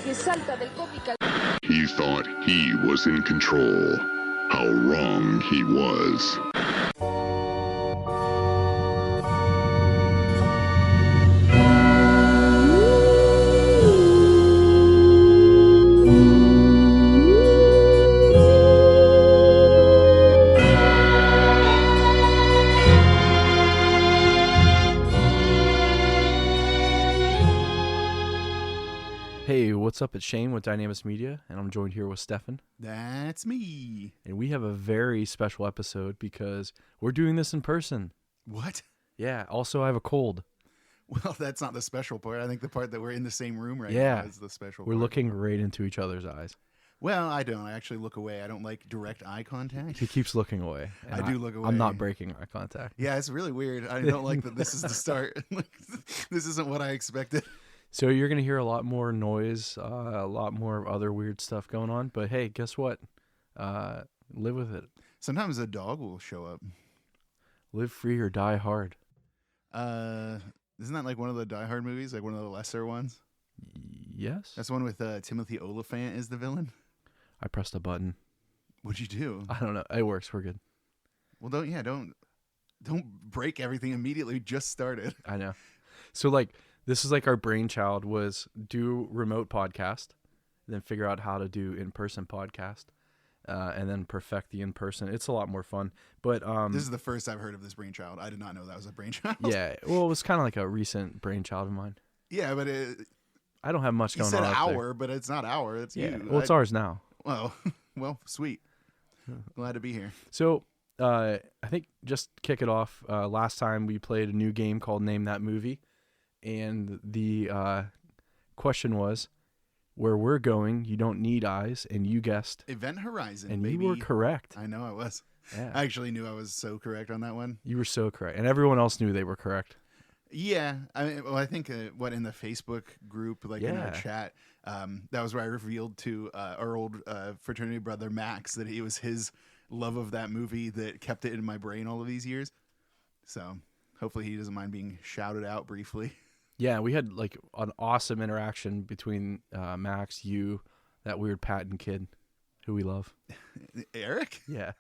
que salta del cómic. He thought he was in control. How wrong he was. Hey, what's up? It's Shane with Dynamis Media, and I'm joined here with Stefan. That's me. And we have a very special episode because we're doing this in person. What? Yeah, also I have a cold. Well, that's not the special part. I think the part that we're in the same room right Yeah. now is the special We're part. looking right into each other's eyes. Well, I don't. I actually look away. I don't like direct eye contact. He keeps looking away. and I do look away. I'm not breaking eye contact. Yeah, it's really weird. I don't like that this is the start. This isn't what I expected. So you're going to hear a lot more noise, a lot more other weird stuff going on. But hey, guess what? Live with it. Sometimes a dog will show up. Live free or die hard. Isn't that like one of the Die Hard movies? Like one of the lesser ones? Yes? That's the one with Timothy Olyphant as the villain? I pressed a button. What'd you do? I don't know. It works. We're good. Well, don't break everything immediately. We just started. I know. So this is like our brainchild was do remote podcast, then figure out how to do in-person podcast, and then perfect the in-person. It's a lot more fun. But This is the first I've heard of this brainchild. I did not know that was a brainchild. yeah, well, it was kind of like a recent brainchild of mine. Yeah, but I don't have much you going said on. our, but it's not our. It's Yeah, you. well, it's ours now. Well, sweet. Glad to be here. So I think just kick it off. Last time we played a new game called Name That Movie. And the question was, where we're going, you don't need eyes, and you guessed. Event Horizon, And baby. you were correct. I know I was. Yeah. I actually knew I was so correct on that one. You were so correct. And everyone else knew they were correct. Yeah. I think in the Facebook group, like in our chat, that was where I revealed to our old fraternity brother, Max, that it was his love of that movie that kept it in my brain all of these years. So hopefully he doesn't mind being shouted out briefly. Yeah, we had like an awesome interaction between Max, you, that weird Patton kid who we love. Eric? Yeah.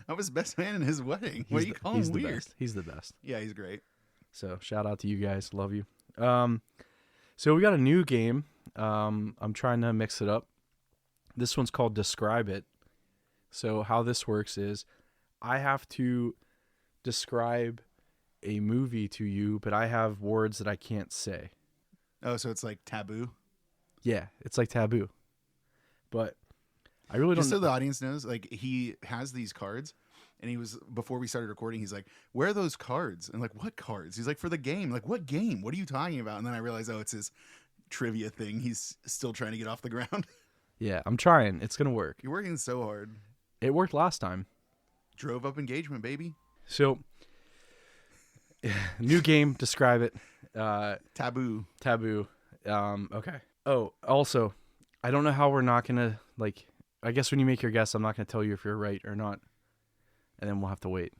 I was best man in his wedding. What do you call him? He's the Weird. best. He's the best. Yeah, he's great. So shout out to you guys. Love you. So we got a new game. I'm trying to mix it up. This one's called Describe It. So how this works is I have to describe a movie to you, but I have words that I can't say. Oh, so it's like taboo? Yeah, it's like taboo. But I really don't Just so the audience knows, like he has these cards and before we started recording, he's like, where are those cards? And like, what cards? He's like, for the game. Like, what game? What are you talking about? And then I realized, it's his trivia thing. He's still trying to get off the ground. Yeah, I'm trying. It's going to work. You're working so hard. It worked last time. Drove up engagement, baby. So new game, describe it. Taboo. Okay. Oh, also, I don't know how we're not going to, I guess when you make your guess, I'm not going to tell you if you're right or not. And then we'll have to wait.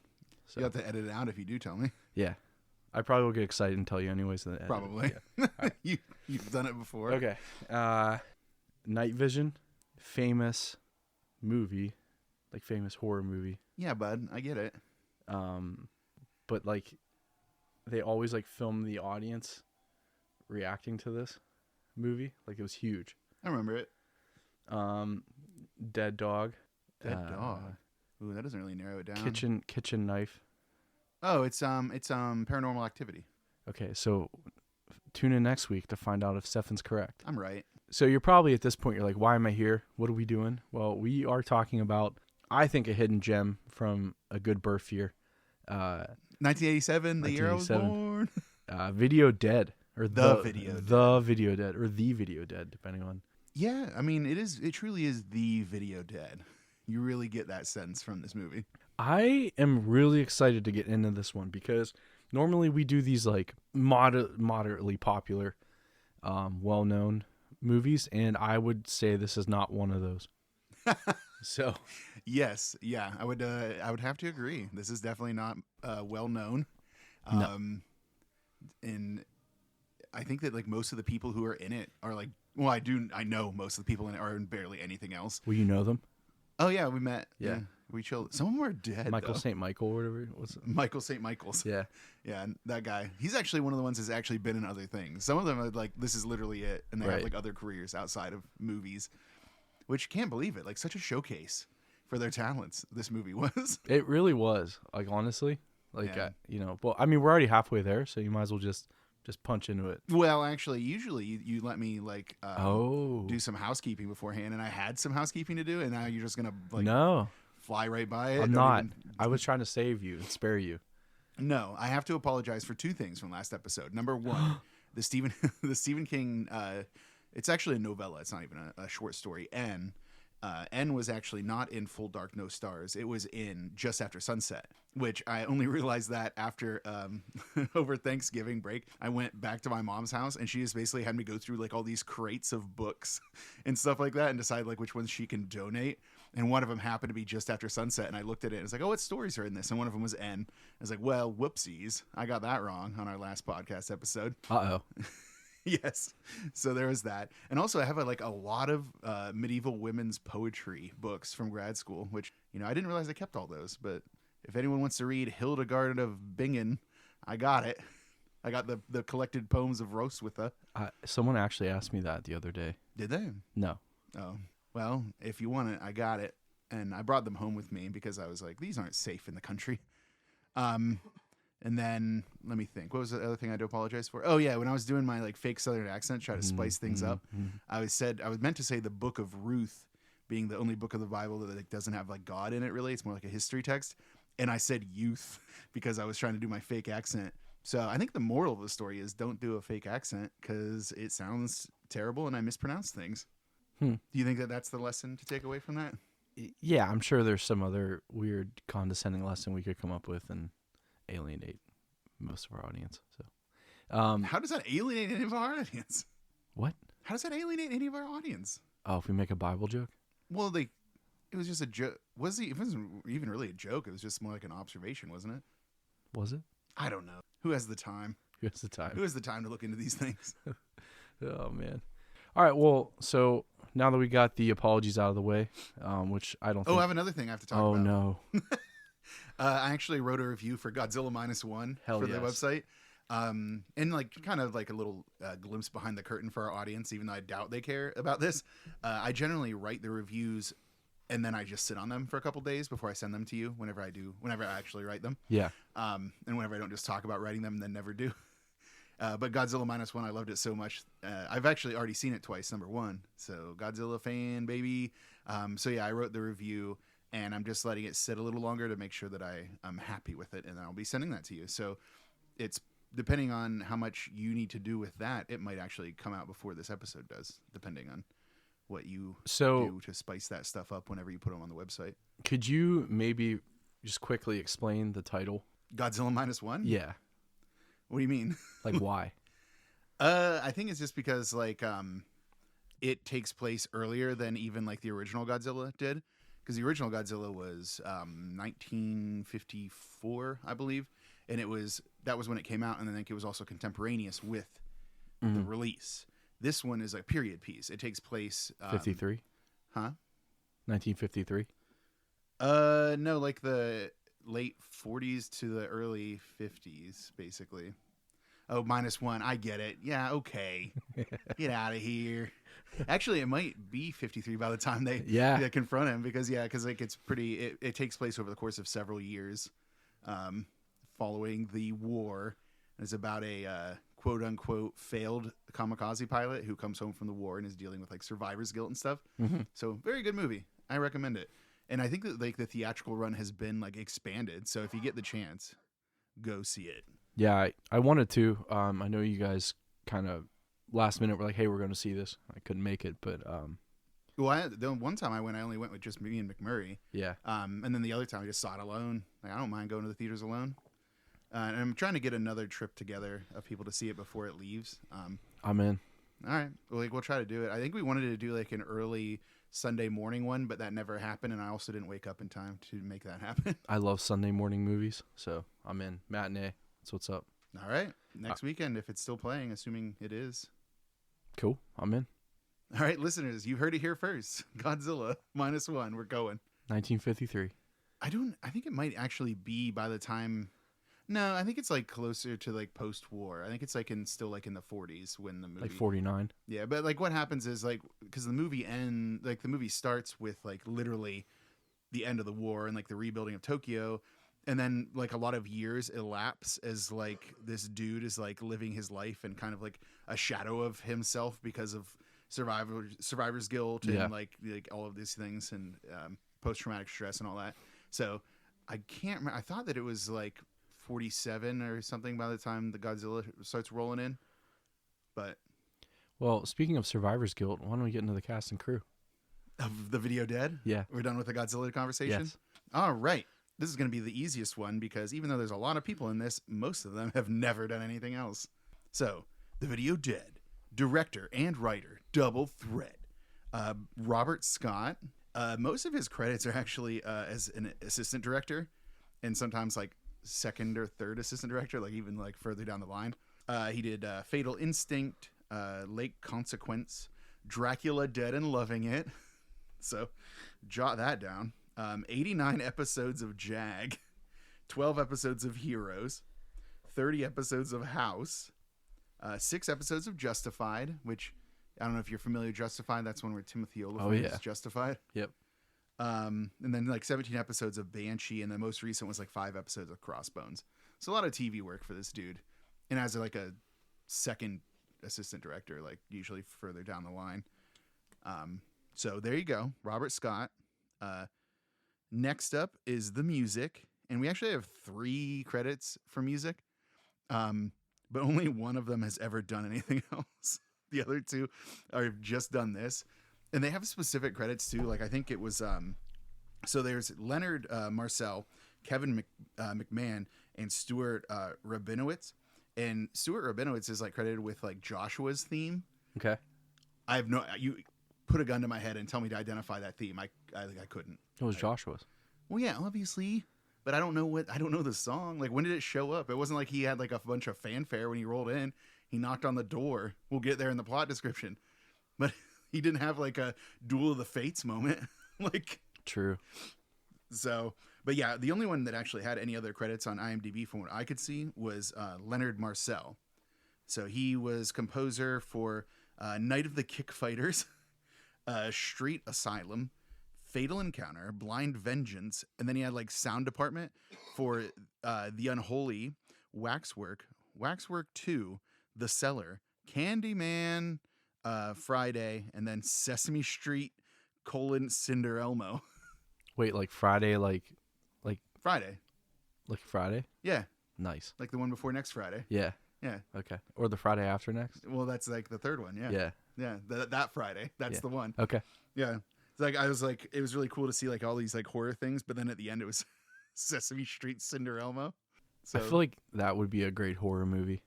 So, You have to edit it out if you do tell me. yeah. I probably will get excited and tell you anyways. Probably. Yeah. Right. You've done it before. Okay. Night Vision, famous movie, like famous horror movie. Yeah, bud. I get it. But they always film the audience reacting to this movie. Like it was huge. I remember it. Dead Dog. Dead Dog. Ooh, that doesn't really narrow it down. Kitchen Knife. Oh, it's Paranormal Activity. Okay, so tune in next week to find out if Stefan's correct. I'm right. So you're probably at this point, you're like, why am I here? What are we doing? Well, we are talking about, I think, a hidden gem from a good birth year. 1987, the year I was born. Video Dead. Or The Video Dead. The Video Dead. Or The Video Dead, depending on. Yeah, I mean, it truly is the Video Dead. You really get that sense from this movie. I am really excited to get into this one because normally we do these moderately popular, well-known movies, and I would say this is not one of those. So, yes, yeah, I would have to agree. This is definitely not well known. No. And I think that like most of the people who are in it are like, well, I know most of the people in it are in barely anything else. Well, you know them? Oh yeah, we met. Yeah. We chilled. Some of them are dead. Michael though. St. Michael or whatever. What's it? Michael St. Michael's. Yeah. Yeah, and that guy. He's actually one of the ones that's actually been in other things. Some of them are like, this is literally it, and they have Right. like other careers outside of movies, which can't believe it. Like such a showcase for their talents. This movie was. It really was. Like, honestly. Like, Yeah. well, I mean, we're already halfway there, so you might as well just punch into it. Well, actually, usually you let me like Do some housekeeping beforehand, and I had some housekeeping to do, and now you're just gonna like no, fly right by it. I'm Don't not. even- I was trying to save you and spare you. No, I have to apologize for two things from last episode. Number one, the Stephen King. It's actually a novella. It's not even a short story. N was actually not in Full Dark No Stars. It was in Just After Sunset, which I only realized that after over Thanksgiving break. I went back to my mom's house, and she just basically had me go through like all these crates of books and stuff like that, and decide like which ones she can donate. And one of them happened to be Just After Sunset, and I looked at it and it's like, oh, what stories are in this? And one of them was N. I was like, well, whoopsies, I got that wrong on our last podcast episode. Uh-oh. Yes. So there was that. And also I have a lot of medieval women's poetry books from grad school, which, I didn't realize I kept all those. But if anyone wants to read Hildegard of Bingen, I got it. I got the collected poems of Roswitha. Someone actually asked me that the other day. Did they? No. Oh, well, if you want it, I got it. And I brought them home with me because I was like, these aren't safe in the country. And then let me think. What was the other thing I had to apologize for? Oh yeah, when I was doing my like fake Southern accent, try to spice things up. I was meant to say the Book of Ruth, being the only book of the Bible that like, doesn't have like God in it. Really, it's more like a history text. And I said youth because I was trying to do my fake accent. So I think the moral of the story is don't do a fake accent because it sounds terrible and I mispronounce things. Do you think that that's the lesson to take away from that? Yeah, I'm sure there's some other weird condescending lesson we could come up with and alienate most of our audience. So, How does that alienate any of our audience? what? How does that alienate any of our audience? Oh, if we make a Bible joke? Well, it was just a joke. It wasn't even really a joke. It was just more like an observation, wasn't it? Was it? I don't know. Who has the time? Who has the time? Who has the time to look into these things? Oh, man. All right, well, so now that we got the apologies out of the way, which I don't think... I have another thing I have to talk Oh, about. no. I actually wrote a review for Godzilla -1 Hell for the yes. website. And like kind of like a little glimpse behind the curtain for our audience, even though I doubt they care about this. I generally write the reviews and then I just sit on them for a couple days before I send them to you whenever I actually write them. Yeah. And whenever I don't just talk about writing them and then never do. But Godzilla -1, I loved it so much. I've actually already seen it twice, number one. So Godzilla fan, baby. So yeah, I wrote the review and I'm just letting it sit a little longer to make sure that I'm happy with it. And I'll be sending that to you. So it's depending on how much you need to do with that, it might actually come out before this episode does, depending on what you do to spice that stuff up whenever you put them on the website. Could you maybe just quickly explain the title? Godzilla -1? Yeah. What do you mean? Like, why? I think it's just because like it takes place earlier than even like the original Godzilla did, because the original Godzilla was 1954, I believe, and that was when it came out, and I think it was also contemporaneous with the release. This one is a period piece. It takes place 53? Huh? 1953? No, like the late 40s to the early 50s, basically. Oh, -1. I get it. Yeah, okay. Get out of here. Actually, it might be 53 by the time they confront him because like it's pretty. It takes place over the course of several years, following the war. It's about a quote unquote failed kamikaze pilot who comes home from the war and is dealing with like survivor's guilt and stuff. So very good movie. I recommend it. And I think that like the theatrical run has been like expanded. So if you get the chance, go see it. Yeah, I wanted to. I know you guys kind of last minute were like, "Hey, we're going to see this." I couldn't make it, but well, the one time I only went with just me and McMurray. Yeah. And then the other time I just saw it alone. Like, I don't mind going to the theaters alone. And I'm trying to get another trip together of people to see it before it leaves. I'm in. All right. Well, like we'll try to do it. I think we wanted to do like an early Sunday morning one, but that never happened, and I also didn't wake up in time to make that happen. I love Sunday morning movies, so I'm in. Matinee. That's what's up. All right. Next weekend, if it's still playing, assuming it is. Cool. I'm in. All right, listeners, you heard it here first. Godzilla -1. We're going. 1953. I think it might actually be by the time. No, I think it's like closer to like post-war. I think it's like still like in the 40s when the movie. Like 49. Yeah, but like what happens is like because the movie starts with like literally the end of the war and like the rebuilding of Tokyo, and then like a lot of years elapse as like this dude is like living his life and kind of like a shadow of himself because of survivor's guilt and like all of these things and post-traumatic stress and all that. So I can't remember. I thought that it was like 47 or something by the time the Godzilla starts rolling in. But well, speaking of survivor's guilt, why don't we get into the cast and crew of the Video Dead? Yeah. We're done with the Godzilla conversation? Yes. All right. This is going to be the easiest one because even though there's a lot of people in this, most of them have never done anything else. So, the Video Dead, director and writer, double threat. Robert Scott. Most of his credits are actually as an assistant director and sometimes like second or third assistant director, like even like further down the line. He did Fatal Instinct, Lake Consequence, Dracula Dead and Loving It. So jot that down. 89 episodes of Jag, 12 episodes of Heroes, 30 episodes of House, 6 episodes of Justified, which I don't know if you're familiar with Justified. That's one where Timothy Olyphant is Justified. Yep. And then like 17 episodes of Banshee, and the most recent was like 5 episodes of Crossbones. So a lot of TV work for this dude. And as like a second assistant director, like usually further down the line. So there you go, Robert Scott. Next up is the music, and we actually have 3 credits for music, but only one of them has ever done anything else. The other 2 are just done this, and they have specific credits too. Like I think it was so there's Leonard Marcel, Kevin McMahon, and Stuart Rabinowitz, and Stuart Rabinowitz is like credited with like Joshua's theme. Okay. I have you put a gun to my head and tell me to identify that theme. I couldn't. It was Joshua's. Well, yeah, obviously, but I don't know the song. Like, when did it show up? It wasn't like he had like a bunch of fanfare when he rolled in. He knocked on the door. We'll get there in the plot description, but he didn't have like a Duel of the Fates moment. Like, true. So, but yeah, the only one that actually had any other credits on IMDb from what I could see was Leonard Marcel. So he was composer for Night of the Kick Fighters, Street Asylum, Fatal Encounter, Blind Vengeance, and then he had like sound department for The Unholy, Waxwork 2, The Cellar, Candyman, Friday, and then Sesame Street, Cinder Elmo. Wait, like Friday, like Friday. Like Friday? Yeah. Nice. Like the one before next Friday. Yeah. Yeah. Okay. Or the Friday after next? Well, that's like the third one. Yeah. Yeah. Yeah. That Friday. That's the one. Okay. Yeah. It's like I was like, it was really cool to see like all these like horror things, but then at the end it was Sesame Street, Cinder Elmo. So I feel like that would be a great horror movie.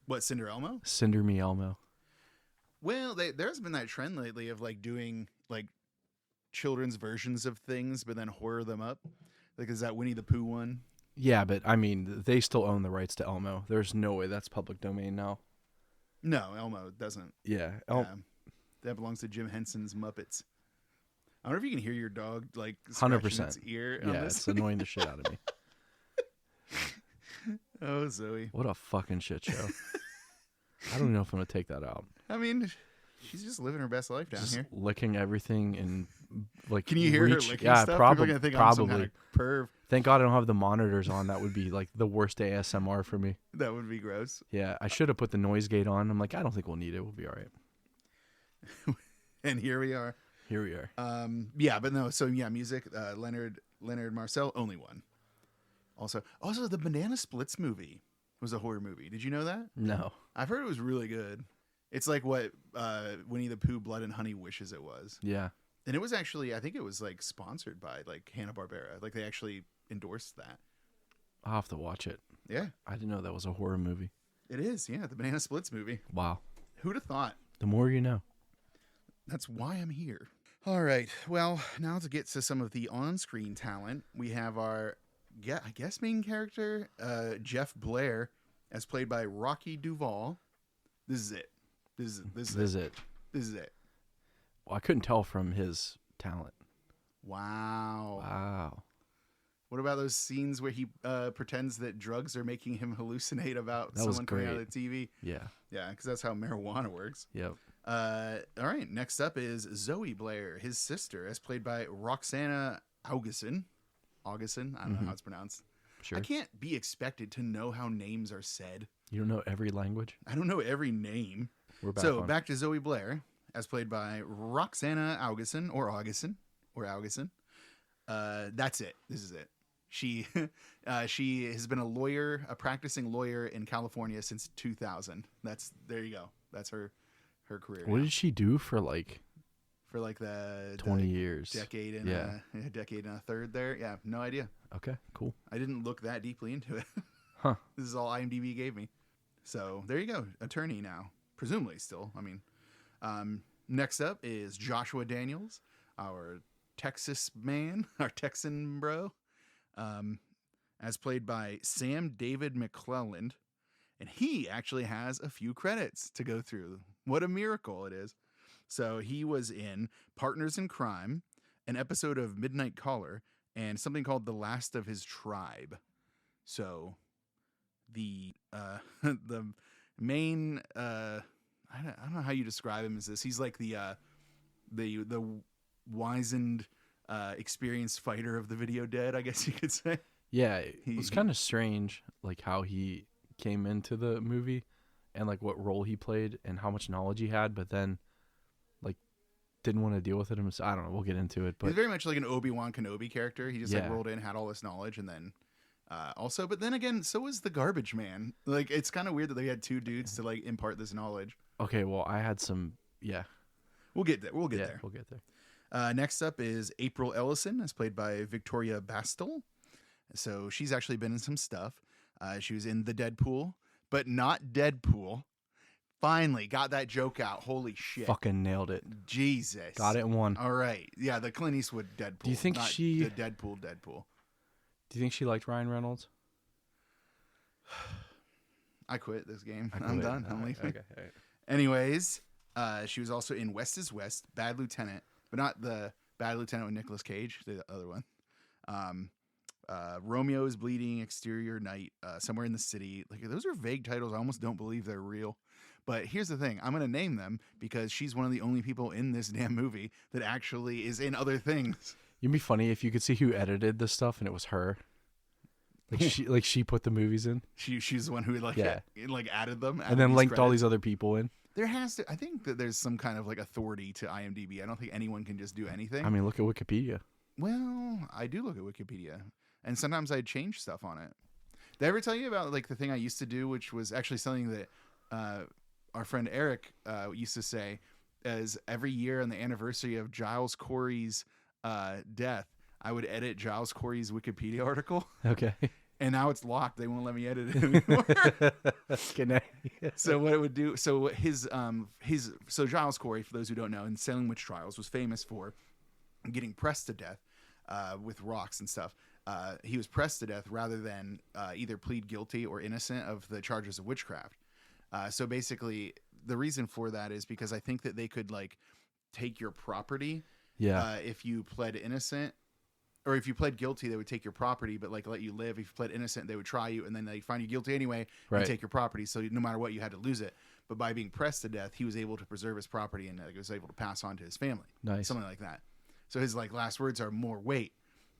What, Cinder Elmo? Cinder Me Elmo. Well, there's been that trend lately of like doing like children's versions of things, but then horror them up. Like, is that Winnie the Pooh one? Yeah, but I mean, they still own the rights to Elmo. There's no way that's public domain now. No, Elmo doesn't. Yeah. That belongs to Jim Henson's Muppets. I wonder if you can hear your dog like 100%. its ear. Yeah, it's annoying the shit out of me. Oh, Zoe. What a fucking shit show. I don't know if I'm going to take that out. I mean, she's just living her best life down Just here. licking everything and like. Can you hear her licking stuff? Probably. People are gonna think I'm some kind of perv. Thank God I don't have the monitors on. That would be like the worst ASMR for me. That would be gross. Yeah, I should have put the noise gate on. I'm like, I don't think we'll need it. We'll be all right. And here we are. Here we are. Yeah, but no. So yeah, music. Leonard Marcel, only one. Also, the Banana Splits movie was a horror movie. Did you know that? No. I've heard it was really good. It's like what Winnie the Pooh Blood and Honey wishes it was. Yeah. And it was actually, I think it was like sponsored by like Hanna-Barbera. Like they actually endorsed that. I'll have to watch it. Yeah. I didn't know that was a horror movie. It is, yeah. The Banana Splits movie. Wow. Who'd have thought? The more you know. That's why I'm here. All right. Well, now to get to some of the on-screen talent, we have our, I guess, main character, Jeff Blair, as played by Rocky Duvall. This is it. This is it. Well, I couldn't tell from his talent. Wow. What about those scenes where he pretends that drugs are making him hallucinate about someone coming out of the TV? Yeah. Yeah, because that's how marijuana works. Yep. All right, next up is Zoe Blair, his sister, as played by Roxana Augusin. I don't know how it's pronounced. Sure. I can't be expected to know how names are said. You don't know every language? I don't know every name. We're back back to Zoe Blair, as played by Roxana Augusin, or Augusin. That's it. This is it. She has been a practicing lawyer in California since 2000. There you go. That's her career. What did she do for the 20 years? Decade and a third there. Yeah, no idea. Okay, cool. I didn't look that deeply into it. Huh. This is all IMDb gave me. So there you go. Attorney now. Presumably still. I mean, next up is Joshua Daniels, our Texas man, our Texan bro, as played by Sam David McClelland. And he actually has a few credits to go through. What a miracle it is. So he was in Partners in Crime, an episode of Midnight Caller, and something called The Last of His Tribe. So the main I don't know how you describe him as this. He's like the wizened, experienced fighter of the Video Dead, I guess you could say. Yeah, it was kind of strange, like how he came into the movie and like what role he played and how much knowledge he had, but then like didn't want to deal with it himself. I don't know. We'll get into it. But he's very much like an Obi-Wan Kenobi character. He just like rolled in, had all this knowledge, and then but then again, so was the Garbage Man. Like, it's kind of weird that they had two dudes to like impart this knowledge. Okay, well, I had some. Yeah, we'll get there. We'll get there. Next up is April Ellison, as played by Victoria Bastl. So she's actually been in some stuff. She was in The Deadpool, but not Deadpool. Finally got that joke out. Holy shit! Fucking nailed it. Jesus, got it in one. All right, yeah, the Clint Eastwood Deadpool. Do you think the Deadpool? Do you think she liked Ryan Reynolds? I quit this game. I'm done. I'm leaving. Okay. All right. Anyways, she was also in West is West, Bad Lieutenant, but not the Bad Lieutenant with Nicolas Cage, the other one. Romeo is Bleeding, Exterior Night, Somewhere in the City. Like, those are vague titles. I almost don't believe they're real. But here's the thing. I'm going to name them because she's one of the only people in this damn movie that actually is in other things. It'd be funny if you could see who edited this stuff and it was her. Like she put the movies in. She's the one who added them and then linked all these other people in. There has to. I think that there's some kind of like authority to IMDb. I don't think anyone can just do anything. I mean, look at Wikipedia. Well, I do look at Wikipedia, and sometimes I change stuff on it. Did I ever tell you about like the thing I used to do, which was actually something that our friend Eric used to say, as every year on the anniversary of Giles Corey's death, I would edit Giles Corey's Wikipedia article. Okay. And now it's locked. They won't let me edit it anymore. So what it would do? So so Giles Corey, for those who don't know, in Salem Witch Trials, was famous for getting pressed to death with rocks and stuff. He was pressed to death rather than either plead guilty or innocent of the charges of witchcraft. So basically, the reason for that is because I think that they could like take your property. Yeah. If you pled innocent. Or if you pled guilty, they would take your property, but like let you live. If you pled innocent, they would try you, and then they find you guilty anyway and take your property. So no matter what, you had to lose it. But by being pressed to death, he was able to preserve his property and was able to pass on to his family. Nice, something like that. So his like last words are more weight.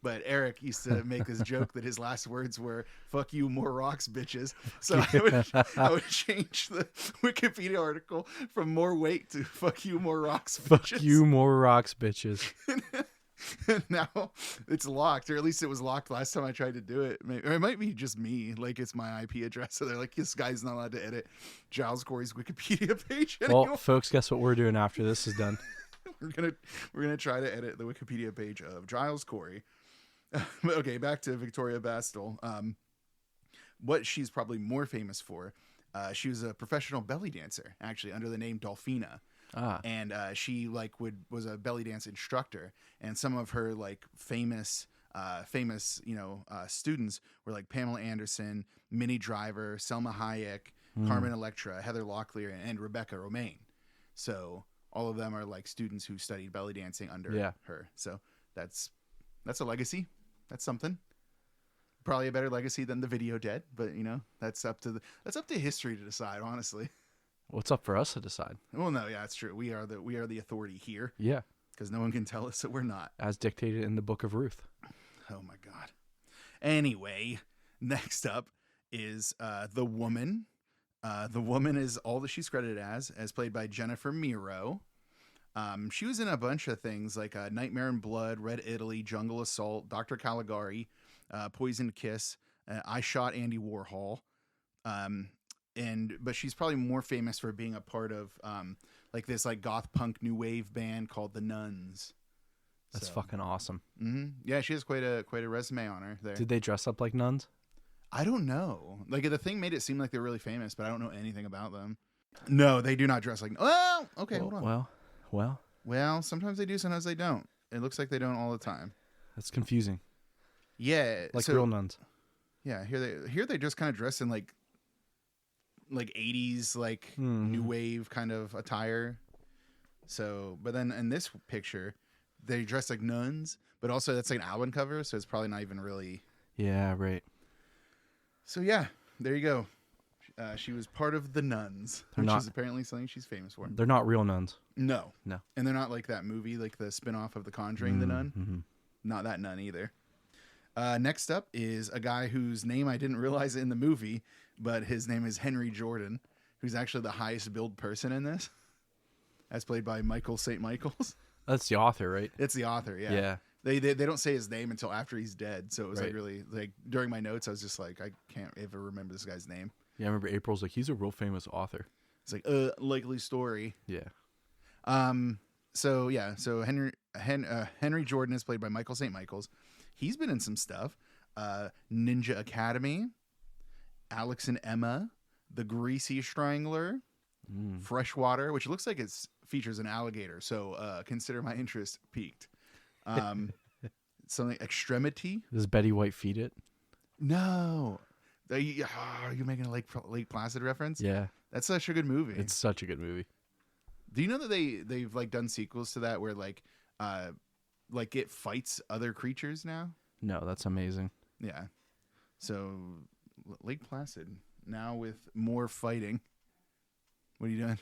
But Eric used to make this joke that his last words were "fuck you, more rocks, bitches." So I would change the Wikipedia article from "more weight" to "fuck you, more rocks, bitches." Fuck you, more rocks, bitches. Now it's locked, or at least it was locked last time I tried to do it. Or it might be just me, like it's my IP address, so they're like, this guy's not allowed to edit Giles Corey's Wikipedia page anymore. Well, folks, guess what we're doing after this is done? we're gonna try to edit the Wikipedia page of Giles Corey. Okay, back to Victoria Bastl. What she's probably more famous for, she was a professional belly dancer, actually, under the name Dolphina. And she was a belly dance instructor, and some of her like famous famous, students were like Pamela Anderson, Minnie Driver, Selma Hayek, Carmen Electra, Heather Locklear, and Rebecca Romaine. So all of them are like students who studied belly dancing under her. So that's a legacy. That's something. Probably a better legacy than the video dead, but that's up to history to decide, honestly. What's up for us to decide? Well, no, yeah, it's true. We are the authority here. Yeah. Because no one can tell us that we're not. As dictated in the Book of Ruth. Oh my God. Anyway, next up is the woman. The woman is all that she's credited as played by Jennifer Miro. She was in a bunch of things like Nightmare in Blood, Red Italy, Jungle Assault, Dr. Caligari, Poisoned Kiss, I Shot Andy Warhol. But she's probably more famous for being a part of like this like goth punk new wave band called the Nuns. That's fucking awesome. Mm-hmm. Yeah, she has quite a resume on her there. Did they dress up like nuns? I don't know. Like the thing made it seem like they're really famous, but I don't know anything about them. No, they do not dress like. Well, okay, hold on. Well, sometimes they do, sometimes they don't. It looks like they don't all the time. That's confusing. Yeah, like real nuns. Yeah, here they just kind of dress in like 80s like new wave kind of attire. So, but then in this picture, they dress like nuns, but also that's like an album cover, so it's probably not even really. Yeah, right. So yeah, there you go. She was part of the Nuns, which is apparently something she's famous for. They're not real nuns. No. And they're not like that movie, like the spin-off of The Conjuring, The Nun. Mm-hmm. Not that nun either. Next up is a guy whose name I didn't realize in the movie, but his name is Henry Jordan, who's actually the highest billed person in this, as played by Michael St. Michaels. That's the author, right? It's the author, yeah. Yeah. They don't say his name until after he's dead, so it was like really like during my notes I was just like I can't ever remember this guy's name. Yeah, I remember April's like he's a real famous author. It's like likely story. Yeah. So Henry Jordan is played by Michael St. Michaels. He's been in some stuff. Ninja Academy, Alex and Emma, The Greasy Strangler, Freshwater, which looks like it features an alligator. So consider my interest piqued. Something Extremity. Does Betty White feed it? No. Are you making a Lake Placid reference? Yeah. That's such a good movie. It's such a good movie. Do you know that they've like done sequels to that where like it fights other creatures now? No, that's amazing. Yeah. So Lake Placid now with more fighting. What are you doing?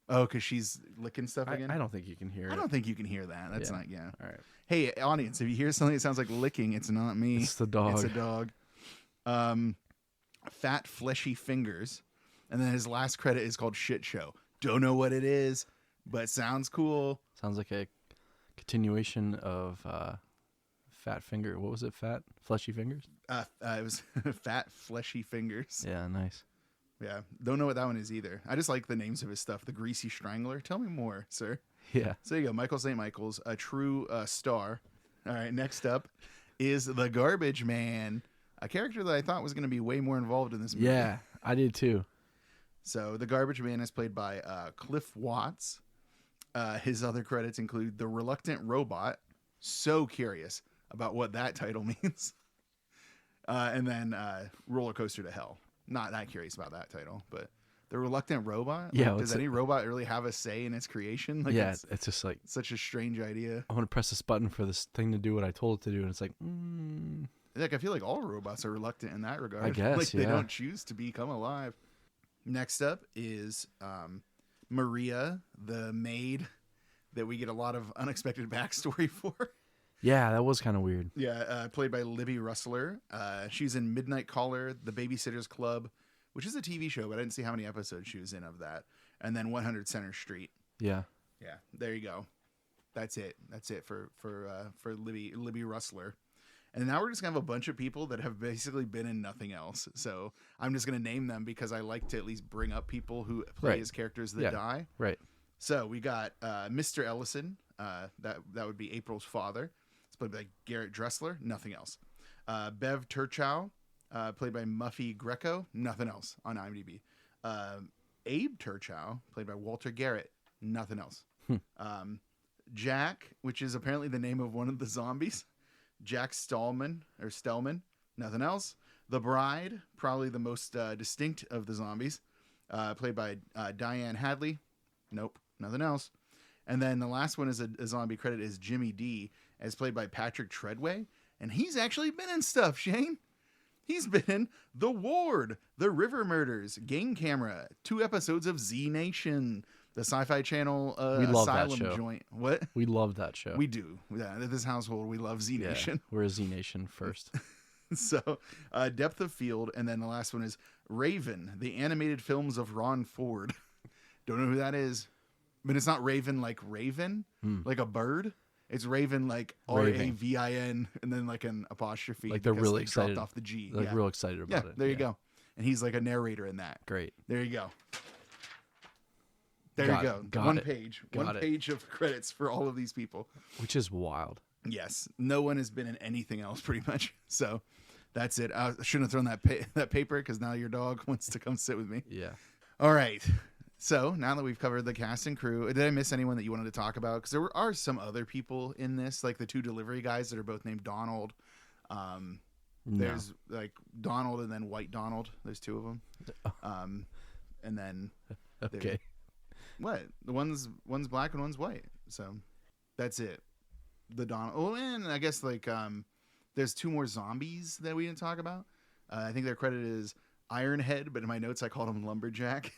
Oh, because she's licking stuff again? I don't think you can hear it. I don't think you can hear that. That's not, All right. Hey, audience, if you hear something that sounds like licking, it's not me. It's the dog. It's a dog. Fat, Fleshy Fingers. And then his last credit is called Shit Show. Don't know what it is, but sounds cool. Sounds like a continuation of Fat Finger. What was it? Fat, Fleshy Fingers? It was Fat, Fleshy Fingers. Yeah, nice. Yeah, don't know what that one is either. I just like the names of his stuff. The Greasy Strangler. Tell me more, sir. Yeah. So there you go. Michael St. Michaels, a true star. All right, next up is the Garbage Man, a character that I thought was going to be way more involved in this movie. Yeah, I did too. So the Garbage Man is played by Cliff Watts. His other credits include The Reluctant Robot. So curious about what that title means. And then Roller Coaster to Hell. Not that curious about that title, but The Reluctant Robot? Yeah. Like, does any robot really have a say in its creation? Like, yeah, it's just like such a strange idea. I want to press this button for this thing to do what I told it to do, and it's like, Like, I feel like all robots are reluctant in that regard. I guess, like, they don't choose to become alive. Next up is Maria, the maid that we get a lot of unexpected backstory for. Yeah, that was kind of weird. Yeah, played by Libby Rustler. She's in Midnight Caller, The Babysitter's Club, which is a TV show, but I didn't see how many episodes she was in of that. And then 100 Center Street. Yeah. Yeah, there you go. That's it. That's it for Libby Rustler. And now we're just going to have a bunch of people that have basically been in nothing else. So I'm just going to name them because I like to at least bring up people who play as characters that die. Right. So we got Mr. Ellison. That would be April's father. It's played by Garrett Dressler. Nothing else. Bev Turchow, played by Muffy Greco. Nothing else on IMDb. Abe Turchow, played by Walter Garrett. Nothing else. Jack, which is apparently the name of one of the zombies. Jack Stallman, nothing else. The Bride, probably the most distinct of the zombies, played by Diane Hadley. Nope, nothing else. And then the last one is a zombie credit is Jimmy D, as played by Patrick Treadway. And he's actually been in stuff, Shane. He's been in The Ward, The River Murders, Game Camera, 2 episodes of Z Nation, the Sci-Fi Channel we love Asylum that show. joint. What? We love that show. We do. Yeah, in this household, we love Z Nation. Yeah, we're a Z Nation first. So, Depth of Field, and then the last one is Raven, the animated films of Ron Ford. Don't know who that is, but it's not Raven like Raven, like a bird. It's Raven like Ravin, and then like an apostrophe. Like they're really excited. Dropped off the G. Like real excited about it. There you go. And he's like a narrator in that. Great. There you go. There you go. One page of credits for all of these people. Which is wild. Yes. No one has been in anything else pretty much. So that's it. I shouldn't have thrown that paper because now your dog wants to come sit with me. Yeah. All right. So now that we've covered the cast and crew, did I miss anyone that you wanted to talk about? Because there are some other people in this, like the 2 delivery guys that are both named Donald. There's like Donald and then White Donald. There's 2 of them. And then okay. What? The one's black and one's white. So that's it. The Donald. Oh, and I guess like there's 2 more zombies that we didn't talk about. I think their credit is Ironhead, but in my notes I called him Lumberjack.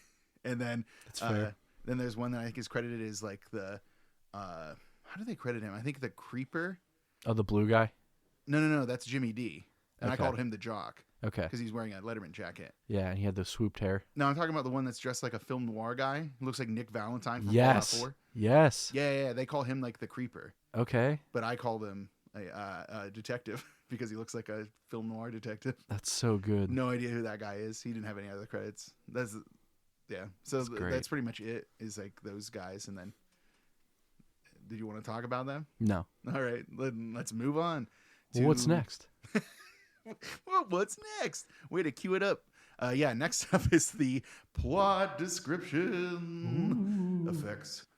And then then there's one that I think is credited as like the how do they credit him? I think the Creeper. Oh, the blue guy? No, that's Jimmy D. And Okay. I called him the Jock. Okay. Because he's wearing a Letterman jacket. Yeah, and he had the swooped hair. No, I'm talking about the one that's dressed like a film noir guy. Looks like Nick Valentine from Yes. Fallout 4. Yes. Yeah. They call him like the Creeper. Okay. But I called him a detective because he looks like a film noir detective. That's so good. No idea who that guy is. He didn't have any other credits. So that's pretty much it, is like those guys. And then did you want to talk about them? No. All right, let's move on. Well, what's next? Well, what's next? Way to cue it up. Next up is the plot description. Ooh.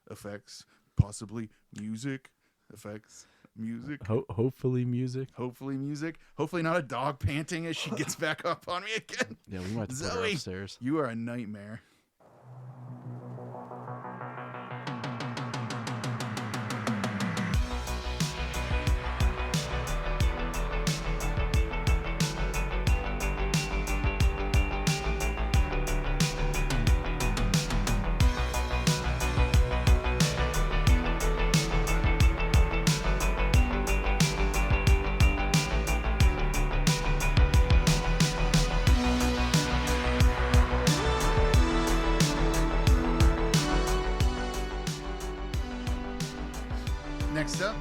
Effects, possibly music, effects, music. Hopefully music. Hopefully music. Hopefully not a dog panting as she gets back up on me again. Yeah, we might have to put her upstairs. You are a nightmare. Next up,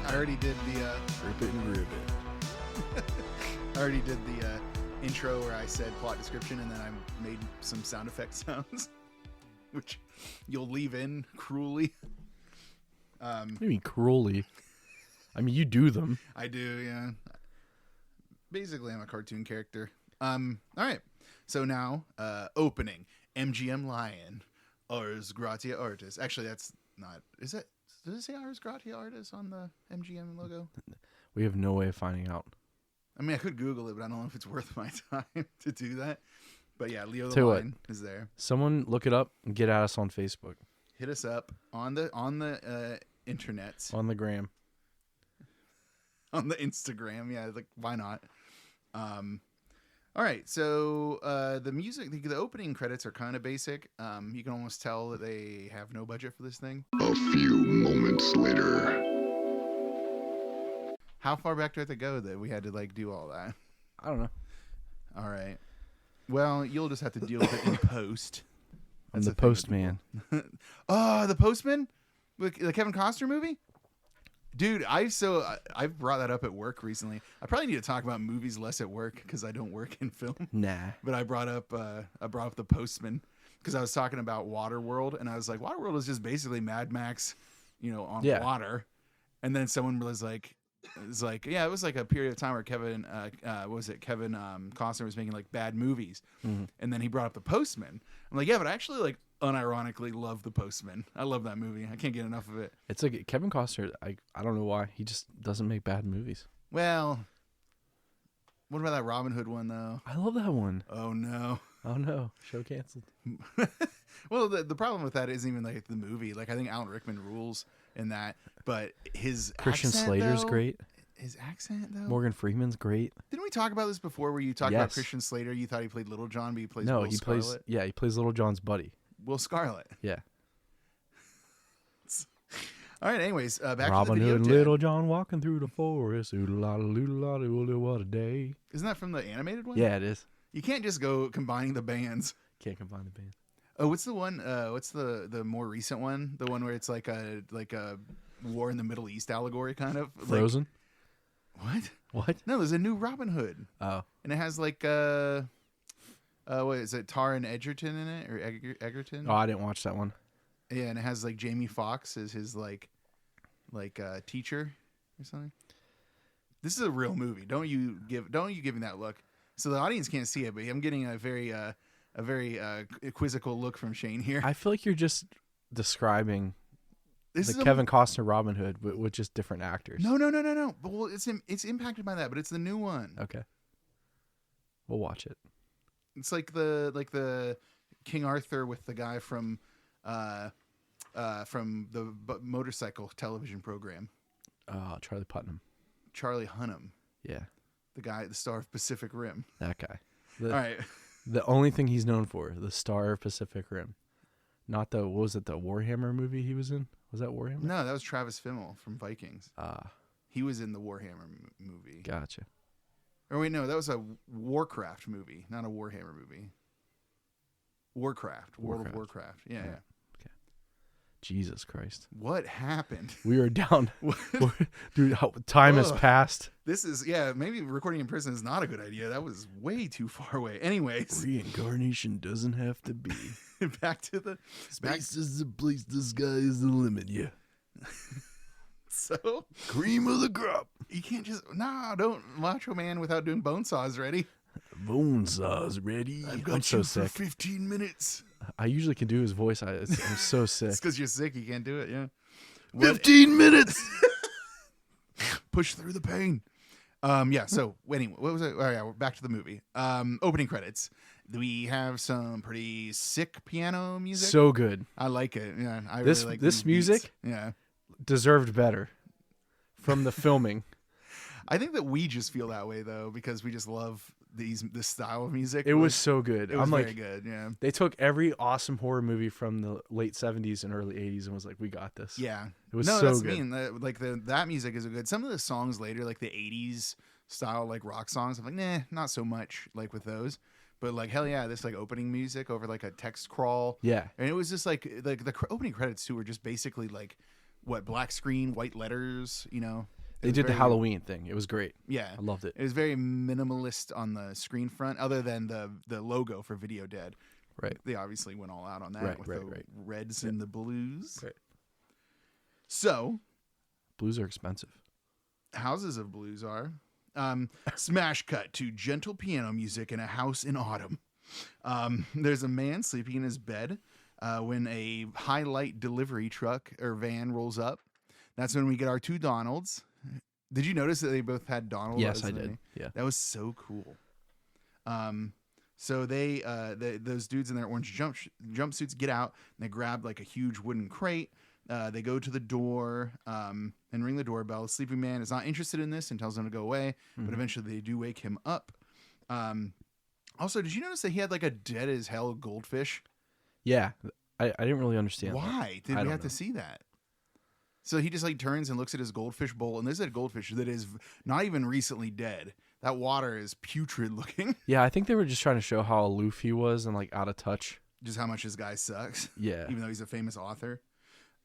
I already did the I already did the intro where I said plot description, and then I made some sound effect sounds, which you'll leave in cruelly. What do you mean cruelly? I mean, you do them. I do, yeah. Basically, I'm a cartoon character. All right. So now, opening MGM Lion, Ars Gratia Artis. Actually, that's not. Is it? Does it say Ars Gratia Artis on the MGM logo? We have no way of finding out. I mean, I could Google it, but I don't know if it's worth my time to do that. But yeah, Leo the Lion is there. Someone look it up and get at us on Facebook. Hit us up on the internets. On the gram. On the Instagram, yeah, like why not? All right, so the music, the opening credits are kind of basic. You can almost tell that they have no budget for this thing. A few moments later. How far back do I have to go that we had to like do all that? I don't know. All right. Well, you'll just have to deal with it in post. I'm the postman. Oh, the Postman? The Kevin Costner movie? Dude, I've brought that up at work recently. I probably need to talk about movies less at work because I don't work in film. Nah. But I brought up the Postman because I was talking about Waterworld, and I was like, Waterworld is just basically Mad Max, on water. And then someone was like, yeah, it was like a period of time where Kevin Costner was making like bad movies. Mm-hmm. And then he brought up the Postman. I'm like, yeah, but actually like unironically love The Postman. I love that movie. I can't get enough of it. It's like Kevin Costner. I don't know why he just doesn't make bad movies. Well, what about that Robin Hood one though? I love that one. Oh no. Oh no, show canceled. Well, the problem with that isn't even like the movie. Like I think Alan Rickman rules in that, but his Christian accent, Slater's though, great. His accent though. Morgan Freeman's great. Didn't we talk about this before? Where you talked about Yes. Christian Slater? You thought he played Little John, but he plays No, Will he Scarlet. plays. Yeah, he plays Little John's buddy. Will Scarlet. Yeah. All right. Anyways, back Robin to the video. Hood and Den. Little John walking through the forest. Oodle-la-la-oodle-la-la, what a day. Isn't that from the animated one? Yeah, it is. You can't just go combining the bands. Can't combine the band. Oh, what's the one? What's the more recent one? The one where it's like a war in the Middle East allegory kind of. Frozen. Like, what? What? No, there's a new Robin Hood, Oh, and it has like what is it? Taron Egerton in it or Egerton? oh, I didn't watch that one. Yeah, and it has like Jamie Foxx as his like teacher or something. This is a real movie. Don't you give me that look. So the audience can't see it, but I'm getting a very quizzical look from Shane here. I feel like you're just describing This the is Kevin Costner Robin Hood, but with just different actors. No. But well, it's impacted by that, but it's the new one. Okay. We'll watch it. It's like the King Arthur with the guy from the motorcycle television program, Charlie Putnam. Charlie Hunnam, Yeah, the star of Pacific Rim. that guy. All right. The only thing he's known for, the star of Pacific Rim. Not the, what was it, the Warhammer movie he was in? Was that Warhammer? No, that was Travis Fimmel from Vikings. He was in the Warhammer movie. Gotcha. Or wait, no, that was a Warcraft movie, not a Warhammer movie. Warcraft. World of Warcraft. Yeah. Okay. Jesus Christ. What happened? We are down. Dude, time has passed. This is, maybe recording in prison is not a good idea. That was way too far away. Anyways. Reincarnation doesn't have to be. Back to the... Space is the place, the sky is the limit, yeah. So? Cream of the crop. You can't just... No, don't Macho Man without doing bone saws ready. Bone saws ready. I'm so sick. For 15 minutes. I usually can do his voice. I'm so sick. It's because you're sick. You can't do it, yeah. 15 minutes. Push through the pain. So anyway, what was it? Oh yeah, we're back to the movie. Opening credits. We have some pretty sick piano music. So good. I like it. Yeah, I This really like this these music. beats. Yeah, Deserved better from the filming. I think that we just feel that way though because we just love this style of music. It was so good. It was I'm very like, good. Yeah, they took every awesome horror movie from the late 70s and early 80s and was like, we got this. yeah. It was no, so that's good. mean. That music is good. Some of the songs later, like the '80s style, like rock songs, I'm like, nah, not so much. Like with those. But like hell yeah, this like opening music over like a text crawl. Yeah. And it was just like the opening credits too were just basically like what, black screen, white letters, you know. They did the Halloween thing. It was great. Yeah. I loved it. It was very minimalist on the screen front, other than the logo for Video Dead. Right. They obviously went all out on that Right, with right, the right. reds and the blues. Right. So Blues are expensive. houses of blues are. Smash cut to gentle piano music in a house in autumn. There's a man sleeping in his bed when a highlight delivery truck or van rolls up. That's when we get our two Donalds. Did you notice that they both had Donald? Yes, I did. Yeah. That was so cool. So those dudes in their orange jumpsuits get out and they grab like a huge wooden crate. They go to the door and ring the doorbell. The sleeping man is not interested in this and tells them to go away, but eventually they do wake him up. Also, did you notice that he had like a dead as hell goldfish? Yeah. I didn't really understand. Why did we have to see that? So he just like turns and looks at his goldfish bowl, and there's a goldfish that is not even recently dead. That water is putrid looking. Yeah, I think they were just trying to show how aloof he was and like out of touch. Just how much this guy sucks. Yeah. Even though he's a famous author.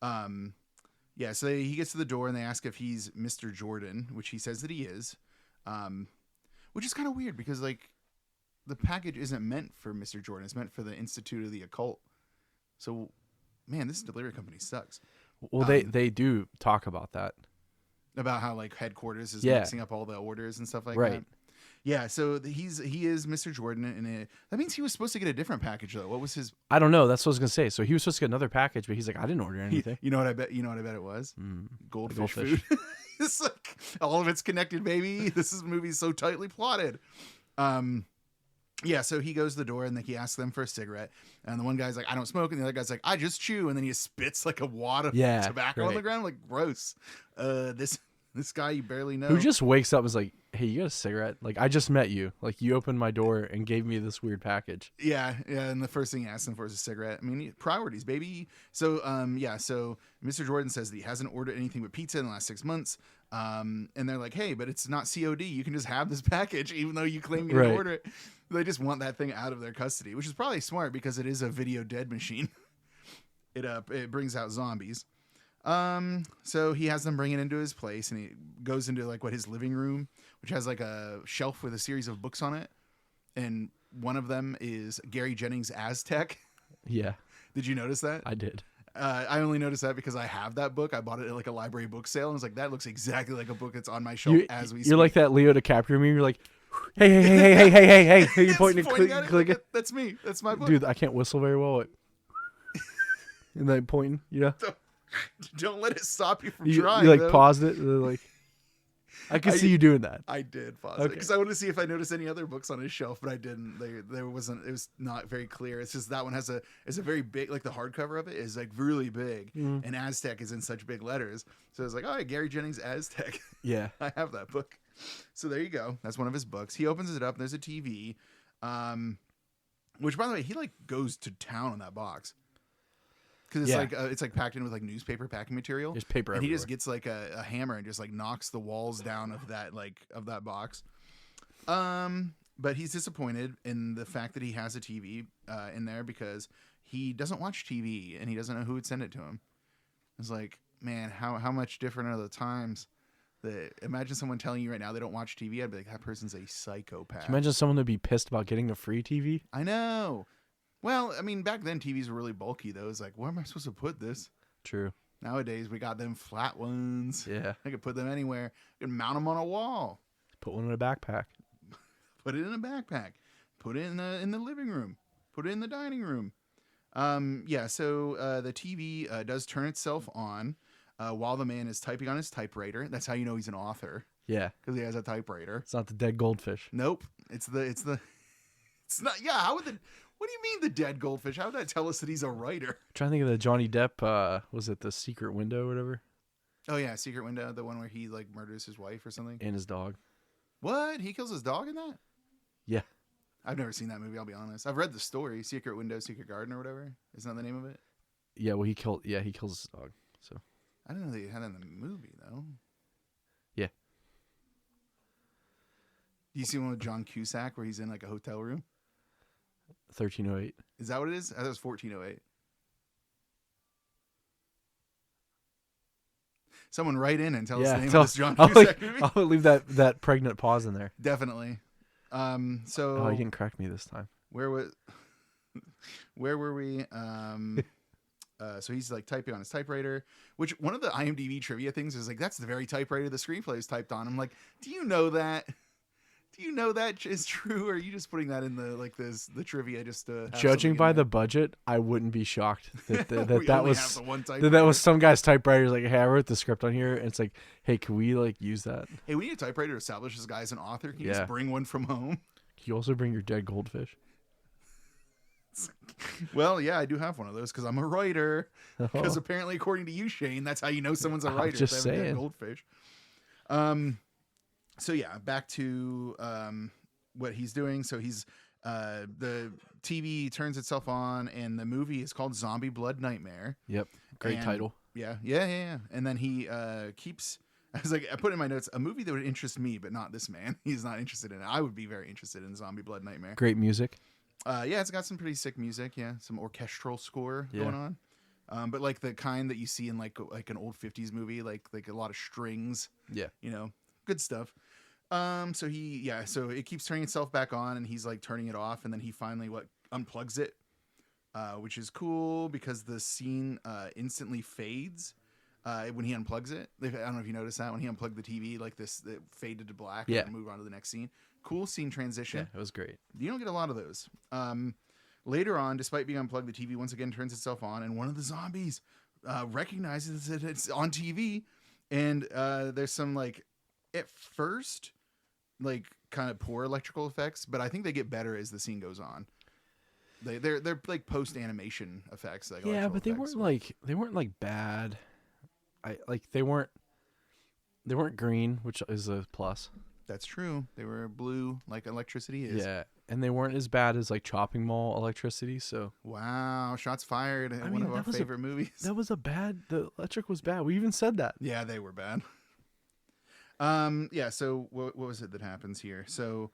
So he gets to the door and they ask if he's Mr. Jordan, which he says that he is. Which is kind of weird because like the package isn't meant for Mr. Jordan. It's meant for the Institute of the Occult. So, man, this delivery company sucks. Well, they do talk about that. About how like headquarters is Yeah. mixing up all the orders and stuff like Right. that. Yeah, so he is Mr. Jordan, and that means he was supposed to get a different package though. What was his? I don't know. That's what I was gonna say. So he was supposed to get another package, but he's like, I didn't order anything. You know what I bet? You know what I bet it was? Goldfish goldfish. food. It's like all of it's connected, baby. This movie is so tightly plotted. Yeah, so he goes to the door and like he asks them for a cigarette, and the one guy's like, I don't smoke, and the other guy's like, I just chew, and then he spits like a wad of tobacco on the ground, like gross. This guy you barely know, who just wakes up and is like, hey, you got a cigarette? Like, I just met you. Like, you opened my door and gave me this weird package. Yeah, and the first thing he asks him for is a cigarette. I mean, priorities, baby. So, so Mr. Jordan says that he hasn't ordered anything but pizza in the last 6 months. And they're like, hey, but it's not COD. You can just have this package, even though you claim you didn't order it. They just want that thing out of their custody, which is probably smart because it is a video dead machine. It brings out zombies. So he has them bring it into his place, and he goes into like his living room, which has like a shelf with a series of books on it. And one of them is Gary Jennings' Aztec. Yeah. Did you notice that? I did. I only noticed that because I have that book. I bought it at like a library book sale, and I was like, that looks exactly like a book that's on my shelf as we speak. You're like that Leo DiCaprio meme. You're like, hey. You're pointing and clicking. That's me. That's my book. Dude, I can't whistle very well. And then pointing, Don't let it stop you from trying. You like paused it. Like, I could see you doing that. I did pause it because I wanted to see if I noticed any other books on his shelf, but I didn't. There wasn't. It was not very clear. It's just that one is a very big, like the hardcover of it is like really big, and Aztec is in such big letters. So it's like, all right, Gary Jennings Aztec. Yeah, I have that book. So there you go. That's one of his books. He opens it up, and there's a TV, which by the way, he like goes to town on that box. Because it's like packed in with like newspaper packing material. There's paper and everywhere. He just gets like a hammer and just like knocks the walls down of that box. But he's disappointed in the fact that he has a TV in there because he doesn't watch TV and he doesn't know who would send it to him. It's like, man, how much different are the times? Imagine someone telling you right now they don't watch TV. I'd be like, that person's a psychopath. Can you imagine someone would be pissed about getting a free TV? I know. Well, I mean, back then TVs were really bulky, though. It's like, where am I supposed to put this? True. Nowadays, we got them flat ones. Yeah. I could put them anywhere. I could mount them on a wall. Put one in a backpack. Put it in a backpack. Put it in the living room. Put it in the dining room. So the TV does turn itself on while the man is typing on his typewriter. That's how you know he's an author. Yeah. Because he has a typewriter. It's not the dead goldfish. Nope. It's not. Yeah. How would what do you mean the dead goldfish? How would that tell us that he's a writer? I'm trying to think of the Johnny Depp. Was it The Secret Window or whatever? Oh yeah, Secret Window, the one where he like murders his wife or something. And his dog. What? He kills his dog in that? Yeah. I've never seen that movie. I'll be honest. I've read the story, Secret Window, Secret Garden, or whatever. Isn't that the name of it? Yeah. Well, he kills his dog. So. I didn't know they had that in the movie though. Yeah. Do you see one with John Cusack where he's in like a hotel room? 1308. Is that what it is? I thought it was 1408. Someone write in and tell us the name of this John Cusack movie. I'll leave that pregnant pause in there. Definitely. So you didn't correct me this time. Where were we? So he's like typing on his typewriter, which one of the IMDb trivia things is like, that's the very typewriter the screenplay is typed on. I'm like, do you know that? Do you know that is true? Or are you just putting that in the trivia just to judging by the budget, I wouldn't be shocked that that was some guy's typewriter. Like, hey, I wrote the script on here. And it's like, hey, can we like use that? Hey, we need a typewriter to establish this guy's an author. Can you just bring one from home? Can you also bring your dead goldfish? Well, yeah, I do have one of those because I'm a writer. Because apparently, according to you, Shane, that's how you know someone's a writer. Just if they have a dead goldfish. So yeah, back to what he's doing. So he's the TV turns itself on, and the movie is called Zombie Blood Nightmare. Yep, great title. Yeah. And then he keeps. I was like, I put in my notes a movie that would interest me, but not this man. He's not interested in it. I would be very interested in Zombie Blood Nightmare. Great music. Yeah, it's got some pretty sick music. Yeah, some orchestral score going on. But like the kind that you see in like an old 50s movie, like a lot of strings. Yeah, good stuff. So it keeps turning itself back on, and he's like turning it off, and then he finally unplugs it, which is cool because the scene instantly fades when he unplugs it. I don't know if you noticed that when he unplugged the TV, like it faded to black and move on to the next scene. Cool scene transition. Yeah, it was great. You don't get a lot of those. Later on, despite being unplugged, the TV once again turns itself on, and one of the zombies recognizes that it's on TV, and there's some like at first like kind of poor electrical effects, but I think they get better as the scene goes on. They're like post animation effects. Like yeah, but they effects. weren't like bad. They weren't green, which is a plus. That's true. They were blue, like electricity is. Yeah, and they weren't as bad as like Chopping Mall electricity. So wow, shots fired! One of our favorite movies. That was the electric was bad. We even said that. Yeah, they were bad. Yeah. So what was it that happens here? So,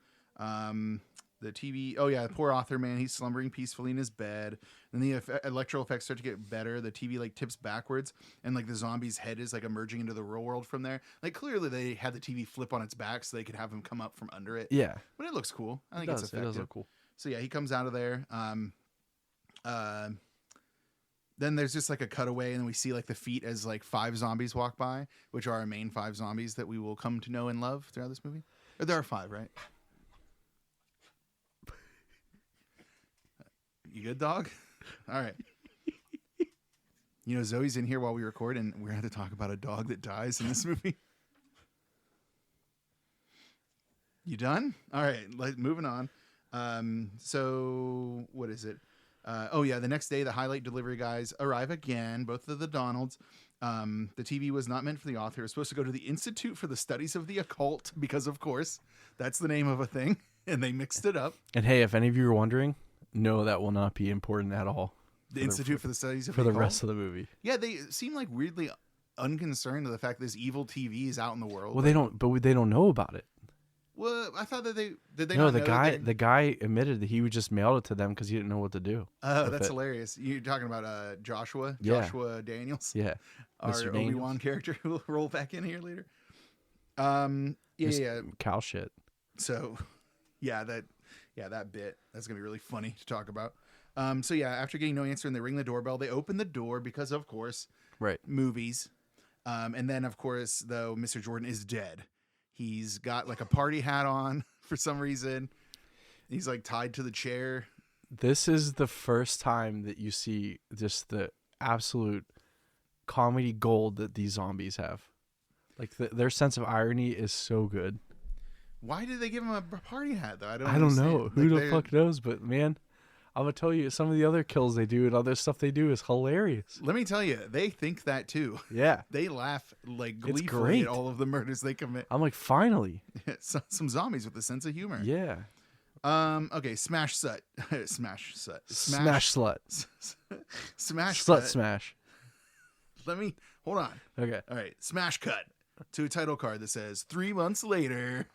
the TV. Oh yeah, the poor author man. He's slumbering peacefully in his bed. Then the electrical effects start to get better. The TV like tips backwards, and like the zombie's head is like emerging into the real world from there. Like clearly they had the TV flip on its back so they could have him come up from under it. Yeah, but it looks cool. I think it's effective. It does look cool. So yeah, he comes out of there. Then there's just like a cutaway, and we see like the feet as like 5 zombies walk by, which are our main 5 zombies that we will come to know and love throughout this movie. Or there are 5, right? You good, dog? All right. You know, Zoe's in here while we record, and we're going to talk about a dog that dies in this movie. You done? All right, moving on. So what is it? Oh yeah, the next day the highlight delivery guys arrive again, both of the Donalds. The TV was not meant for the author. It was supposed to go to the Institute for the Studies of the Occult because, of course, that's the name of a thing, and they mixed it up. And hey, if any of you are wondering, no, that will not be important at all. The Institute for the Studies of the Occult? For the rest of the movie. Yeah, they seem like weirdly unconcerned of the fact this evil TV is out in the world. Well, they don't know about it. Well, I thought that did they no, not the know guy the guy admitted that he would just mailed it to them because he didn't know what to do. Oh, that's hilarious. You're talking about Joshua Daniels, yeah, our Mr. Obi-Wan character who will roll back in here later. Yeah, cow shit. So, that bit that's gonna be really funny to talk about. So yeah, after getting no answer and they ring the doorbell, they open the door because of course, right, movies. And then of course, though, Mr. Jordan is dead. He's got like a party hat on for some reason. He's like tied to the chair. This is the first time that you see just the absolute comedy gold that these zombies have. Like their sense of irony is so good. Why did they give him a party hat though? I don't know. Who the fuck knows? But man, I'm gonna tell you, some of the other kills they do and other stuff they do is hilarious. Let me tell you, they think that too. Yeah, they laugh like gleefully at all of the murders they commit. I'm like, finally, some zombies with a sense of humor. Yeah. Okay. Smash slut. Smash slut. Smash slut. Smash slut. Cut. Smash. Let me hold on. Okay. All right. Smash cut to a title card that says 3 months later.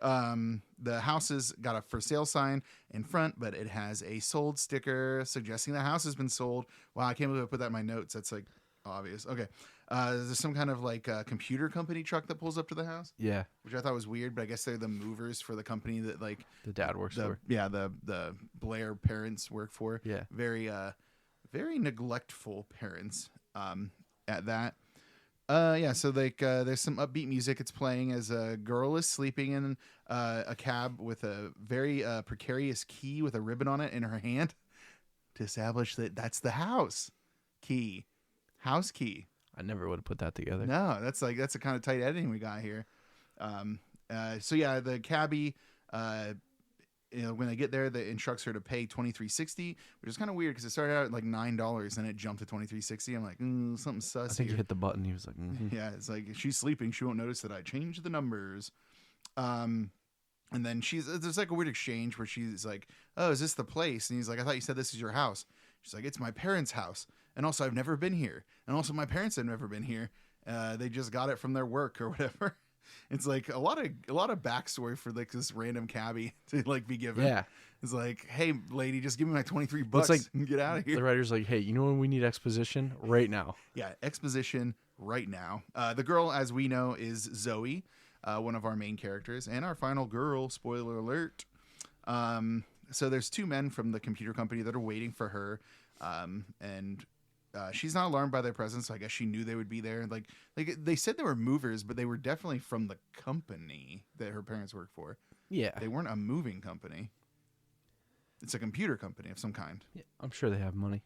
The house has got a for sale sign in front, but it has a sold sticker suggesting the house has been sold. Wow, I can't believe I put that in my notes. That's like obvious. Okay. There's some kind of like computer company truck that pulls up to the house. Yeah. Which I thought was weird, but I guess they're the movers for the company that like the dad works for. Yeah, the Blair parents work for. Yeah. Very neglectful parents at that. Yeah, so like there's some upbeat music. It's playing as a girl is sleeping in a cab with a very precarious key with a ribbon on it in her hand to establish that that's the house key. House key. I never would have put that together. No, that's the kind of tight editing we got here. So yeah, the cabbie, when they get there, it instructs her to pay $23.60, which is kind of weird because it started out at like $9 and it jumped to $23.60. I'm like, something sus. I think here. he hit the button. He was like, yeah, it's like she's sleeping. She won't notice that I changed the numbers. And then there's like a weird exchange where she's like, oh, is this the place? And he's like, I thought you said this is your house. She's like, it's my parents' house. And also I've never been here. And also my parents have never been here. They just got it from their work or whatever. It's like a lot of backstory for like this random cabbie to like be given. Yeah. It's like, hey lady, just give me my $23 and get out of here. The writer's like, hey, you know when we need exposition? Right now. Yeah, exposition right now. The girl, as we know, is Zoe, one of our main characters, and our final girl, spoiler alert. So there's 2 men from the computer company that are waiting for her. And she's not alarmed by their presence, so I guess she knew they would be there. Like they said they were movers, but they were definitely from the company that her parents work for. Yeah. They weren't a moving company. It's a computer company of some kind. Yeah, I'm sure they have money.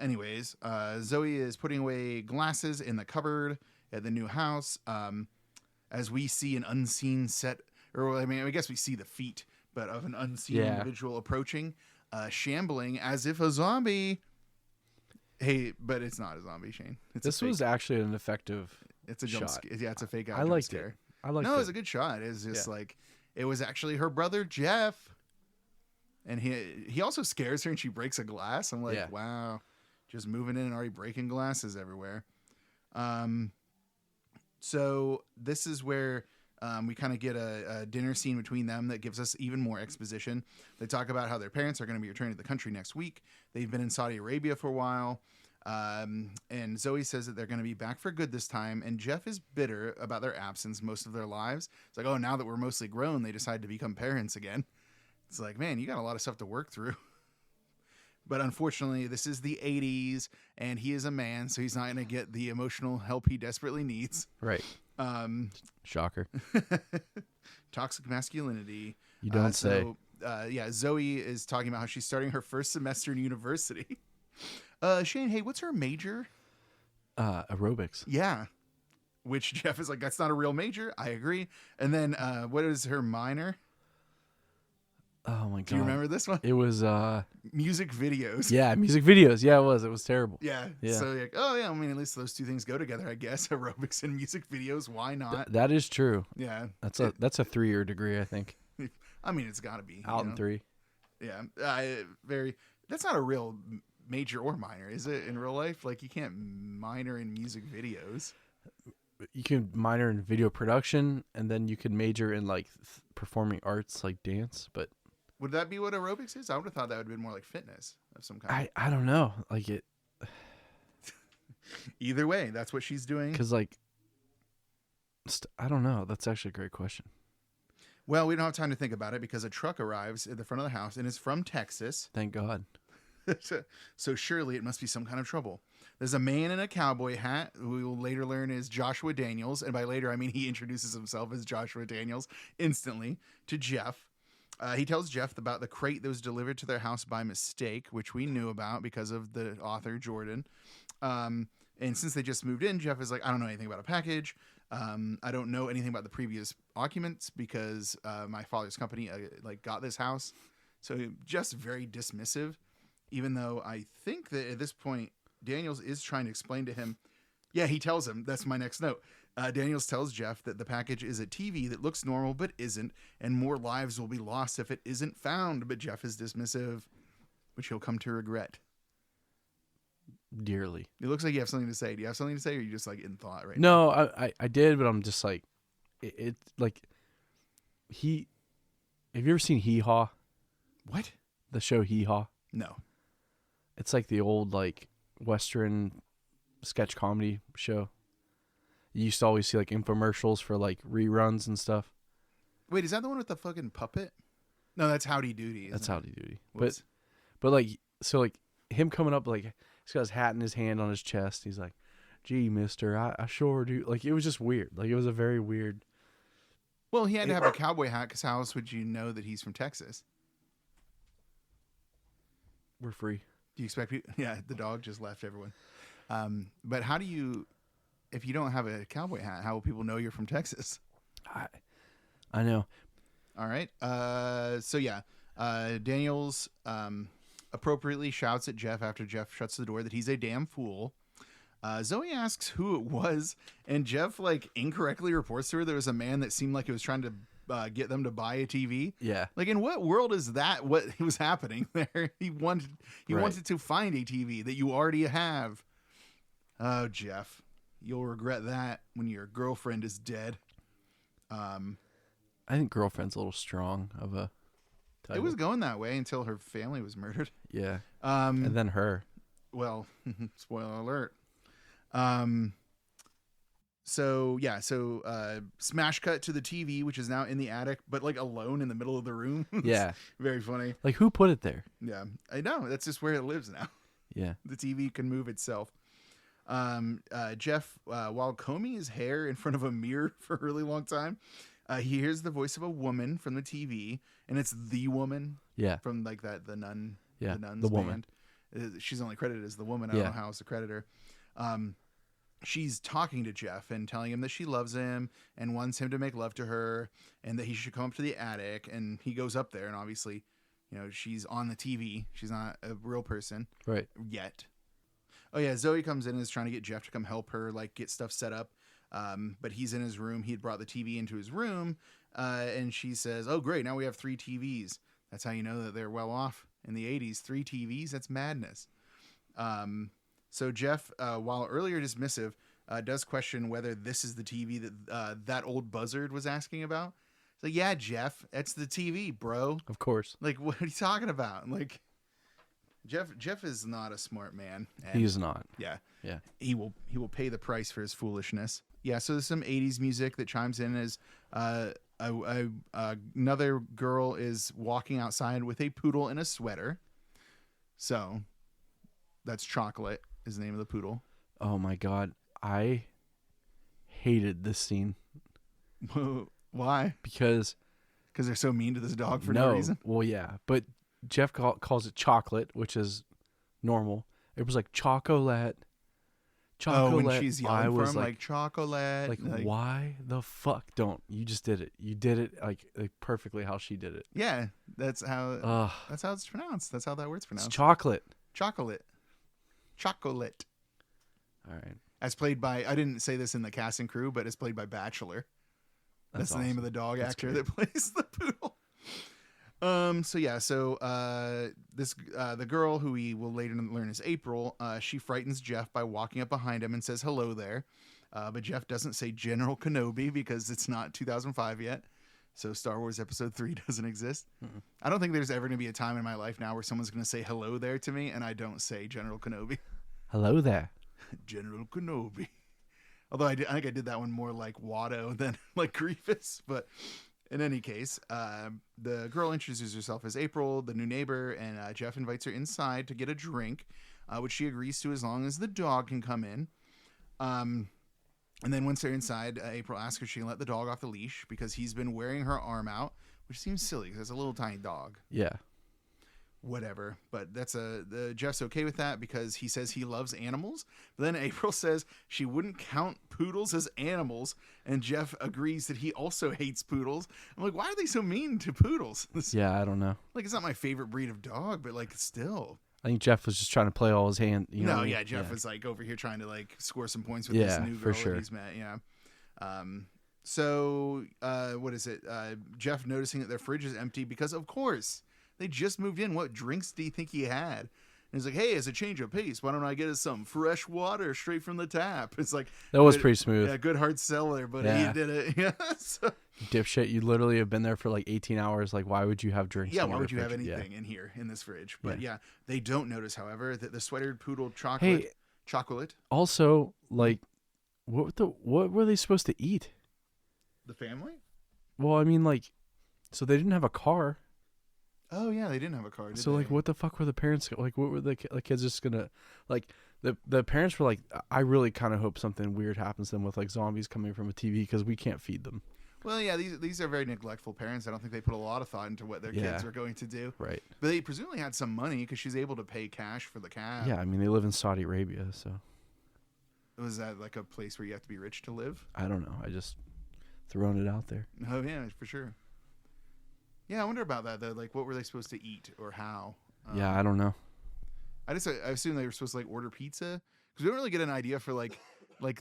Anyways, Zoe is putting away glasses in the cupboard at the new house. As we see an unseen set, or I mean, I guess we see the feet, but of an unseen individual approaching, shambling as if a zombie. Hey, but it's not a zombie, Shane. This was actually an effective. It's a jump scare. Yeah, it's a fake out. I liked it. I liked it. No, it was a good shot. It's just like it was actually her brother Jeff, and he also scares her, and she breaks a glass. I'm like, wow, just moving in and already breaking glasses everywhere. So this is where we kind of get a dinner scene between them that gives us even more exposition. They talk about how their parents are going to be returning to the country next week. They've been in Saudi Arabia for a while. And Zoe says that they're going to be back for good this time. And Jeff is bitter about their absence most of their lives. It's like, oh, now that we're mostly grown, they decide to become parents again. It's like, man, you got a lot of stuff to work through. But unfortunately, this is the 80s, and he is a man, so he's not going to get the emotional help he desperately needs. Right. Shocker. Toxic masculinity. You don't say. Zoe is talking about how she's starting her first semester in university. Shane, hey, what's her major? Aerobics. Yeah. Which Jeff is like, that's not a real major. I agree. And then what is her minor? Oh my god. Do you remember this one? It was music videos. Yeah, music videos. Yeah, it was. It was terrible. Yeah. So like, oh yeah, I mean, at least those two things go together, I guess. Aerobics and music videos. Why not? That is true. Yeah. That's a 3-year degree, I think. I mean, it's got to be out in 3. Yeah. That's not a real major or minor, is it, in real life? Like, you can't minor in music videos. You can minor in video production, and then you could major in like performing arts, like dance. But would that be what aerobics is? I would have thought that would have been more like fitness of some kind. I don't know. Like it. Either way, that's what she's doing. Because like, I don't know. That's actually a great question. Well, we don't have time to think about it because a truck arrives at the front of the house and is from Texas. Thank God. So surely it must be some kind of trouble. There's a man in a cowboy hat who we will later learn is Joshua Daniels. And by later, I mean he introduces himself as Joshua Daniels instantly to Jeff. He tells Jeff about the crate that was delivered to their house by mistake, which we knew about because of the author, Jordan. And since they just moved in, Jeff is like, I don't know anything about a package. I don't know anything about the previous occupants because my father's company got this house. So just very dismissive, even though I think that at this point, Daniels is trying to explain to him. Yeah, he tells him. That's my next note. Daniels tells Jeff that the package is a TV that looks normal but isn't, and more lives will be lost if it isn't found. But Jeff is dismissive, which he'll come to regret. Dearly. It looks like you have something to say. Do you have something to say, or are you just like in thought right now? No, I did, but I'm just like, it like, have you ever seen Hee Haw? What? The show Hee Haw? No. It's like the old like Western sketch comedy show. You used to always see like infomercials for like reruns and stuff. Wait, is that the one with the fucking puppet? No, that's Howdy Doody. That's Howdy Doody. Whoops. But like, so like him coming up, like he's got his hat in his hand on his chest. He's like, gee, mister, I sure do. Like, it was just weird. Like, it was a very weird. Well, he had to have a cowboy hat because how else would you know that he's from Texas? We're free. Do you expect people? Yeah, the dog just left everyone. But how do you, if you don't have a cowboy hat, how will people know you're from Texas? I know. All right. So yeah, Daniels appropriately shouts at Jeff after Jeff shuts the door that he's a damn fool. Zoe asks who it was, and Jeff like incorrectly reports to her there was a man that seemed like he was trying to get them to buy a TV. Yeah. Like, in what world is that? What was happening there? He wanted to find a TV that you already have. Oh, Jeff, you'll regret that when your girlfriend is dead. I think girlfriend's a little strong of a title. It was going that way until her family was murdered. Yeah. And then her. Well, spoiler alert. So smash cut to the TV, which is now in the attic, but like alone in the middle of the room. Yeah. Very funny. Like, who put it there? Yeah, I know. That's just where it lives now. Yeah. The TV can move itself. Jeff, while combing his hair in front of a mirror for a really long time, He hears the voice of a woman from the TV, and it's the woman. Yeah. From like that the nun. Yeah. The Nuns The woman. band. She's only credited as the woman. I don't know how else to credit her. She's talking to Jeff and telling him that she loves him and wants him to make love to her and that he should come up to the attic. And he goes up there, and obviously, she's on the TV. She's not a real person. Right. Yet. Oh yeah, Zoe comes in and is trying to get Jeff to come help her, like get stuff set up. But he's in his room. He had brought the TV into his room. And she says, "Oh great, now we have 3 TVs. That's how you know that they're well off in the 80s. 3 TVs, that's madness." So Jeff, while earlier dismissive, does question whether this is the TV that that old buzzard was asking about. It's like, yeah, Jeff, that's the TV, bro. Of course. Like, what are you talking about? Like, Jeff is not a smart man. He's not. Yeah. Yeah. He will pay the price for his foolishness. Yeah. So there's some 80s music that chimes in as another girl is walking outside with a poodle in a sweater. So that's Chocolate is the name of the poodle. Oh my God. I hated this scene. Why? Because they're so mean to this dog for no reason. Well, yeah, but Jeff calls it chocolate, which is normal. It was like chocolate. Oh, when she's yelling for him, like chocolate. Like, why the fuck don't you just did it? You did it like perfectly how she did it. Yeah, that's how it's pronounced. That's how that word's pronounced. It's chocolate. Chocolate. Chocolate. All right. As played by, I didn't say this in the cast and crew, but it's played by Bachelor. That's the name of the dog actor that plays the poodle. The girl who we will later learn is April. She frightens Jeff by walking up behind him and says hello there. But Jeff doesn't say General Kenobi because it's not 2005 yet. So Star Wars Episode 3 doesn't exist. Mm-mm. I don't think there's ever going to be a time in my life now where someone's going to say hello there to me and I don't say General Kenobi. Hello there. General Kenobi. Although I think I did that one more like Watto than like Grievous. But in any case, the girl introduces herself as April, the new neighbor, and Jeff invites her inside to get a drink, which she agrees to as long as the dog can come in. And then once they're inside, April asks her if she can let the dog off the leash because he's been wearing her arm out, which seems silly because it's a little tiny dog. Yeah. Whatever, but that's Jeff's okay with that because he says he loves animals. But then April says she wouldn't count poodles as animals, and Jeff agrees that he also hates poodles. I'm like, why are they so mean to poodles? Yeah, I don't know. Like, it's not my favorite breed of dog, but like, still. I think Jeff was just trying to play all his hand. Jeff was like over here trying to like score some points with this new girl that he's met. Yeah. What is it? Jeff noticing that their fridge is empty because, of course, they just moved in. What drinks do you think he had? And he's like, hey, as a change of pace, why don't I get us some fresh water straight from the tap? It's like that was pretty smooth. Yeah, good hard sell there, but he did it. Yeah. So. Dipshit, you literally have been there for like 18 hours. Like, why would you have drinks? Yeah, why would you have anything in here in this fridge? But they don't notice, however, that the sweatered poodle chocolate. Also, like, what were they supposed to eat? The family? Well, I mean, like, so they didn't have a car. Oh yeah, they didn't have a car. So like, what the fuck were the parents like? What were the kids just gonna like? The parents were like, I really kind of hope something weird happens to them with like zombies coming from a TV because we can't feed them. Well, yeah, these are very neglectful parents. I don't think they put a lot of thought into what their kids were going to do. Right. But they presumably had some money because she's able to pay cash for the cab. Yeah, I mean they live in Saudi Arabia, so. Was that like a place where you have to be rich to live? I don't know. I just throwing it out there. Oh yeah, for sure. Yeah, I wonder about that though. Like, what were they supposed to eat or how? Yeah, I don't know. I assume they were supposed to like order pizza because we don't really get an idea for like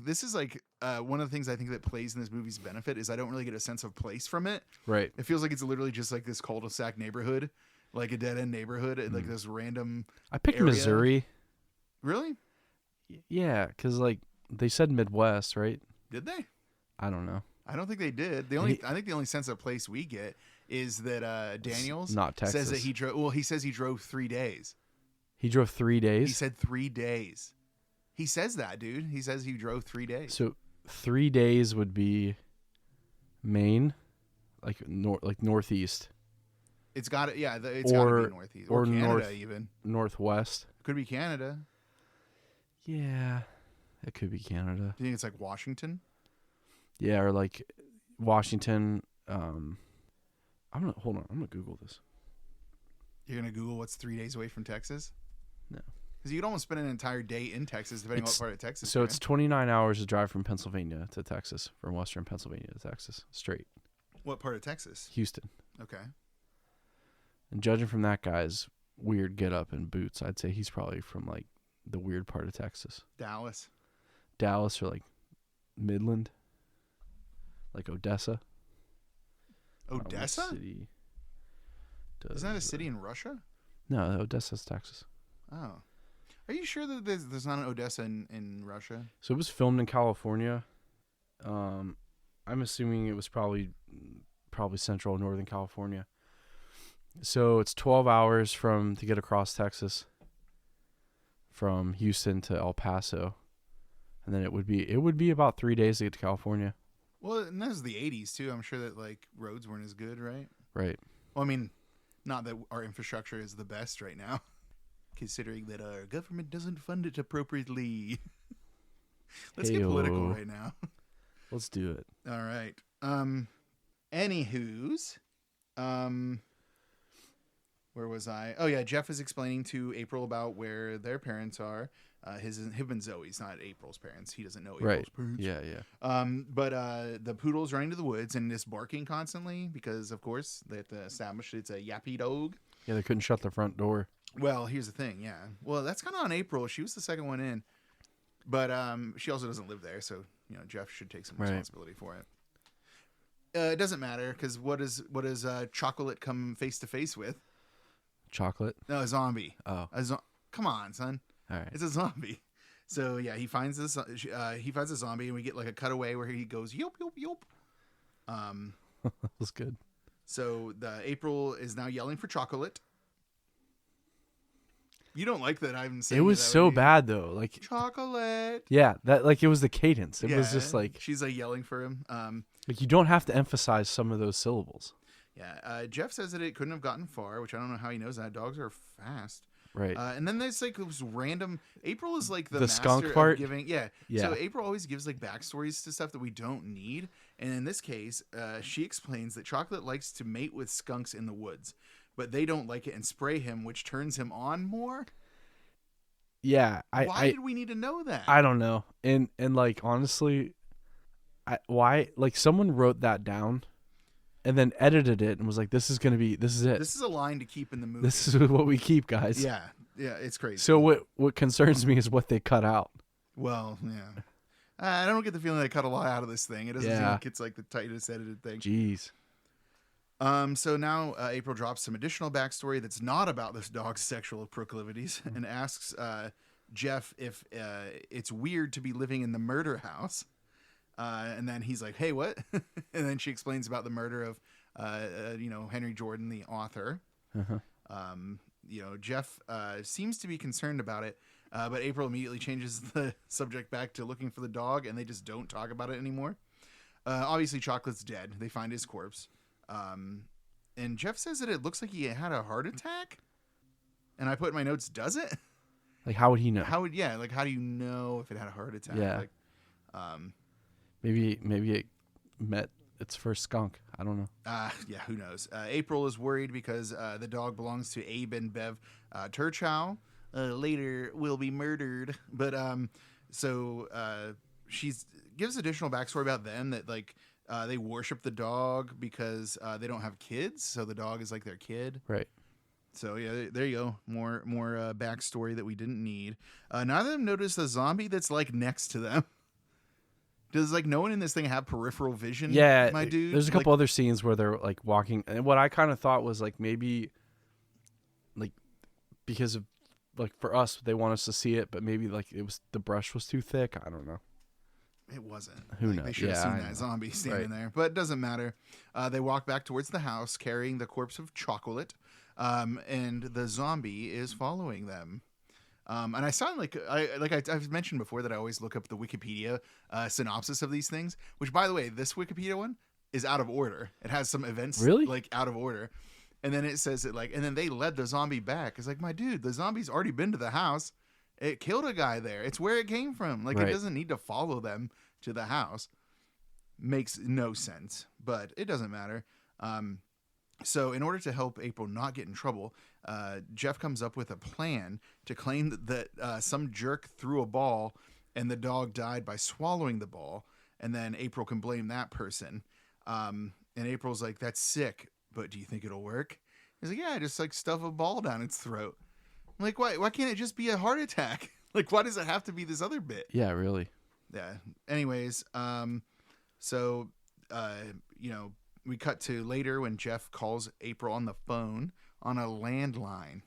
this is like one of the things I think that plays in this movie's benefit is I don't really get a sense of place from it. Right. It feels like it's literally just like this cul-de-sac neighborhood, like a dead end neighborhood, like this random. I picked area. Missouri. Really? Yeah, because like they said Midwest, right? Did they? I don't know. I don't think they did. I think the only sense of place we get is that Daniels not Texas. says that he drove. Well, he says he drove 3 days. He drove 3 days. He said 3 days. He says that, dude. He says he drove 3 days. So 3 days would be Maine, like northeast. It's got it. Yeah, it's got to be northeast or Canada even northwest. Could be Canada. Yeah, it could be Canada. Do you think it's like Washington? Yeah, or like Washington, I'm gonna hold on. I'm gonna Google this. You're gonna Google what's 3 days away from Texas? No, because you could almost spend an entire day in Texas, depending on what part of Texas. So it's 29 hours to drive from Pennsylvania to Texas, from Western Pennsylvania to Texas, straight. What part of Texas? Houston. Okay. And judging from that guy's weird get up and boots, I'd say he's probably from like the weird part of Texas. Dallas or like Midland, like Odessa. Odessa? City Isn't that a city in Russia? No, Odessa's Texas. Oh. Are you sure that there's not an Odessa in Russia? So it was filmed in California. I'm assuming it was probably central Northern California. So it's 12 hours to get across Texas from Houston to El Paso. And then it would be about 3 days to get to California. Well, and that was the 80s too. I'm sure that like roads weren't as good, right? Right. Well, I mean, not that our infrastructure is the best right now, considering that our government doesn't fund it appropriately. Let's get political right now. Let's do it. All right. Anywho's, where was I? Oh yeah, Jeff is explaining to April about where their parents are. Him and Zoe's, not April's parents. He doesn't know April's parents. Yeah, yeah. But the poodle's running to the woods and is barking constantly because, of course, they have to establish it's a yappy dog. Yeah, they couldn't shut the front door. Well, here's the thing. Yeah. Well, that's kind of on April. She was the second one in, but she also doesn't live there, so Jeff should take some responsibility for it. It doesn't matter because what does Chocolate come face to face with? Chocolate? No, a zombie. Oh, come on, son. all right. It's a zombie. So yeah, he finds this. He finds a zombie, and we get like a cutaway where he goes yop yop yop. That was good. So the April is now yelling for Chocolate. You don't like that I'm saying it was so bad though. Like Chocolate. Yeah, that like it was the cadence. It was just like she's like yelling for him. Like you don't have to emphasize some of those syllables. Yeah. Jeff says that it couldn't have gotten far, which I don't know how he knows that. Dogs are fast. Right. And then there's like this random. April is like the skunk master part. of giving. Yeah. Yeah. So April always gives like backstories to stuff that we don't need. And in this case, she explains that Chocolate likes to mate with skunks in the woods, but they don't like it and spray him, which turns him on more. Yeah. Why did we need to know that? I don't know. And like honestly, why like someone wrote that down. And then edited it and was like, this is it. This is a line to keep in the movie. This is what we keep, guys. Yeah, it's crazy. So what concerns me is what they cut out. Well, yeah. I don't get the feeling they cut a lot out of this thing. It doesn't seem like it's like the tightest edited thing. Jeez. So now April drops some additional backstory that's not about this dog's sexual proclivities and asks Jeff if it's weird to be living in the murder house. And then he's like, hey, what? And then she explains about the murder of, Henry Jordan, the author. Uh-huh. Jeff seems to be concerned about it, but April immediately changes the subject back to looking for the dog, and they just don't talk about it anymore. Obviously, Chocolate's dead. They find his corpse. And Jeff says that it looks like he had a heart attack. And I put in my notes, does it? Like, how would he know? How do you know if it had a heart attack? Yeah. Like, Maybe it met its first skunk. I don't know. Yeah, who knows? April is worried because the dog belongs to Abe and Bev Turchow. Later will be murdered. But she gives additional backstory about them that like they worship the dog because they don't have kids, so the dog is like their kid. Right. So yeah, there you go. More backstory that we didn't need. Neither of them notice a zombie that's like next to them. Does like no one in this thing have peripheral vision? Yeah, my dude. There's a couple other scenes where they're like walking, and what I kind of thought was like maybe, like, because of like for us they want us to see it, but maybe like the brush was too thick. I don't know. It wasn't. Who knows? They should have seen that zombie standing there, but it doesn't matter. They walk back towards the house carrying the corpse of Chocolate, and the zombie is following them. And I sound like I've mentioned before that I always look up the Wikipedia synopsis of these things, which by the way, this Wikipedia one is out of order. It has some events like out of order. And then it says it like, and then they led the zombie back. It's like, my dude, the zombie's already been to the house. It killed a guy there. It's where it came from. Like it doesn't need to follow them to the house. makes no sense, but it doesn't matter. So in order to help April not get in trouble, Jeff comes up with a plan to claim that some jerk threw a ball and the dog died by swallowing the ball, and then April can blame that person. And April's like, that's sick, but do you think it'll work? He's like, yeah, just like stuff a ball down its throat. I'm like, why can't it just be a heart attack? Like, why does it have to be this other bit? Yeah, really. Yeah. Anyways, so, we cut to later when Jeff calls April on the phone on a landline.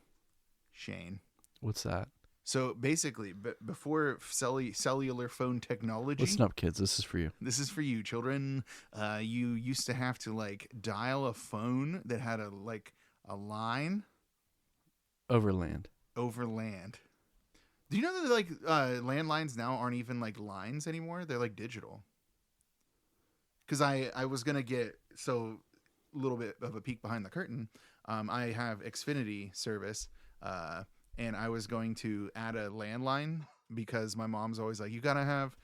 Shane. What's that? So basically, before cellular phone technology. Listen up, kids. This is for you. This is for you, children. You used to have to like dial a phone that had a line. Overland. Do you know that like landlines now aren't even like lines anymore? They're like digital. Because I was gonna get a little bit of a peek behind the curtain. I have Xfinity service, and I was going to add a landline because my mom's always like, you gotta have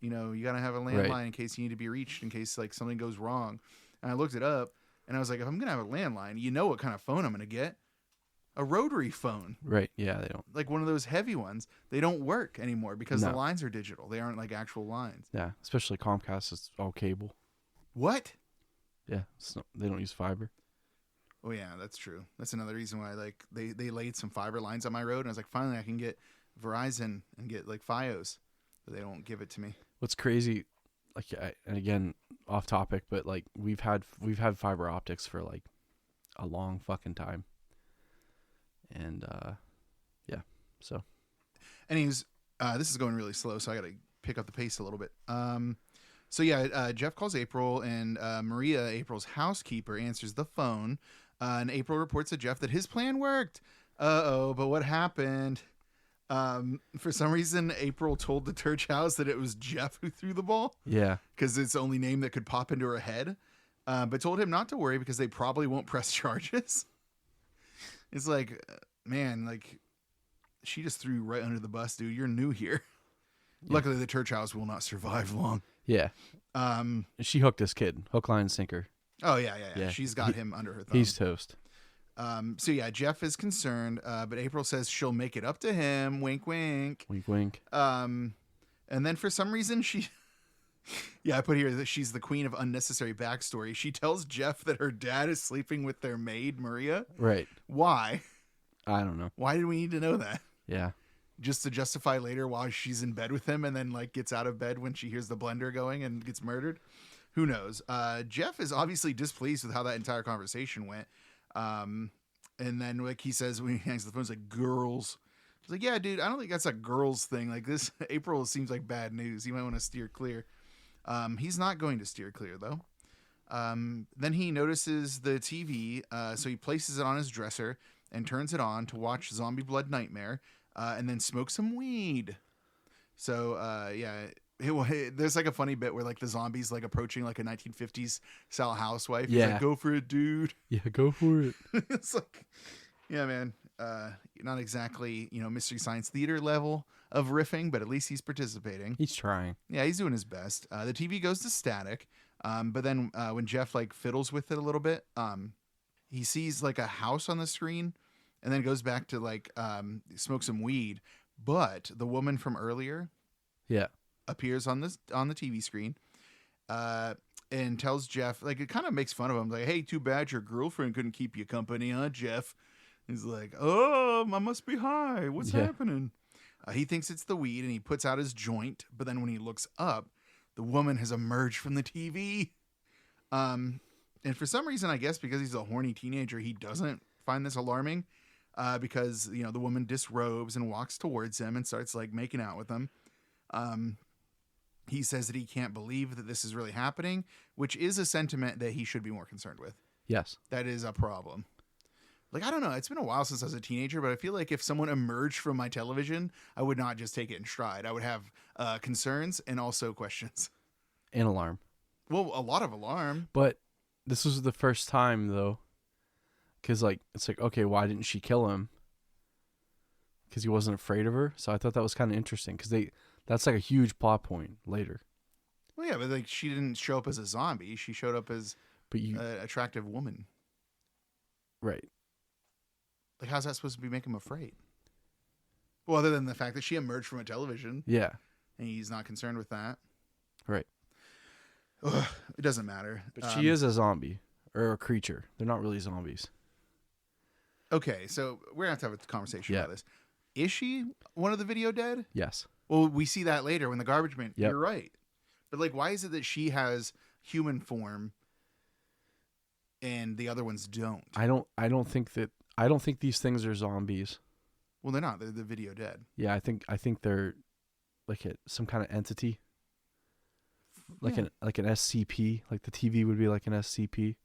a landline right. in case you need to be reached, in case like something goes wrong. And I looked it up, and I was like, if I'm gonna have a landline, you know what kind of phone I'm gonna get? A rotary phone. Right. Yeah, they don't. Like one of those heavy ones. They don't work anymore because the lines are digital. They aren't like actual lines. Yeah, especially Comcast. It's all cable. What? Yeah, they don't use fiber. Oh yeah, that's true. That's another reason why like they laid some fiber lines on my road, and I was like, finally I can get Verizon and get like Fios, but they don't give it to me. What's crazy, like, and again off topic, but like we've had fiber optics for like a long fucking time, and yeah. So, anyways, this is going really slow, so I got to pick up the pace a little bit. So yeah, Jeff calls April, and Maria, April's housekeeper, answers the phone. And April reports to Jeff that his plan worked. But what happened? For some reason, April told the church house that it was Jeff who threw the ball. Yeah. Because it's the only name that could pop into her head. But told him not to worry because they probably won't press charges. It's like, man, like, she just threw you right under the bus, dude. You're new here. Yeah. Luckily, the church house will not survive long. Yeah. She hooked this kid. Hook, line, sinker. Oh, yeah. She's got him under her thumb. He's toast. So, yeah, Jeff is concerned, but April says she'll make it up to him. Wink, wink. Wink, wink. And then for some reason, she... yeah, I put here that she's the queen of unnecessary backstory. She tells Jeff that her dad is sleeping with their maid, Maria. Right. Why? I don't know. Why did we need to know that? Yeah. Just to justify later while she's in bed with him and then like gets out of bed when she hears the blender going and gets murdered. Who knows? Jeff is obviously displeased with how that entire conversation went. And then like he says when he hangs the phone, it's like, girls. It's like, yeah, dude, I don't think that's a girls thing. Like this April seems like bad news. You might want to steer clear. He's not going to steer clear though. Then he notices the TV. So he places it on his dresser and turns it on to watch Zombie Blood Nightmare. And then smoke some weed. So, yeah, there's like a funny bit where like the zombie's like approaching like a 1950s style housewife. He's like, go for it, dude. Yeah, go for it. It's like, yeah, man, not exactly, Mystery Science Theater level of riffing, but at least he's participating. He's trying. Yeah, he's doing his best. The TV goes to static. But then when Jeff like fiddles with it a little bit, he sees like a house on the screen. And then goes back to like smoke some weed, but the woman from earlier, appears on the TV screen, and tells Jeff like it kind of makes fun of him, like, "Hey, too bad your girlfriend couldn't keep you company, huh, Jeff?" He's like, "Oh, I must be high. What's happening?" He thinks it's the weed, and he puts out his joint. But then when he looks up, the woman has emerged from the TV. And for some reason, I guess because he's a horny teenager, he doesn't find this alarming. Because, the woman disrobes and walks towards him and starts like making out with him. He says that he can't believe that this is really happening, which is a sentiment that he should be more concerned with. Yes. That is a problem. Like, I don't know. It's been a while since I was a teenager, but I feel like if someone emerged from my television, I would not just take it in stride. I would have concerns and also questions. And alarm. Well, a lot of alarm. But this was the first time, though. Because, like, it's like, okay, why didn't she kill him? Because he wasn't afraid of her. So I thought that was kind of interesting. Because that's like a huge plot point later. Well, Well, yeah, but like she didn't show up as a zombie. She showed up as But you an attractive woman. right. Like, how's that supposed to be make him afraid? Well, other than the fact that she emerged from a television Yeah. and he's not concerned with that. Right. Ugh, it doesn't matter. But she is a zombie or a creature. They're not really zombies. Okay, so we're going to have a conversation Yeah. about this. Is she one of the video dead? Yes. Well, we see that later when the garbage man. Yep. You're right. But like, why is it that she has human form and the other ones don't? I don't think these things are zombies. Well, they're not. They're the video dead. Yeah, I think they're like some kind of entity. Like Yeah. an SCP, like the TV would be like an SCP.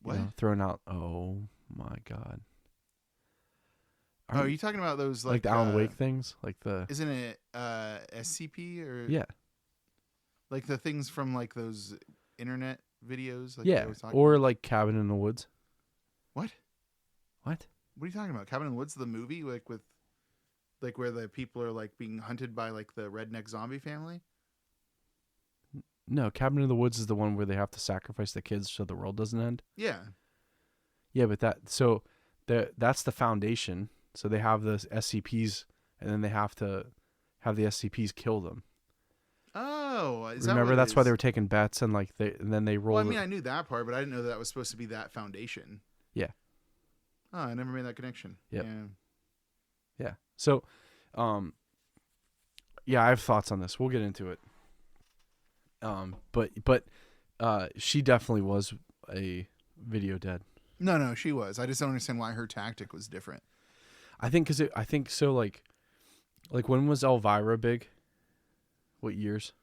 What? You know, thrown out. Oh my god. Oh, are you talking about those like the Alan Wake things? Like the Isn't it SCP or yeah. like the things from like those internet videos? Like Yeah. I was talking Or about? like Cabin in the Woods. What? What? What are you talking about? Cabin in the Woods, the movie, like with like where the people are like being hunted by like the redneck zombie family? No, Cabin in the Woods is the one where they have to sacrifice the kids so the world doesn't end. Yeah. Yeah, but that's the foundation. So they have the SCPs, and then they have to have the SCPs kill them. Oh, is Remember, that that's why they were taking bets, and then they rolled. Well, I mean, I knew that part, but I didn't know that was supposed to be that foundation. Yeah. Oh, I never made that connection. Yep. Yeah. Yeah. So, yeah, I have thoughts on this. We'll get into it. But she definitely was a video dead. No, she was. I just don't understand why her tactic was different. I think I think so. Like when was Elvira big? What years?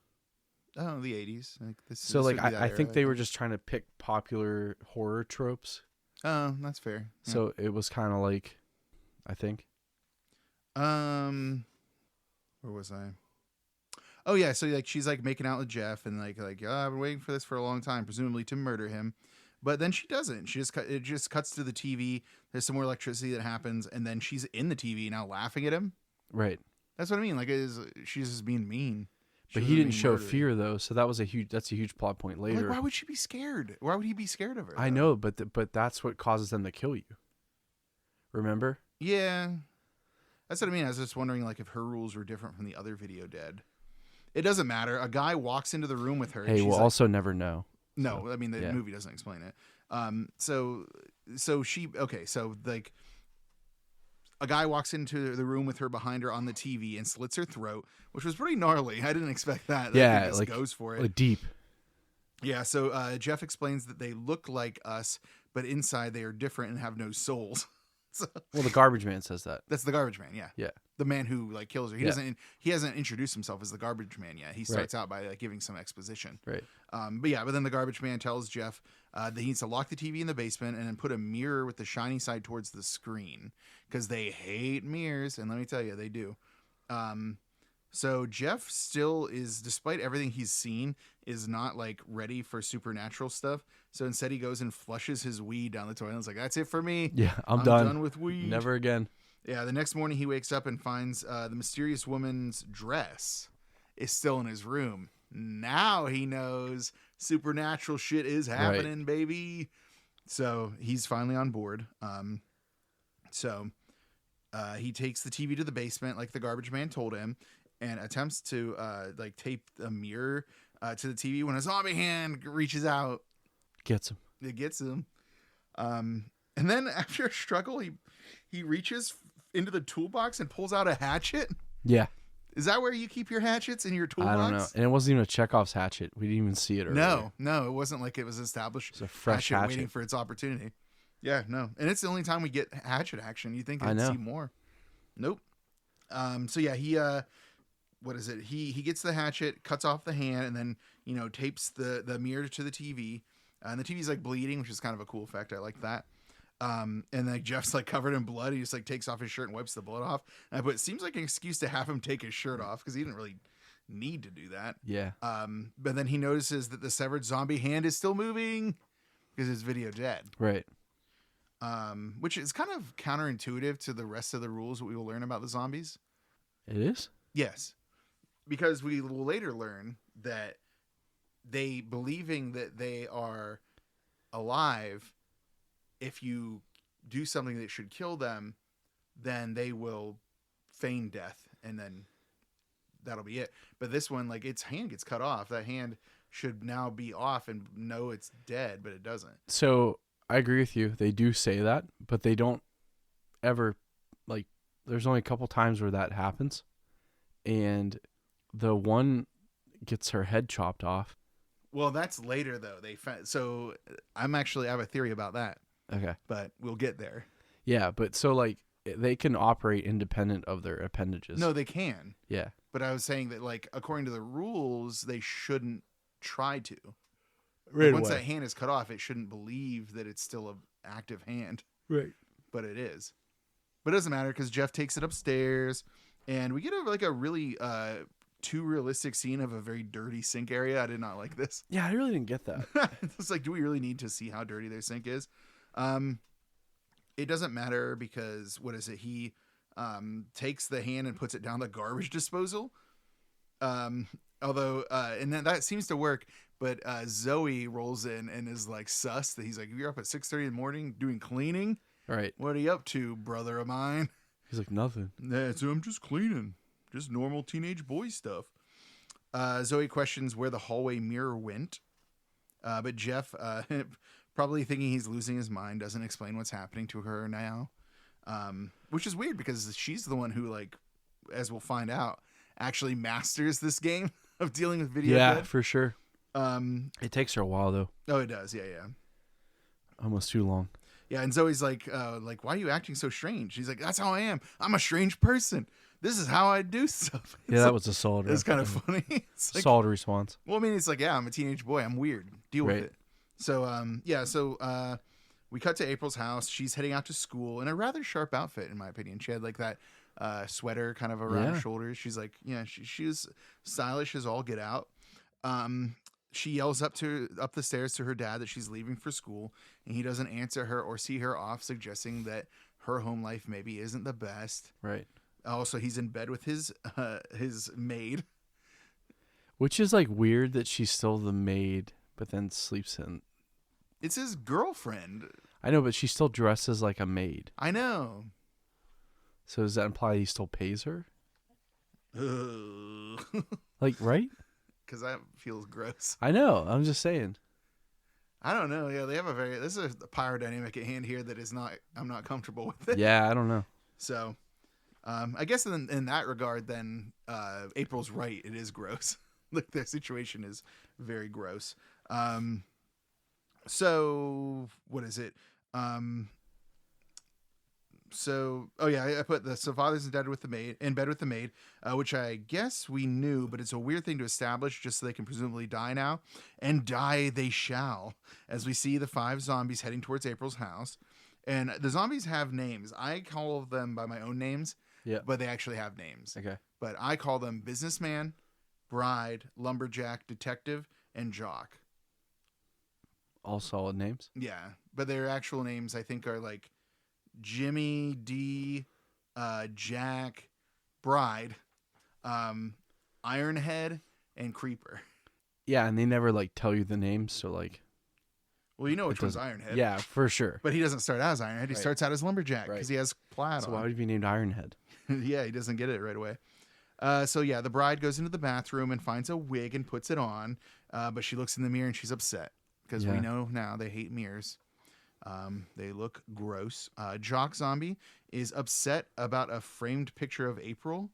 Oh, the 80s. Like this. So this like would be that I think era, they were just trying to pick popular horror tropes. Oh, that's fair. Yeah. So it was kind of like, I think. Where was I? Oh yeah, so like she's like making out with Jeff and like oh, I've been waiting for this for a long time, presumably to murder him. But then she doesn't. It just cuts to the TV. There's some more electricity that happens, and then she's in the TV now laughing at him. Right. That's what I mean. Like she's just being mean. But he didn't show fear though, so that's a huge plot point later. Like, why would she be scared? Why would he be scared of her? I know, but that's what causes them to kill you. Remember? Yeah, that's what I mean. I was just wondering like if her rules were different from the other video dead. It doesn't matter. A guy walks into the room with her. Hey, and we'll like, also never know. No, So, I mean the yeah. movie doesn't explain it. So she so like a guy walks into the room with her behind her on the TV and slits her throat, which was pretty gnarly. I didn't expect that. Yeah, Just like goes for it. Like deep. Yeah. So Jeff explains that they look like us, but inside they are different and have no souls. So, Well, the garbage man says that. that's the garbage man. Yeah. Yeah. The man who like kills her. He Yeah. hasn't introduced himself as the garbage man yet. He starts out by like giving some exposition. Right. But then the garbage man tells Jeff that he needs to lock the TV in the basement and then put a mirror with the shiny side towards the screen because they hate mirrors, and let me tell you, they do. So Jeff still is, despite everything he's seen, is not like ready for supernatural stuff. So instead, he goes and flushes his weed down the toilet. And it's like, that's it for me. Yeah, I'm done. done with weed. Never again. Yeah, the next morning he wakes up and finds the mysterious woman's dress is still in his room. Now he knows supernatural shit is happening, baby. So he's finally on board. He takes the TV to the basement like the garbage man told him and attempts to like tape a mirror to the TV when a zombie hand reaches out. Gets him. It gets him. And then after a struggle, he reaches into the toolbox and pulls out a hatchet. Yeah. Is that where you keep your hatchets in your toolbox? I don't know. And it wasn't even a Chekhov's hatchet. We didn't even see it earlier. No, it wasn't like it was established. It's a fresh hatchet. waiting for its opportunity. Yeah, no. And it's the only time we get hatchet action. You think I I'd know. see more. Nope. So yeah, he what is it? He gets the hatchet, cuts off the hand, and then, tapes the mirror to the TV. And the TV's like bleeding, which is kind of a cool effect. I like that. And like Jeff's like covered in blood. He just like takes off his shirt and wipes the blood off. But it seems like an excuse to have him take his shirt off because he didn't really need to do that. Yeah. But then he notices that the severed zombie hand is still moving because it's video dead. Right. Which is kind of counterintuitive to the rest of the rules that we will learn about the zombies. It is? Yes. Because we will later learn that they believing that they are alive, if you do something that should kill them, then they will feign death, and then that'll be it. But this one, like, its hand gets cut off. That hand should now be off and know it's dead, but it doesn't. So I agree with you. They do say that, but they don't ever, like, there's only a couple times where that happens. And the one gets her head chopped off. Well, that's later though. So I have a theory about that. Okay. But we'll get there. Yeah, but so like they can operate independent of their appendages. No, they can. Yeah. But I was saying that, like, according to the rules, they shouldn't try to. Right Once away. that hand is cut off, it shouldn't believe that it's still an active hand. Right. But it is. But it doesn't matter because Jeff takes it upstairs, and we get a really too realistic scene of a very dirty sink area. I did not like this. Yeah, I really didn't get that. It's like, do we really need to see how dirty their sink is? It doesn't matter because what is it? He takes the hand and puts it down the garbage disposal. Although, and then that seems to work, but Zoe rolls in and is like sus that he's like, you're up at 6:30 in the morning doing cleaning. Right. What are you up to, brother of mine? He's like, nothing. Yeah, so I'm just cleaning. Just normal teenage boy stuff. Zoe questions where the hallway mirror went. But Jeff, probably thinking he's losing his mind, doesn't explain what's happening to her now. Which is weird because she's the one who, like, as we'll find out, actually masters this game of dealing with video. Yeah, dead. for sure. It takes her a while though. Oh, it does. Yeah. Almost too long. Yeah, and Zoe's like, why are you acting so strange? She's like, that's how I am. I'm a strange person. This is how I do stuff. Yeah, that was a solid. It's kind of funny. It's like, solid response. well, I mean, it's like, yeah, I'm a teenage boy. I'm weird. Deal with Right. it. So, we cut to April's house. She's heading out to school in a rather sharp outfit, in my opinion. She had like that sweater kind of around her shoulders. She's like, yeah, she was stylish as all get out. She yells up the stairs to her dad that she's leaving for school, and he doesn't answer her or see her off, suggesting that her home life maybe isn't the best. Right. Also, he's in bed with his maid. Which is like weird that she's still the maid, but then sleeps in. It's his girlfriend. I know, but she still dresses like a maid. I know. So does that imply he still pays her? Ugh. Like, right? Because that feels gross. I know. I'm just saying. I don't know. Yeah, they have this is a power dynamic at hand here that is not, I'm not comfortable with it. Yeah, I don't know. So, I guess in that regard, then April's right. It is gross. Like, their situation is very gross. So what is it? I put father's in bed with the maid, which I guess we knew, but it's a weird thing to establish just so they can presumably die now, and die they shall, as we see the 5 zombies heading towards April's house. And the zombies have names. I call them by my own names, but they actually have names. Okay. But I call them businessman, bride, lumberjack, detective, and jock. All solid names. Yeah, but their actual names I think are like Jimmy, D, Jack, Bride, Ironhead, and Creeper. Yeah, and they never like tell you the names, so like. Well, you know which one's Ironhead. Yeah, for sure. But he doesn't start out as Ironhead. He starts out as Lumberjack because he has plaid so on. why would he be named Ironhead? Yeah, he doesn't get it right away. The bride goes into the bathroom and finds a wig and puts it on, but she looks in the mirror and she's upset because we know now they hate mirrors. They look gross. Jock Zombie is upset about a framed picture of April.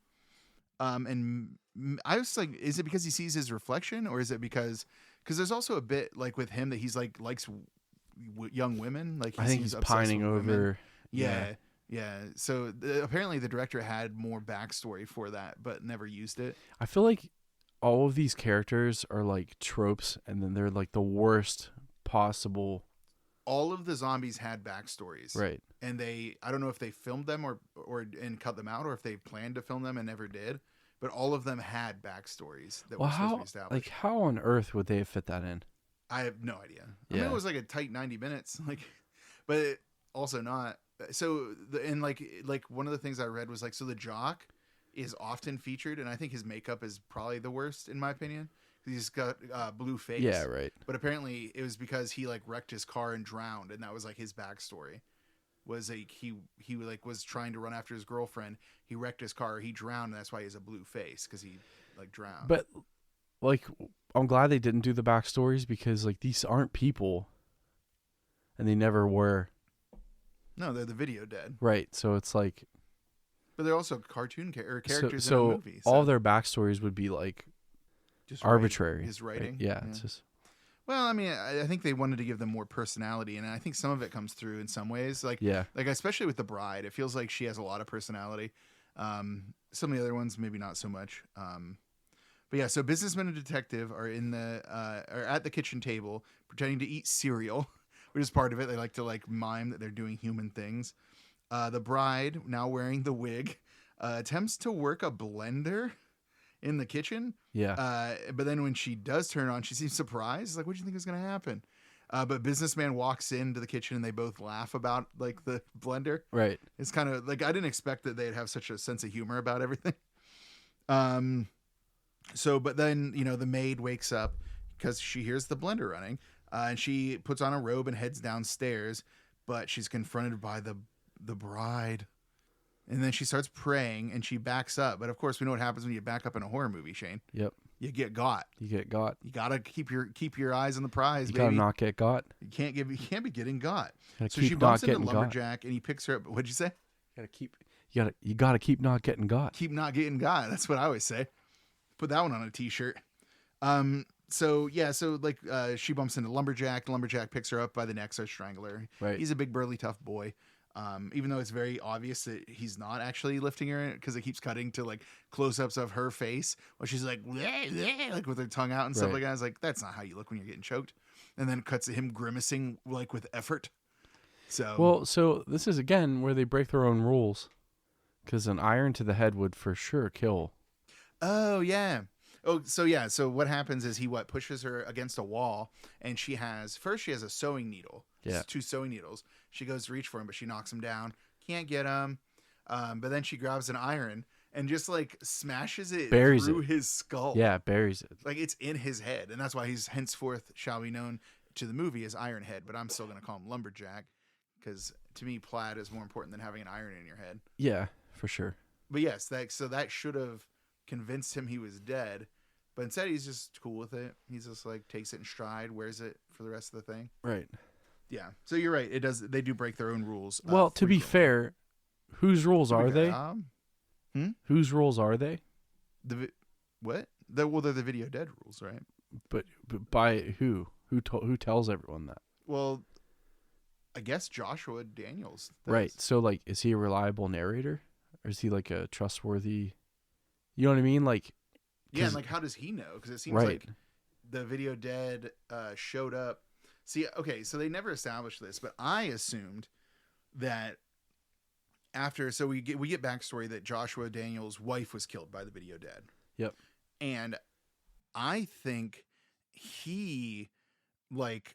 And I was like, is it because he sees his reflection, or is it because there's also a bit like with him that he's like likes young women. Like I think he's pining over. Yeah. So apparently the director had more backstory for that, but never used it. I feel like all of these characters are like tropes, and then they're like the worst possible. All of the zombies had backstories, right? And I don't know if they filmed them or cut them out, or if they planned to film them and never did. But all of them had backstories that were supposed to be established. Like, how on earth would they have fit that in? I have no idea. I mean, it was like a tight 90 minutes, but also not. So like one of the things I read was like, so the jock is often featured, and I think his makeup is probably the worst in my opinion. He's got blue face. Yeah, right. But apparently it was because he like wrecked his car and drowned, and that was like his backstory. Was like he like was trying to run after his girlfriend. He wrecked his car. He drowned, and that's why he has a blue face because he like drowned. But like, I'm glad they didn't do the backstories because like these aren't people, and they never were. No, they're the video dead. Right. So it's like. But they're also cartoon characters So in a movie. So all of their backstories would be like just arbitrary. His writing. Right? Yeah, it's just. Well, I mean, I think they wanted to give them more personality, and I think some of it comes through in some ways. Like especially with the bride, it feels like she has a lot of personality. Some of the other ones, maybe not so much. But yeah, so businessman and detective are are at the kitchen table pretending to eat cereal, which is part of it. They like to like mime that they're doing human things. The bride, now wearing the wig, attempts to work a blender in the kitchen. Yeah. But then when she does turn on, she seems surprised. Like, what do you think is going to happen? But businessman walks into the kitchen and they both laugh about like the blender. Right. It's kind of like, I didn't expect that they'd have such a sense of humor about everything. But then, the maid wakes up because she hears the blender running, and she puts on a robe and heads downstairs, but she's confronted by the bride. And then she starts praying and she backs up. But of course, we know what happens when you back up in a horror movie, Shane. Yep. You get got. You gotta keep your eyes on the prize, you baby. gotta not get got. You can't be getting got. So she bumps into Lumberjack and he picks her up. What'd you say? You gotta keep not getting got. Keep not getting got. That's what I always say. Put that one on a t-shirt. She bumps into Lumberjack. Lumberjack picks her up by the neck, starts strangling her. Right. He's a big burly tough boy. Even though it's very obvious that he's not actually lifting her because it keeps cutting to like close-ups of her face while she's like, bleh, bleh, like with her tongue out and stuff like that. It's like, that's not how you look when you're getting choked. And then it cuts to him grimacing like with effort. So this is again where they break their own rules because an iron to the head would for sure kill. Oh yeah. So what happens is he pushes her against a wall, and she has a sewing needle. Yeah. 2 sewing needles. She goes to reach for him, but she knocks him down. Can't get him. But then she grabs an iron and just like smashes it through his skull. Yeah, buries it. Like it's in his head, and that's why he's henceforth shall be known to the movie as Ironhead. But I'm still gonna call him Lumberjack because to me, plaid is more important than having an iron in your head. Yeah, for sure. But yes, that should have convinced him he was dead, but instead he's just cool with it. He's just like takes it in stride, wears it for the rest of the thing. Right. Yeah. So you're right. They do break their own rules. Well, to be fair, whose rules are they? Whose rules are they? What? They're the video dead rules, right? But by who? Who tells everyone that? Well, I guess Joshua Daniels does. Right. So like, is he a reliable narrator, or is he like a trustworthy? You know what I mean? Like, yeah, and like how does he know? Because it seems like the video dead showed up. See, okay, so they never established this, but I assumed that after, so we get backstory that Joshua Daniels' wife was killed by the video dead. Yep. And I think he like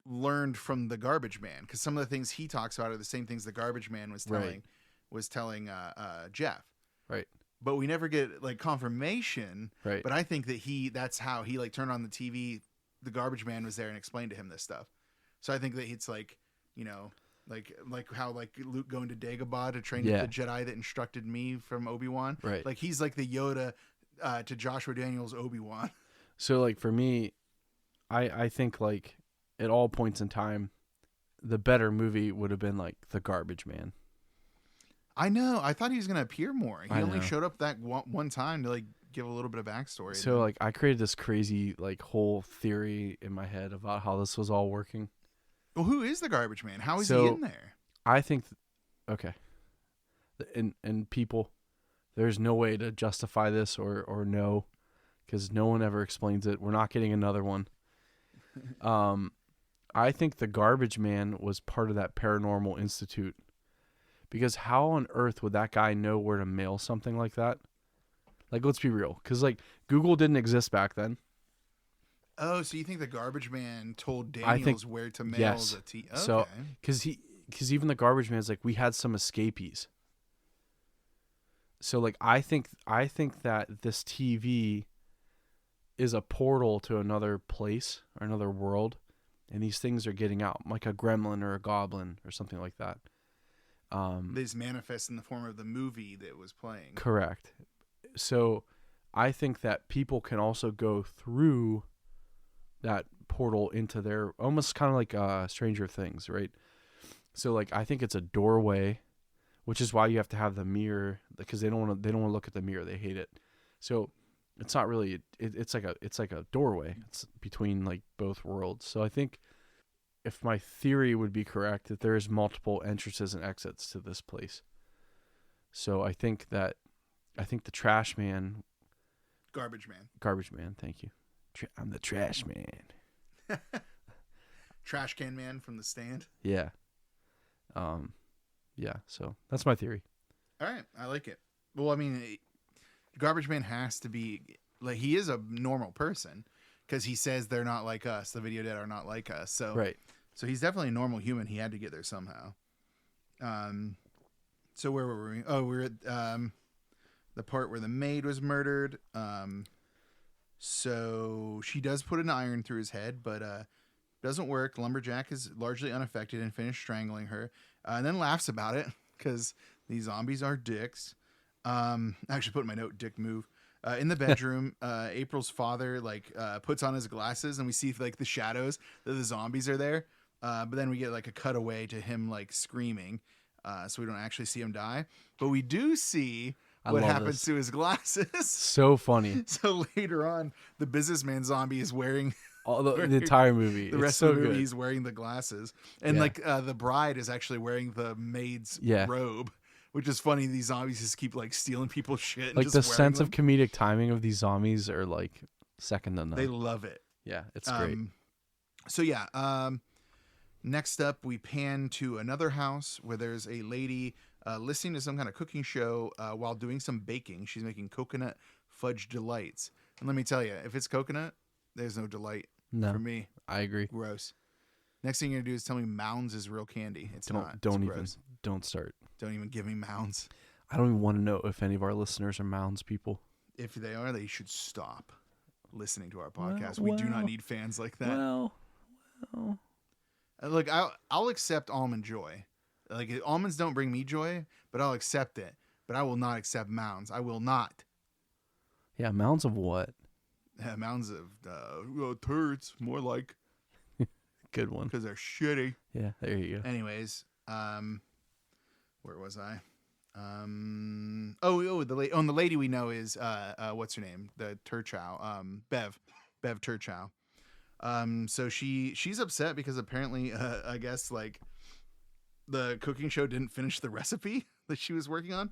learned from the garbage man, because some of the things he talks about are the same things the garbage man was telling Jeff. Right. But we never get like confirmation. Right. But I think that that's how he like turned on the TV. The garbage man was there and explained to him this stuff. So I think that it's like, like how like Luke going to Dagobah to train the Jedi that instructed me from Obi-Wan. Right. Like he's like the Yoda to Joshua Daniels' Obi-Wan. So like for me, I think like at all points in time, the better movie would have been like The Garbage Man. I know. I thought he was going to appear more. He only showed up that one time to like give a little bit of backstory. So like I created this crazy like whole theory in my head about how this was all working. Well, who is the garbage man? How is he in there? I think, okay. And people, there's no way to justify this or know, because no one ever explains it. We're not getting another one. I think the garbage man was part of that paranormal institute, because how on earth would that guy know where to mail something like that? Like, let's be real, because like Google didn't exist back then. Oh, so you think the garbage man told Daniels where to mail the tea? Okay. So, because even the garbage man's like, we had some escapees. So like, I think that this TV is a portal to another place or another world, and these things are getting out, like a gremlin or a goblin or something like that. They just manifest in the form of the movie that was playing. Correct. So I think that people can also go through that portal into their, almost kind of like Stranger Things, right? So like I think it's a doorway, which is why you have to have the mirror, because they don't want to look at the mirror. They hate it. So it's not really it's like a doorway. It's between like both worlds. So I think, if my theory would be correct, that there is multiple entrances and exits to this place. So I think the trash man, Garbage man, thank you. I'm the trash man. Trash can man from The Stand. Yeah. Yeah, so that's my theory. All right, I like it. Well, I mean, Garbage Man has to be, like, he is a normal person, because he says they're not like us. The Video Dead are not like us. So Right. So he's definitely a normal human. He had to get there somehow. So where were we? Oh, we were at the part where the maid was murdered. So she does put an iron through his head, but doesn't work. Lumberjack is largely unaffected and finished strangling her, and then laughs about it because these zombies are dicks. I actually put in my note, dick move. In the bedroom, April's father puts on his glasses, and we see like the shadows that the zombies are there. But then we get like a cutaway to him like screaming, so we don't actually see him die. But we do see what happens to his glasses. So funny. So later on, the businessman zombie is wearing the entire movie. The rest of the movie, he's wearing the glasses, and the bride is actually wearing the maid's robe. Which is funny. These zombies just keep like stealing people's shit. And like just the sense them. of comedic timing of these zombies are like second to none. They love it. Yeah, it's great. So yeah. Next up, we pan to another house where there's a lady listening to some kind of cooking show while doing some baking. She's making coconut fudge delights. And let me tell you, if it's coconut, there's no delight for me. I agree. Gross. Next thing you're gonna do is tell me Mounds is real candy. It's not. Don't start. Don't even give me Mounds. I don't even want to know if any of our listeners are Mounds people. If they are, they should stop listening to our podcast. We do not need fans like that. Well. Look, I'll accept Almond Joy. Like, almonds don't bring me joy, but I'll accept it. But I will not accept Mounds. I will not. Yeah, Mounds of what? Mounds of turds, more like. Good one. Because they're shitty. Yeah, there you go. Anyways, where was I? The lady we know is what's her name? The Turchow, Bev Turchow. So she's upset because apparently I guess like the cooking show didn't finish the recipe that she was working on.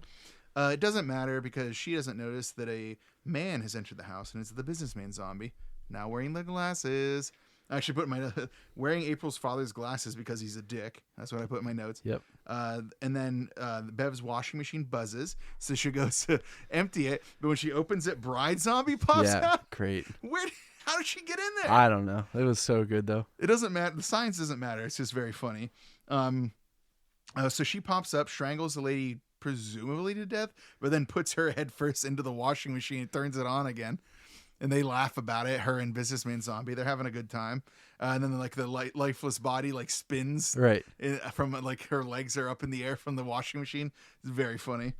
It doesn't matter because she doesn't notice that a man has entered the house, and it's the businessman zombie now wearing the glasses. I actually put my wearing April's father's glasses because he's a dick. That's what I put in my notes. Yep. And then Bev's washing machine buzzes, so she goes to empty it. But when she opens it, bride zombie pops out. Yeah, great. How did she get in there? I don't know. It was so good though. It doesn't matter. The science doesn't matter. It's just very funny. So she pops up, strangles the lady presumably to death, but then puts her head first into the washing machine and turns it on again. And they laugh about it, her and businessman zombie. They're having a good time. And then like the lifeless body like spins right from like her legs are up in the air from the washing machine. It's very funny.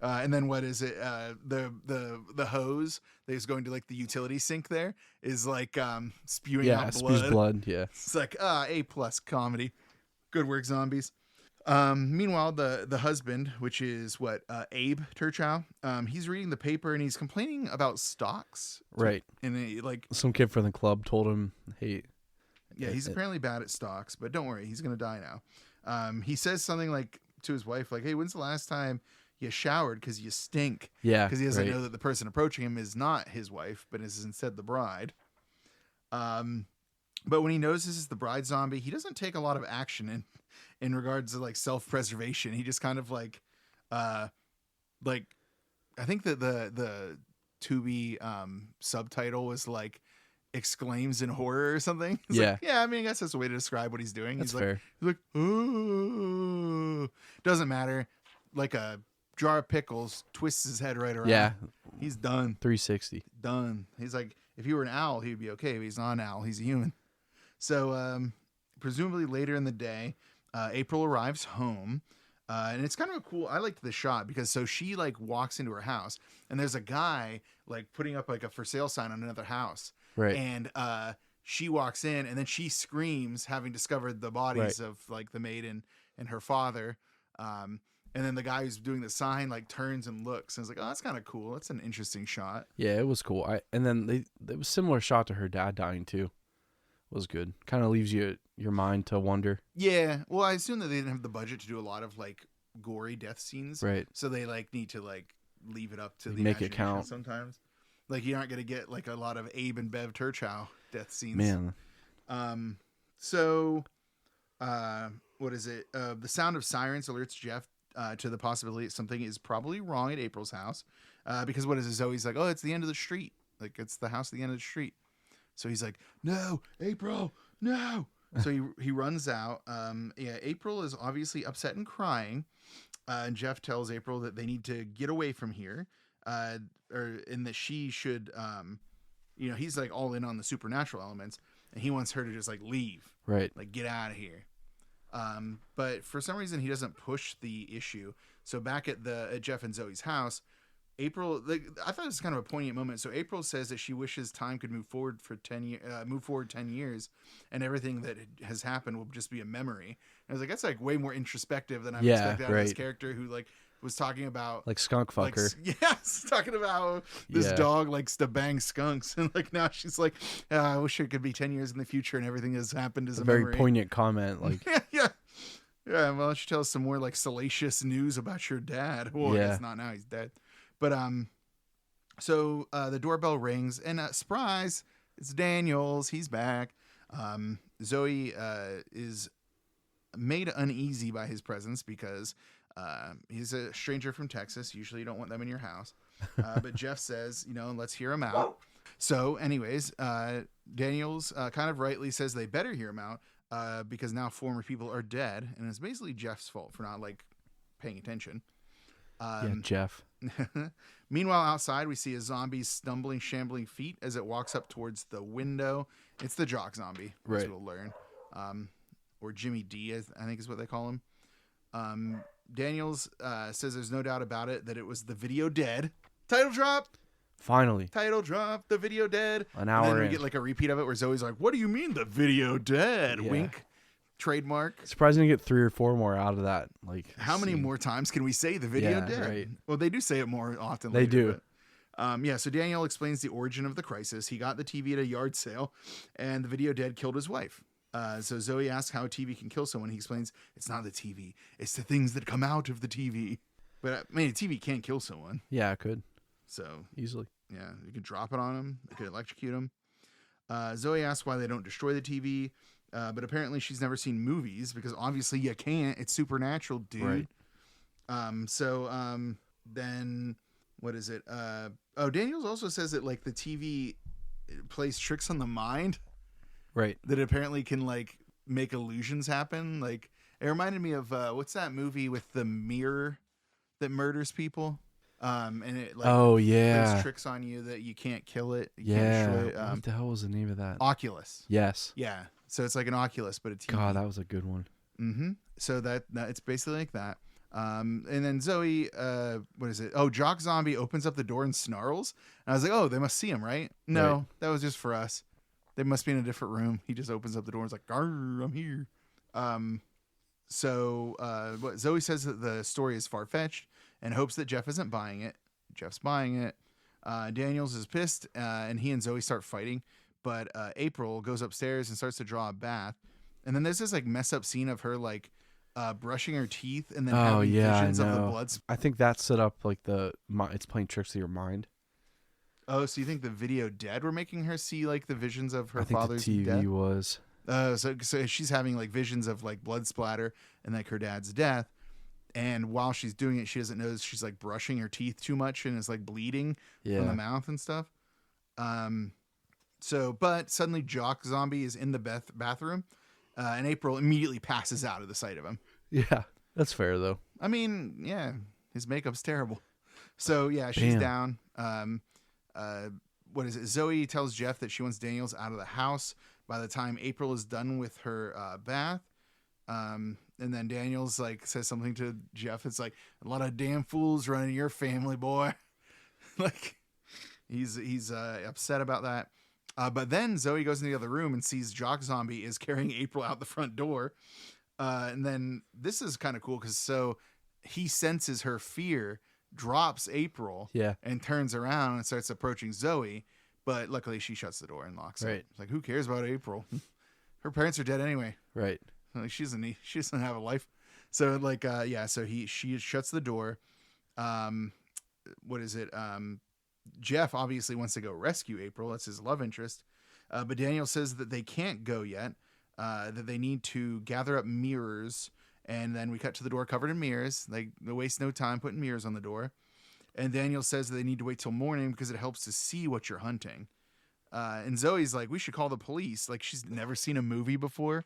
And then what is it? The hose that is going to like the utility sink there is like spewing out blood. Spews blood. Yeah. It's like A+ comedy. Good work, zombies. Meanwhile, the husband, which is Abe Turchow, he's reading the paper and he's complaining about stocks. Right. And like some kid from the club told him, "Hey." Yeah, he's apparently bad at stocks, but don't worry, he's gonna die now. He says something like to his wife, like, "Hey, when's the last time you showered? Because you stink." Yeah. Because he doesn't know that the person approaching him is not his wife, but is instead the bride. But when he knows this is the bride zombie, he doesn't take a lot of action in regards to like self-preservation. He just kind of like I think that the Tubi subtitle was like exclaims in horror or something. It's like, I mean, I guess that's a way to describe what he's doing. That's he's fair. He's like, oh, doesn't matter. Like a jar of pickles, twists his head right around. Yeah. He's done. 360. Done. He's like, if he were an owl, he'd be okay. But he's not an owl. He's a human. So, presumably later in the day, April arrives home. And it's kind of a cool, I liked the shot because so she like walks into her house and there's a guy like putting up like a for sale sign on another house. Right. And, she walks in and then she screams, having discovered the bodies of like the maid and her father. And then the guy who's doing the sign like turns and looks and is like, oh, that's kind of cool. That's an interesting shot. Yeah, it was cool. And then it was similar shot to her dad dying too. It was good. Kind of leaves your mind to wonder. Yeah. Well, I assume that they didn't have the budget to do a lot of like gory death scenes. Right. So they like need to like leave it up to the make it count sometimes. Like you aren't going to get like a lot of Abe and Bev Turchow death scenes. Man. So, what is it? The sound of sirens alerts Jeff to the possibility that something is probably wrong at April's house. Because what is it? Zoe's like, oh, it's the end of the street. Like it's the house at the end of the street. So he's like, no, April, no. So he runs out. Yeah, April is obviously upset and crying. And Jeff tells April that they need to get away from here. And that she should, he's like all in on the supernatural elements, and he wants her to just like leave, right? Like get out of here. But for some reason he doesn't push the issue. So back at Jeff and Zoe's house, April, I thought it was kind of a poignant moment. So April says that she wishes time could move forward for 10 years, and everything that has happened will just be a memory. And I was like, that's like way more introspective than I expected out of this character who like was talking about like skunk fucker. Like, yes, talking about how this dog likes to bang skunks, and like now she's like, I wish it could be 10 years in the future, and everything has happened as a very memory. Poignant comment, like yeah. Well, why don't you tell us some more like salacious news about your dad? Well, it's not now; he's dead. But so the doorbell rings, and surprise, it's Daniels. He's back. Zoe is made uneasy by his presence because he's a stranger from Texas. Usually you don't want them in your house. But Jeff says, let's hear him out. So anyways, Daniels kind of rightly says they better hear him out because now former people are dead. And it's basically Jeff's fault for not like paying attention. Jeff. Meanwhile, outside, we see a zombie stumbling, shambling feet as it walks up towards the window. It's the Jock zombie, as we'll learn. Or Jimmy D, I think is what they call him. Daniels says there's no doubt about it that it was the video dead. Title drop. Finally. Title drop. The video dead. An hour and then we in. get like a repeat of it where Zoe's like, what do you mean the video dead? Yeah. Wink. Trademark. Surprising to get 3 or 4 more out of that. Like, how many more times can we say the video dead? Right. Well, they do say it more often. They later, do. But, so Daniel explains the origin of the crisis. He got the TV at a yard sale, and the video dead killed his wife. So Zoe asks how a TV can kill someone. He explains it's not the TV; it's the things that come out of the TV. But a TV can't kill someone. Yeah, it could. So easily. Yeah, you could drop it on him. It could electrocute him. Zoe asks why they don't destroy the TV. But apparently she's never seen movies because obviously you can't. It's supernatural, dude. Right. Then what is it? Daniels also says that like the TV plays tricks on the mind. Right. That it apparently can like make illusions happen. Like it reminded me of what's that movie with the mirror that murders people? And it like plays tricks on you that you can't kill it. You can't destroy it. What the hell was the name of that? Oculus. Yes. Yeah. So it's like an Oculus, but a TV. God, that was a good one. Mm-hmm. So that it's basically like that. And then Zoe, what is it? Oh, Jock Zombie opens up the door and snarls. And I was like, oh, they must see him, right? No, right. That was just for us. They must be in a different room. He just opens up the door and is like, "Arr, I'm here." What Zoe says that the story is far-fetched and hopes that Jeff isn't buying it. Jeff's buying it. Daniels is pissed, and he and Zoe start fighting. But April goes upstairs and starts to draw a bath. And then there's this like mess up scene of her like brushing her teeth and then having visions of the blood. I think that set up like it's playing tricks of your mind. Oh, so you think the video dead were making her see like the visions of her father's death? I think the TV was. was. So she's having like visions of like blood splatter and like her dad's death. And while she's doing it, she doesn't notice she's like brushing her teeth too much and is like bleeding from the mouth and stuff. But suddenly Jock Zombie is in the bathroom, and April immediately passes out of the sight of him. Yeah, that's fair though. I mean, yeah, his makeup's terrible. So yeah, she's Bam. down. What is it? Zoe tells Jeff that she wants Daniels out of the house by the time April is done with her bath. And then Daniels like says something to Jeff. It's like, a lot of damn fools running your family, boy. Like he's upset about that. But then Zoe goes in the other room and sees Jock Zombie is carrying April out the front door. And then this is kind of cool because so he senses her fear, drops April, and turns around and starts approaching Zoe. But luckily she shuts the door and locks it. It's like, who cares about April? Her parents are dead anyway. Right. Like she doesn't have a life. So like so she shuts the door. What is it? Jeff obviously wants to go rescue April. That's his love interest. But Daniel says that they can't go yet. That they need to gather up mirrors. And then we cut to the door covered in mirrors. They waste no time putting mirrors on the door. And Daniel says that they need to wait till morning because it helps to see what you're hunting. And Zoe's like, we should call the police. Like she's never seen a movie before.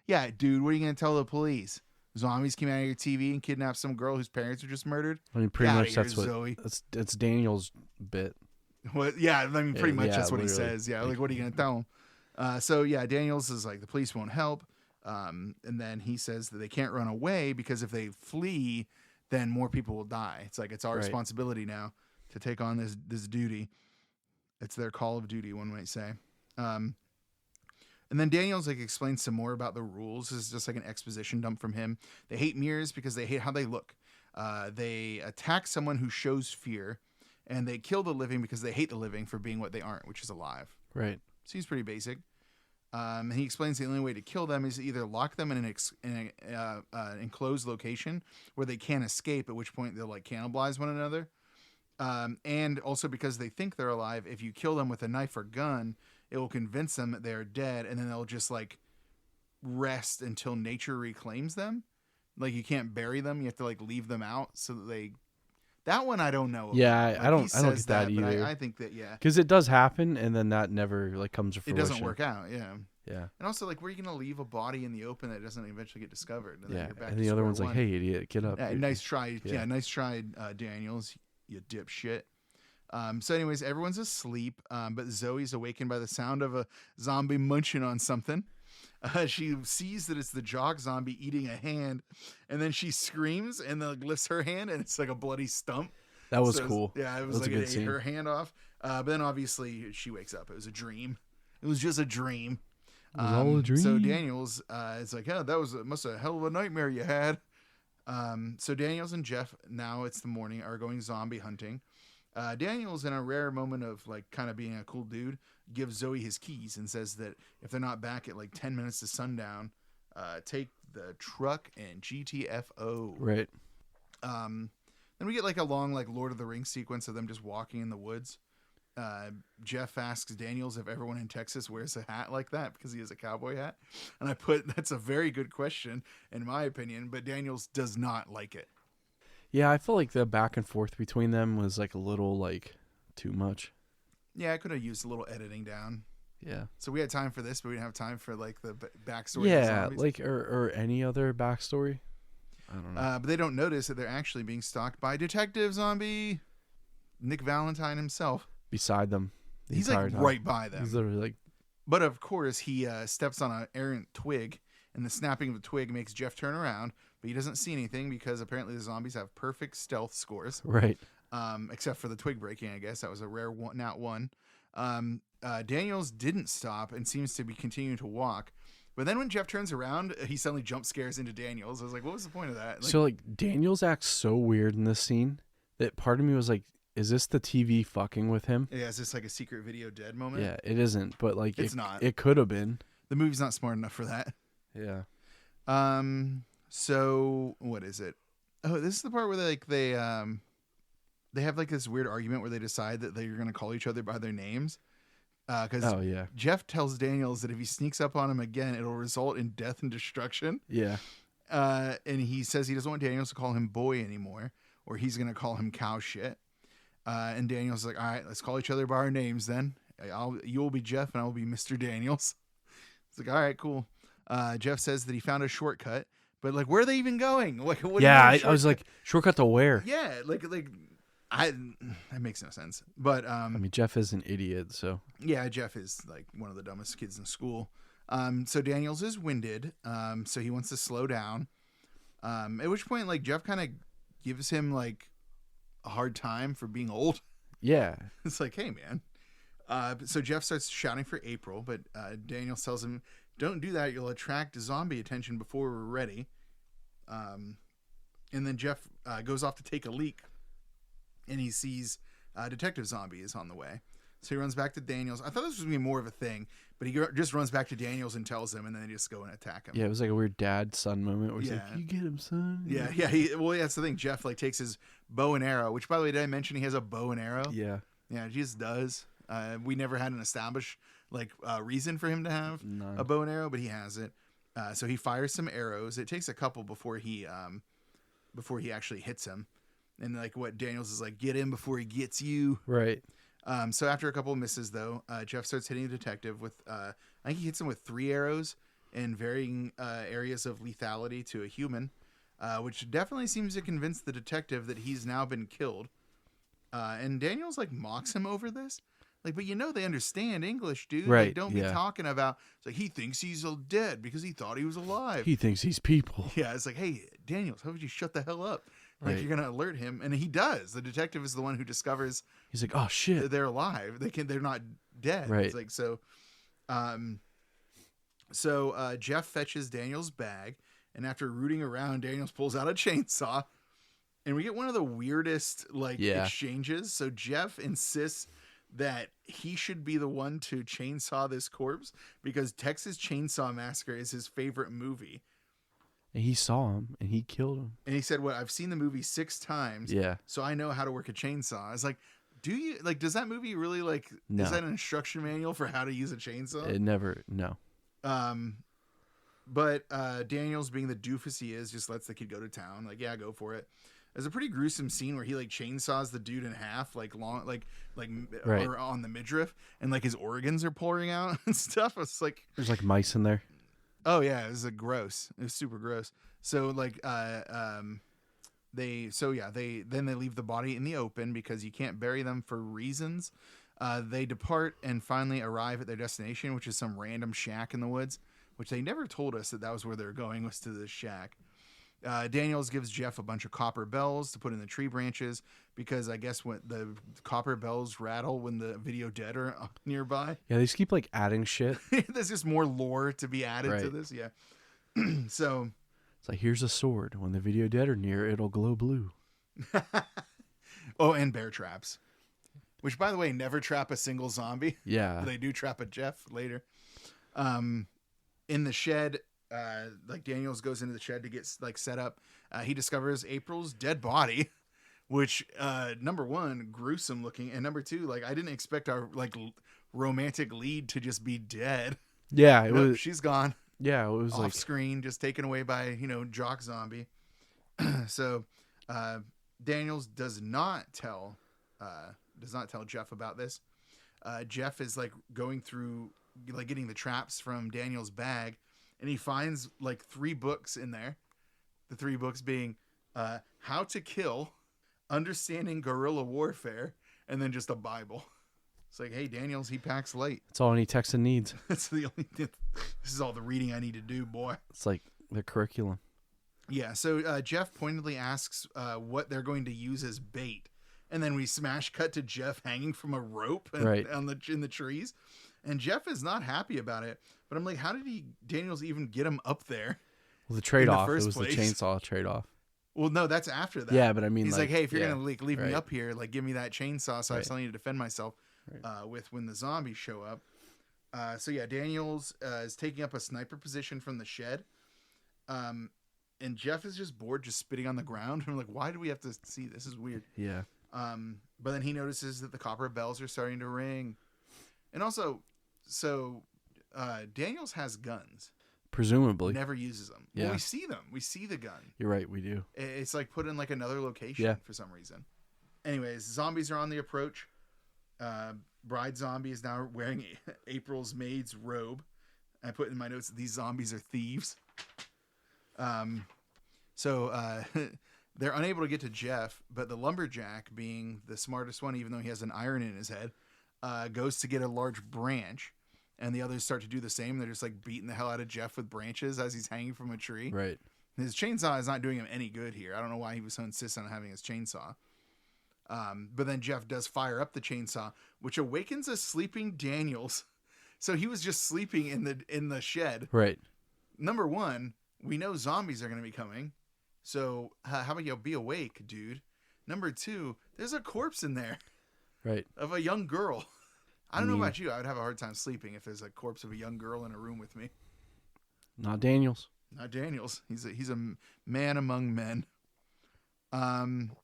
Yeah, dude, what are you going to tell the police? Zombies came out of your TV and kidnapped some girl whose parents were just murdered? I mean, pretty much that's what Zoe. That's Daniel's bit. What? Yeah, I mean, pretty much that's what literally. He says. Yeah, like, what are you going to tell him? So, yeah, Daniels is like, the police won't help. And then he says that they can't run away because if they flee, then more people will die. It's like, it's our responsibility now to take on this duty. It's their call of duty, one might say. And then Daniels like explains some more about the rules. This is just like an exposition dump from him. They hate mirrors because they hate how they look. They attack someone who shows fear, and they kill the living because they hate the living for being what they aren't, which is alive. Right. Seems pretty basic. And he explains the only way to kill them is to either lock them in an enclosed location where they can't escape, at which point they'll like cannibalize one another. And also because they think they're alive, if you kill them with a knife or gun, it will convince them that they're dead, and then they'll just like rest until nature reclaims them. Like you can't bury them; you have to like leave them out so that they. That one I don't know. Yeah, like, I don't get that either. But I think that because it does happen, and then that never like comes to fruition. It doesn't work out. Yeah. Yeah. And also, like, where are you gonna leave a body in the open that doesn't eventually get discovered? And then you're back and to the other one's one. like, "Hey, idiot, get up." Yeah, nice try. Yeah, nice try, Daniels. You dipshit. So anyways, everyone's asleep, but Zoe's awakened by the sound of a zombie munching on something. She sees that it's the Jock zombie eating a hand, and then she screams and then lifts her hand, and it's like a bloody stump. That was cool. Yeah, it was like it ate her hand off. But then obviously she wakes up. It was a dream. It was just a dream. It was all a dream. So Daniels is like, oh, that must have a hell of a nightmare you had. So Daniels and Jeff, now it's the morning, are going zombie hunting. Daniels, in a rare moment of like kind of being a cool dude, gives Zoe his keys and says that if they're not back at like 10 minutes to sundown, take the truck and GTFO. Right. Then we get like a long like Lord of the Rings sequence of them just walking in the woods. Jeff asks Daniels if everyone in Texas wears a hat like that because he has a cowboy hat. And I put, that's a very good question in my opinion, but Daniels does not like it. Yeah, I feel like the back and forth between them was like a little like too much. Yeah, I could have used a little editing down. Yeah. So we had time for this, but we didn't have time for like the backstory. Yeah, like or any other backstory. I don't know. But they don't notice that they're actually being stalked by Detective Zombie Nick Valentine himself. Beside them. He's like right by them. He's literally like. But of course, he steps on an errant twig, and the snapping of the twig makes Jeff turn around. But he doesn't see anything because apparently the zombies have perfect stealth scores. Right. Except for the twig breaking, I guess. That was a rare one, not one. Daniels didn't stop and seems to be continuing to walk. But then when Jeff turns around, he suddenly jump scares into Daniels. I was like, what was the point of that? So, like, Daniels acts so weird in this scene that part of me was like, is this the TV fucking with him? Yeah, is this like a secret video dead moment? Yeah, it isn't. But, like, it's not. It could have been. The movie's not smart enough for that. Yeah. So what is it? Oh, this is the part where they have like this weird argument where they decide that they're going to call each other by their names. Because Jeff tells Daniels that if he sneaks up on him again, it'll result in death and destruction. Yeah. And he says he doesn't want Daniels to call him boy anymore, or he's going to call him cow shit. And Daniels is like, all right, let's call each other by our names then. You'll be Jeff and I will be Mr. Daniels. It's like, all right, cool. Jeff says that he found a shortcut, but like, where are they even going? Like, I was like, shortcut to where? Yeah, like That makes no sense. But I mean, Jeff is an idiot, so yeah, Jeff is like one of the dumbest kids in school. So Daniels is winded. So he wants to slow down. At which point, like, Jeff kind of gives him like a hard time for being old. yeah. It's like, hey, man. So Jeff starts shouting for April, but Daniels tells him, "Don't do that. You'll attract zombie attention before we're ready." And then Jeff goes off to take a leak, and he sees Detective Zombie is on the way. So he runs back to Daniels. I thought this was going to be more of a thing, but he just runs back to Daniels and tells him, and then they just go and attack him. Yeah, it was like a weird dad-son moment where he's like, "You get him, son." Yeah. Well, that's the thing. Jeff like takes his bow and arrow, which, by the way, did I mention he has a bow and arrow? Yeah. Yeah, he just does. We never had an established like reason for him to have None. a bow and arrow, but he has it. So he fires some arrows. It takes a couple before he actually hits him. And like what Daniels is like, get him before he gets you. Right. So after a couple of misses, though, Jeff starts hitting the detective with, I think he hits him with 3 arrows in varying areas of lethality to a human, which definitely seems to convince the detective that he's now been killed. And Daniels like mocks him over this. Like, but they understand English, dude. Right. Like, don't be talking about, it's like, he thinks he's dead because he thought he was alive. He thinks he's people. Yeah, it's like, hey, Daniels, how would you shut the hell up? Like, Right. you're going to alert him. And he does. The detective is the one who discovers He's like, "Oh, shit." they're alive. They're not dead. Right. It's like, so Jeff fetches Daniels' bag. And after rooting around, Daniels pulls out a chainsaw. And we get one of the weirdest, exchanges. So Jeff insists that he should be the one to chainsaw this corpse because Texas Chainsaw Massacre is his favorite movie. And he saw him and he killed him. And he said, I've seen the movie 6 times. Yeah. So I know how to work a chainsaw. I was like, does that movie really No. is that an instruction manual for how to use a chainsaw? No. But Daniels, being the doofus he is, just lets the kid go to town. Like, yeah, go for it. There's a pretty gruesome scene where he chainsaws the dude in half, right. Or on the midriff, and his organs are pouring out and stuff. It's like There's mice in there. Oh yeah, it was gross. It was super gross. So they leave the body in the open because you can't bury them for reasons. They depart and finally arrive at their destination, which is some random shack in the woods, which they never told us that was where they're going, was to this shack. Daniels gives Jeff a bunch of copper bells to put in the tree branches because I guess when the copper bells rattle when the video dead are nearby. Yeah, they just keep adding shit. There's just more lore to be added to this. Yeah. So it's like, here's a sword. When the video dead are near, it'll glow blue. Oh, and bear traps, which, by the way, never trap a single zombie. Yeah. They do trap a Jeff later. In the shed, Daniels goes into the shed to get set up. He discovers April's dead body, which number one, gruesome looking, and number two, I didn't expect our romantic lead to just be dead. Yeah, it was. She's gone. Yeah, it was off screen, just taken away by Jock Zombie. So Daniels does not tell Jeff about this. Jeff is going through getting the traps from Daniel's bag. And he finds 3 books in there. The 3 books being How to Kill, Understanding Guerrilla Warfare, and then just a Bible. It's like, hey, Daniels, he packs light. That's all any Texan needs. That's the only thing. This is all the reading I need to do, boy. It's the curriculum. Yeah. So Jeff pointedly asks what they're going to use as bait. And then we smash cut to Jeff hanging from a rope in the trees. And Jeff is not happy about it. But I'm like, how did Daniels even get him up there? Well, the trade-off, it was place? the chainsaw trade-off. Well, no, that's after that. Yeah, but I mean, he's hey, if you're going to leave me right. up here, give me that chainsaw so I have something to defend myself with when the zombies show up. So yeah, Daniels is taking up a sniper position from the shed. And Jeff is just bored, just spitting on the ground. I'm like, why do we have to see this? This is weird. Yeah. But then he notices that the copper bells are starting to ring. And also, Daniels has guns. Presumably. Never uses them. Yeah. Well, we see them. We see the gun. You're right, we do. It's put in another location for some reason. Anyways, zombies are on the approach. Bride zombie is now wearing April's maid's robe. I put in my notes that these zombies are thieves. So They're unable to get to Jeff, but the lumberjack, being the smartest one, even though he has an iron in his head, goes to get a large branch, and the others start to do the same. They're just like beating the hell out of Jeff with branches as he's hanging from a tree. Right. His chainsaw is not doing him any good here. I don't know why he was so insistent on having his chainsaw. But then Jeff does fire up the chainsaw, which awakens a sleeping Daniels. So he was just sleeping in the shed. Right. Number one, we know zombies are going to be coming. So how about you be awake, dude? Number two, there's a corpse in there. Right. Of a young girl. I don't know about you. I would have a hard time sleeping if there's a corpse of a young girl in a room with me. Not Daniels. Not Daniels. He's a man among men.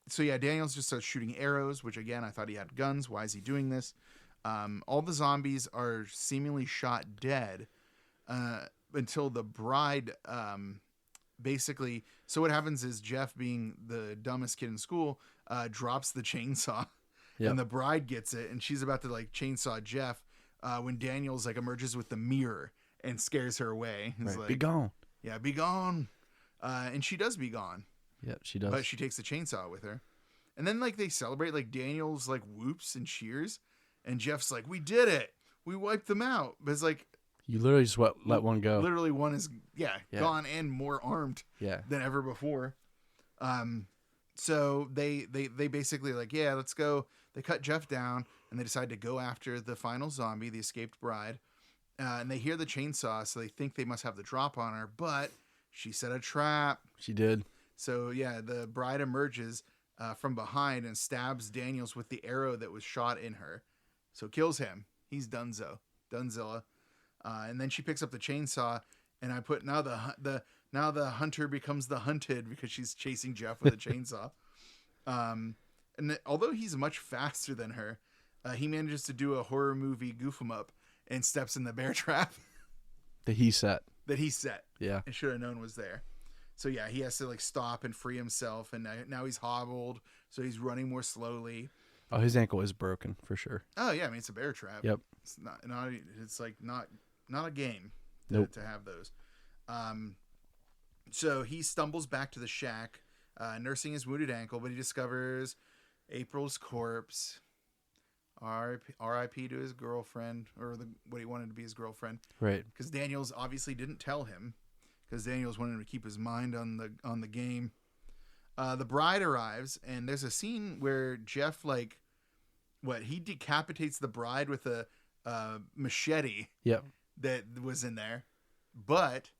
So yeah, Daniels just starts shooting arrows, which again, I thought he had guns. Why is he doing this? All the zombies are seemingly shot dead until the bride basically. So what happens is Jeff, being the dumbest kid in school, drops the chainsaw. Yep. And the bride gets it, and she's about to like chainsaw Jeff when Daniels like emerges with the mirror and scares her away. He's right. Like, be gone. Yeah, be gone. And she does be gone. Yeah, she does. But she takes the chainsaw with her. And then like they celebrate, like Daniels like whoops and cheers, and Jeff's like, "We did it. We wiped them out." But it's like you literally just let one go. Literally, one is gone and more armed than ever before. So they basically like, yeah, let's go. They cut Jeff down, and they decide to go after the final zombie, the escaped bride. And they hear the chainsaw, so they think they must have the drop on her, but she set a trap. She did. So, yeah, the bride emerges from behind and stabs Daniels with the arrow that was shot in her. So kills him. He's Dunzilla. And then she picks up the chainsaw, and I put now the hunter becomes the hunted because she's chasing Jeff with a chainsaw. And although he's much faster than her, he manages to do a horror movie goof 'em up and steps in the bear trap that he set. Yeah, and should have known was there. So yeah, he has to like stop and free himself, and now he's hobbled, so he's running more slowly. Oh, his ankle is broken for sure. Oh yeah, I mean it's a bear trap. Yep. It's not it's like not a game to have those. So he stumbles back to the shack, nursing his wounded ankle, but he discovers April's corpse. R.I.P. to his girlfriend, or what he wanted to be his girlfriend. Right. Because Daniels obviously didn't tell him, because Daniels wanted him to keep his mind on the game. The bride arrives, and there's a scene where Jeff he decapitates the bride with a machete. Yep. That was in there, but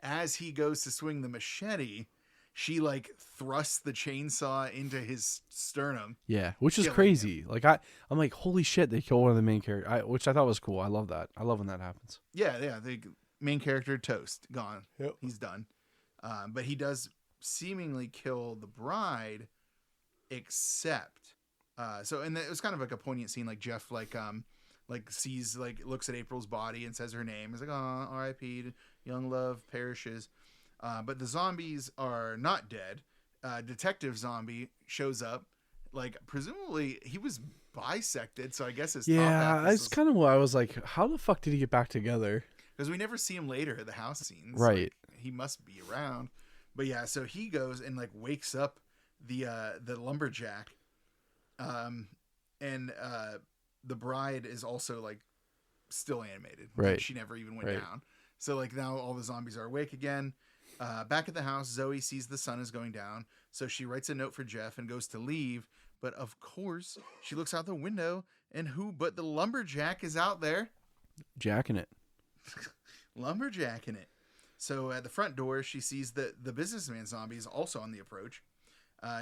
as he goes to swing the machete, she like thrusts the chainsaw into his sternum. Yeah, which is crazy. Him. Like I'm like, holy shit, they kill one of the main characters, which I thought was cool. I love that. I love when that happens. Yeah. The main character toast gone. Yep. He's done. But he does seemingly kill the bride, except and it was kind of like a poignant scene. Like Jeff sees looks at April's body and says her name. He's like, oh, R.I.P. Young love perishes. But the zombies are not dead. Detective Zombie shows up. Like, presumably, he was bisected, so I guess his top half that's kind of what I was like, how the fuck did he get back together? Because we never see him later at the house scenes. Right. Like, he must be around. But yeah, so he goes and, wakes up the lumberjack. And the bride is also, still animated. Right. She never even went down. So, now all the zombies are awake again. Back at the house, Zoe sees the sun is going down, so she writes a note for Jeff and goes to leave. But of course, she looks out the window, and who but the lumberjack is out there? Jacking it. Lumberjacking it. So at the front door, she sees that the businessman zombie is also on the approach.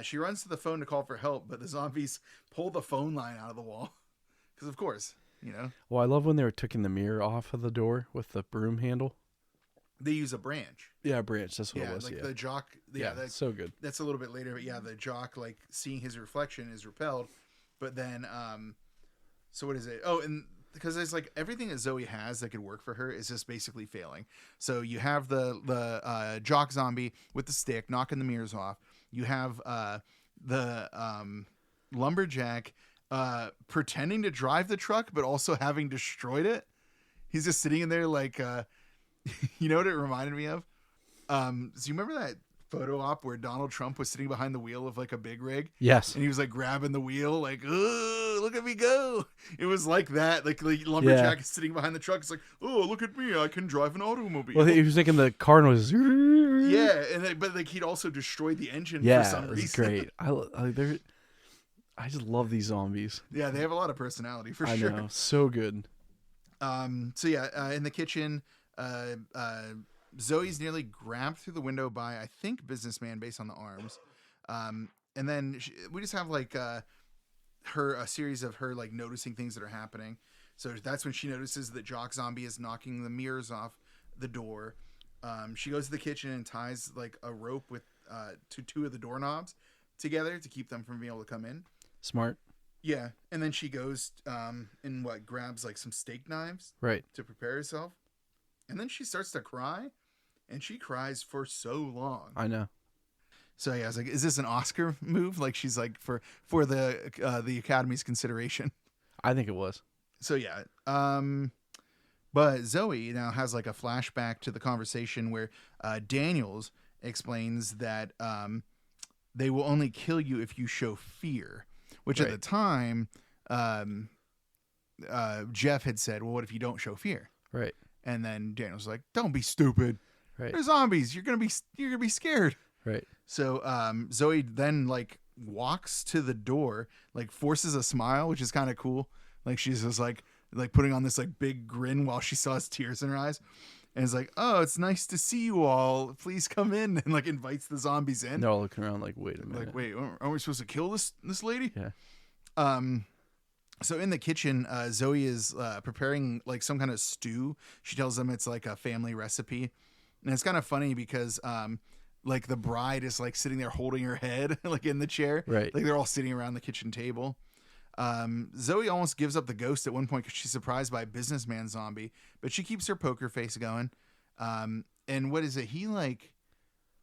She runs to the phone to call for help, but the zombies pull the phone line out of the wall. Because, of course, Well, I love when they were taking the mirror off of the door with the broom handle. They use a branch. Yeah, branch. That's what it was. The jock. Yeah, that's so good. That's a little bit later, but yeah, the jock seeing his reflection is repelled. But then, so what is it? Oh, and because it's everything that Zoe has that could work for her is just basically failing. So you have the jock zombie with the stick knocking the mirrors off. You have the lumberjack pretending to drive the truck, but also having destroyed it. He's just sitting in there you know what it reminded me of? So you remember photo op where Donald Trump was sitting behind the wheel of like a big rig. Yes. And he was like grabbing the wheel, like, oh, look at me go. It was like that. Like lumberjack is sitting behind the truck. It's like, oh, look at me. I can drive an automobile. Well, he was making the car noise. Yeah. But like he'd also destroyed the engine for some reason. Great. I just love these zombies. Yeah, they have a lot of personality for sure. I know. So good. So yeah, in the kitchen, Zoe's nearly grabbed through the window by, I think, businessman based on the arms. And then we just have like a series of her like noticing things that are happening. So that's when she notices that Jock Zombie is knocking the mirrors off the door. She goes to the kitchen and ties like a rope with to two of the doorknobs together to keep them from being able to come in. Smart. Yeah, and then she goes and grabs like some steak knives to prepare herself. And then she starts to cry, and she cries for so long. I know. So yeah, I was like, is this an Oscar move? Like she's like for the Academy's consideration. I think it was. So yeah. But Zoe now has like a flashback to the conversation where Daniels explains that they will only kill you if you show fear, which at the time Jeff had said, well, what if you don't show fear? Right. And then Daniel's like, don't be stupid. Right. They're zombies. You're gonna be scared. Right. So Zoe then like walks to the door, like forces a smile, which is kind of cool. Like she's just like putting on this like big grin while she still has tears in her eyes. And it's like, oh, it's nice to see you all. Please come in, and like invites the zombies in. They're all looking around like, wait a minute. Like, wait, aren't we supposed to kill this lady? Yeah. So in the kitchen, Zoe is preparing like some kind of stew. She tells them it's like a family recipe. And it's kind of funny because like the bride is like sitting there holding her head like in the chair. Right. Like they're all sitting around the kitchen table. Zoe almost gives up the ghost at one point because she's surprised by a businessman zombie, but she keeps her poker face going. And what is it? He like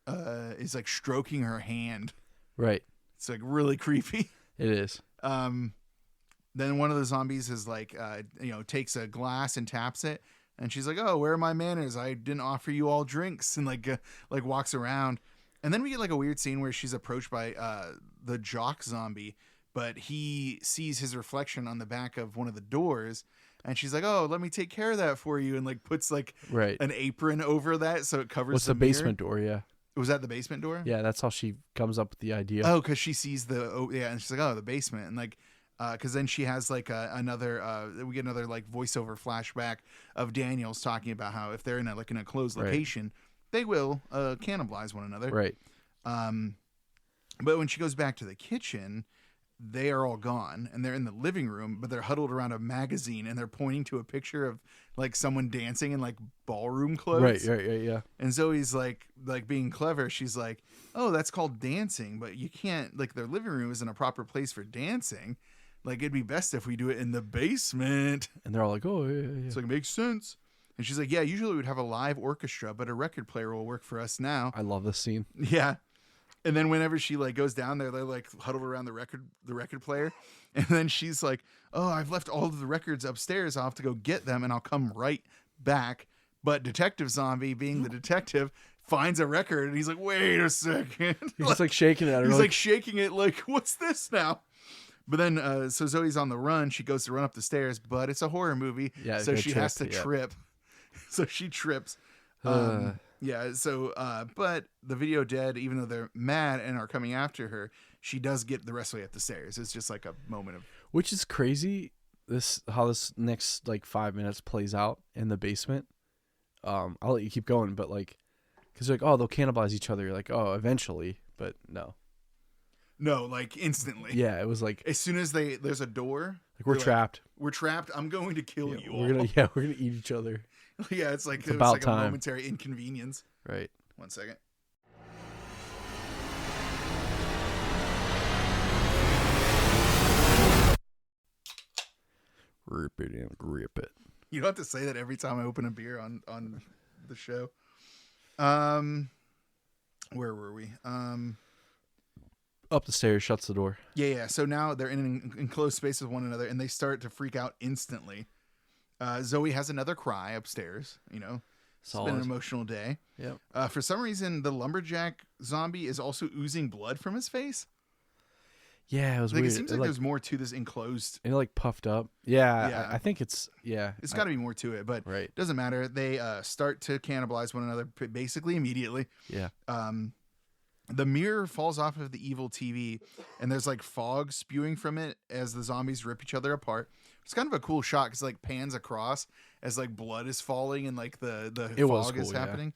is like stroking her hand. Right. It's like really creepy. It is. Then one of the zombies is like, takes a glass and taps it. And she's like, oh, where are my manners? I didn't offer you all drinks. And like walks around. And then we get like a weird scene where she's approached by the Jock zombie, but he sees his reflection on the back of one of the doors. And she's like, oh, let me take care of that for you. And like puts like an apron over that so it covers What's the basement door? Yeah. Was that the basement door? Yeah, that's how she comes up with the idea. Oh, because she sees and she's like, oh, the basement. And like, because then she has like we get another like voiceover flashback of Daniels talking about how if they're in a closed location, they will cannibalize one another. Right. But when she goes back to the kitchen, they are all gone and they're in the living room, but they're huddled around a magazine and they're pointing to a picture of like someone dancing in like ballroom clothes. Right. Yeah. And Zoe's like being clever. She's like, oh, that's called dancing, but you can't, like, their living room isn't a proper place for dancing. Like, it'd be best if we do it in the basement. And they're all like, oh, yeah. It's like, it makes sense. And she's like, yeah, usually we'd have a live orchestra, but a record player will work for us now. I love this scene. Yeah. And then whenever she like goes down there, they're like huddled around the record player. And then she's like, oh, I've left all of the records upstairs. I'll have to go get them and I'll come right back. But Detective Zombie, being the detective, finds a record and he's like, wait a second. He's just like shaking it at her. He's like shaking it like, what's this now? But then, so Zoe's on the run. She goes to run up the stairs, but it's a horror movie. Yeah, so she has to trip. So she trips. Yeah. So, but the video dead, even though they're mad and are coming after her, she does get the rest of the way up the stairs. It's just like a moment of, which is crazy. How this next like 5 minutes plays out in the basement. I'll let you keep going, but like, cause you're like, oh, they'll cannibalize each other. You're like, oh, eventually, but no, like instantly. Yeah. It was like, as soon as there's a door, like we're trapped. We're trapped. I'm going to kill you all. We're gonna eat each other. Yeah, it's like about like time. A momentary inconvenience. Right. 1 second. Rip it and grip it. You don't have to say that every time I open a beer on the show. Where were we? Up the stairs, shuts the door. Yeah. So now they're in an enclosed space with one another, and they start to freak out instantly. Zoe has another cry upstairs, It's been an emotional day. Yep. For some reason, the lumberjack zombie is also oozing blood from his face. Yeah, it was like, weird. It seems like there's more to this enclosed. It like puffed up. Yeah. I think it's It's got to be more to it, but right. Doesn't matter. They start to cannibalize one another basically immediately. Yeah. The mirror falls off of the evil TV, and there's like fog spewing from it as the zombies rip each other apart. It's kind of a cool shot because like pans across as like blood is falling and like the fog is happening.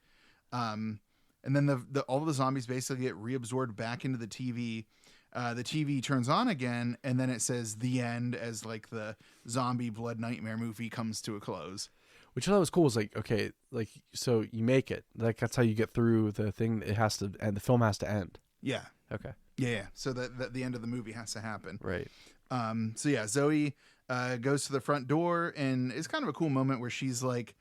And then all the zombies basically get reabsorbed back into the TV. The TV turns on again, and then it says "the end" as like the zombie blood nightmare movie comes to a close. Which I thought was cool. Is like, okay, like so you make it. Like that's how you get through the thing. It has to end. The film has to end. Yeah. Okay. Yeah. So that the end of the movie has to happen. Right. So yeah, Zoe goes to the front door, and it's kind of a cool moment where she's like,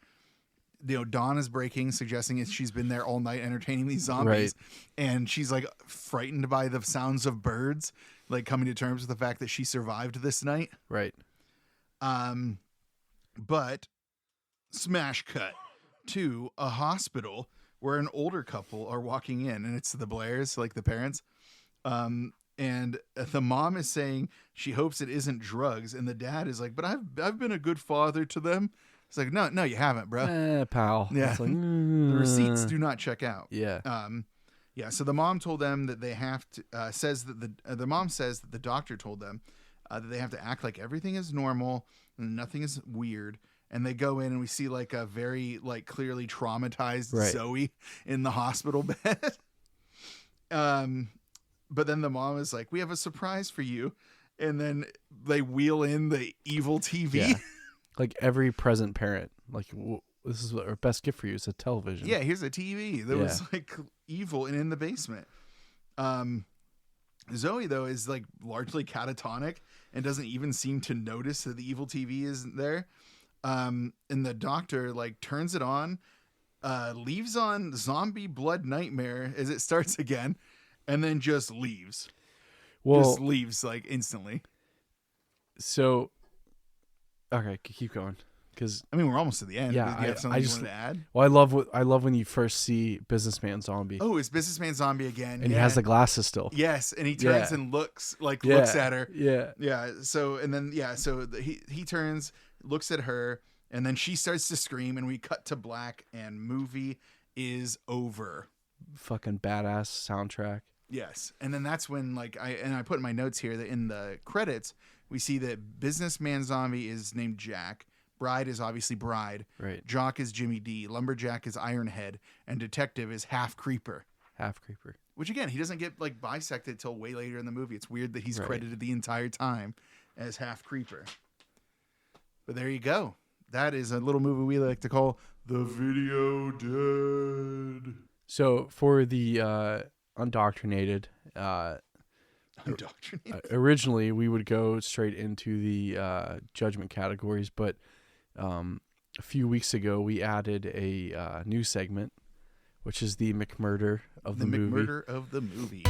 dawn is breaking, suggesting that she's been there all night entertaining these zombies, and she's like frightened by the sounds of birds, like coming to terms with the fact that she survived this night. Right. But smash cut to a hospital where an older couple are walking in, and it's the Blairs, like the parents. And the mom is saying she hopes it isn't drugs, and the dad is like, "But I've been a good father to them." It's like, no, you haven't, bro. Pal. Yeah, like, the receipts do not check out. Yeah. Yeah. So the mom told them that they have to. The mom says that the doctor told them that they have to act like everything is normal and nothing is weird. And they go in, and we see like a very like clearly traumatized Zoe in the hospital bed. But then the mom is like, "We have a surprise for you," and then they wheel in the evil TV. Yeah. Like every present parent, like this is our best gift for you. It's a television. Yeah, here's a TV that was like evil and in the basement. Zoe though is like largely catatonic and doesn't even seem to notice that the evil TV isn't there. And the doctor like turns it on, leaves on zombie blood nightmare as it starts again, and then just leaves. Just leaves like instantly. So, okay, keep going. Because I mean, we're almost to the end. Yeah, you have something you wanted to add? Well, I love when you first see Businessman Zombie. Oh, it's Businessman Zombie again, and he has the glasses still. Yes, and he turns and looks at her. Yeah, yeah. So and then he turns, looks at her, and then she starts to scream, and we cut to black, and movie is over. Fucking badass soundtrack. Yes, and then that's when I put in my notes here that in the credits we see that Businessman Zombie is named Jack. Bride is obviously Bride. Right. Jock is Jimmy D. Lumberjack is Ironhead. And Detective is Half Creeper. Half Creeper. Which, again, he doesn't get bisected till way later in the movie. It's weird that he's credited the entire time as Half Creeper. But there you go. That is a little movie we like to call The Video Dead. So, for the undoctrinated... originally, we would go straight into the judgment categories, but a few weeks ago, we added a new segment, which is the McMurder of the movie. The McMurder of the movie.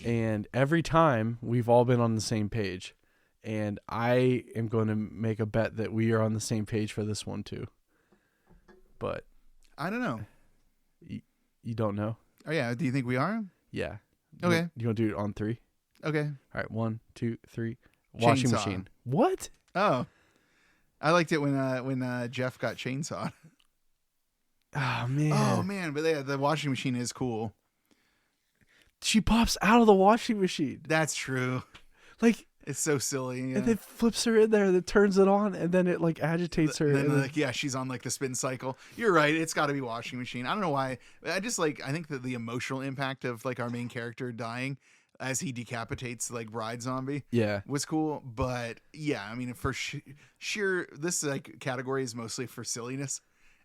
And every time, we've all been on the same page. And I am going to make a bet that we are on the same page for this one, too. But... I don't know. You don't know? Oh, yeah. Do you think we are? Yeah. Okay. You want to do it on 3? Okay. All right. 1, 2, 3. Washing machine. What? Oh. I liked it when Jeff got chainsawed. Oh, man. Oh, man. But the washing machine is cool. She pops out of the washing machine. That's true. Like... It's so silly. Yeah. And then flips her in there, that turns it on, and then it agitates her. And then, she's on the spin cycle. You're right. It's got to be washing machine. I don't know why. I think that the emotional impact of our main character dying as he decapitates Bride Zombie was cool. But yeah, I mean, for sure, this category is mostly for silliness,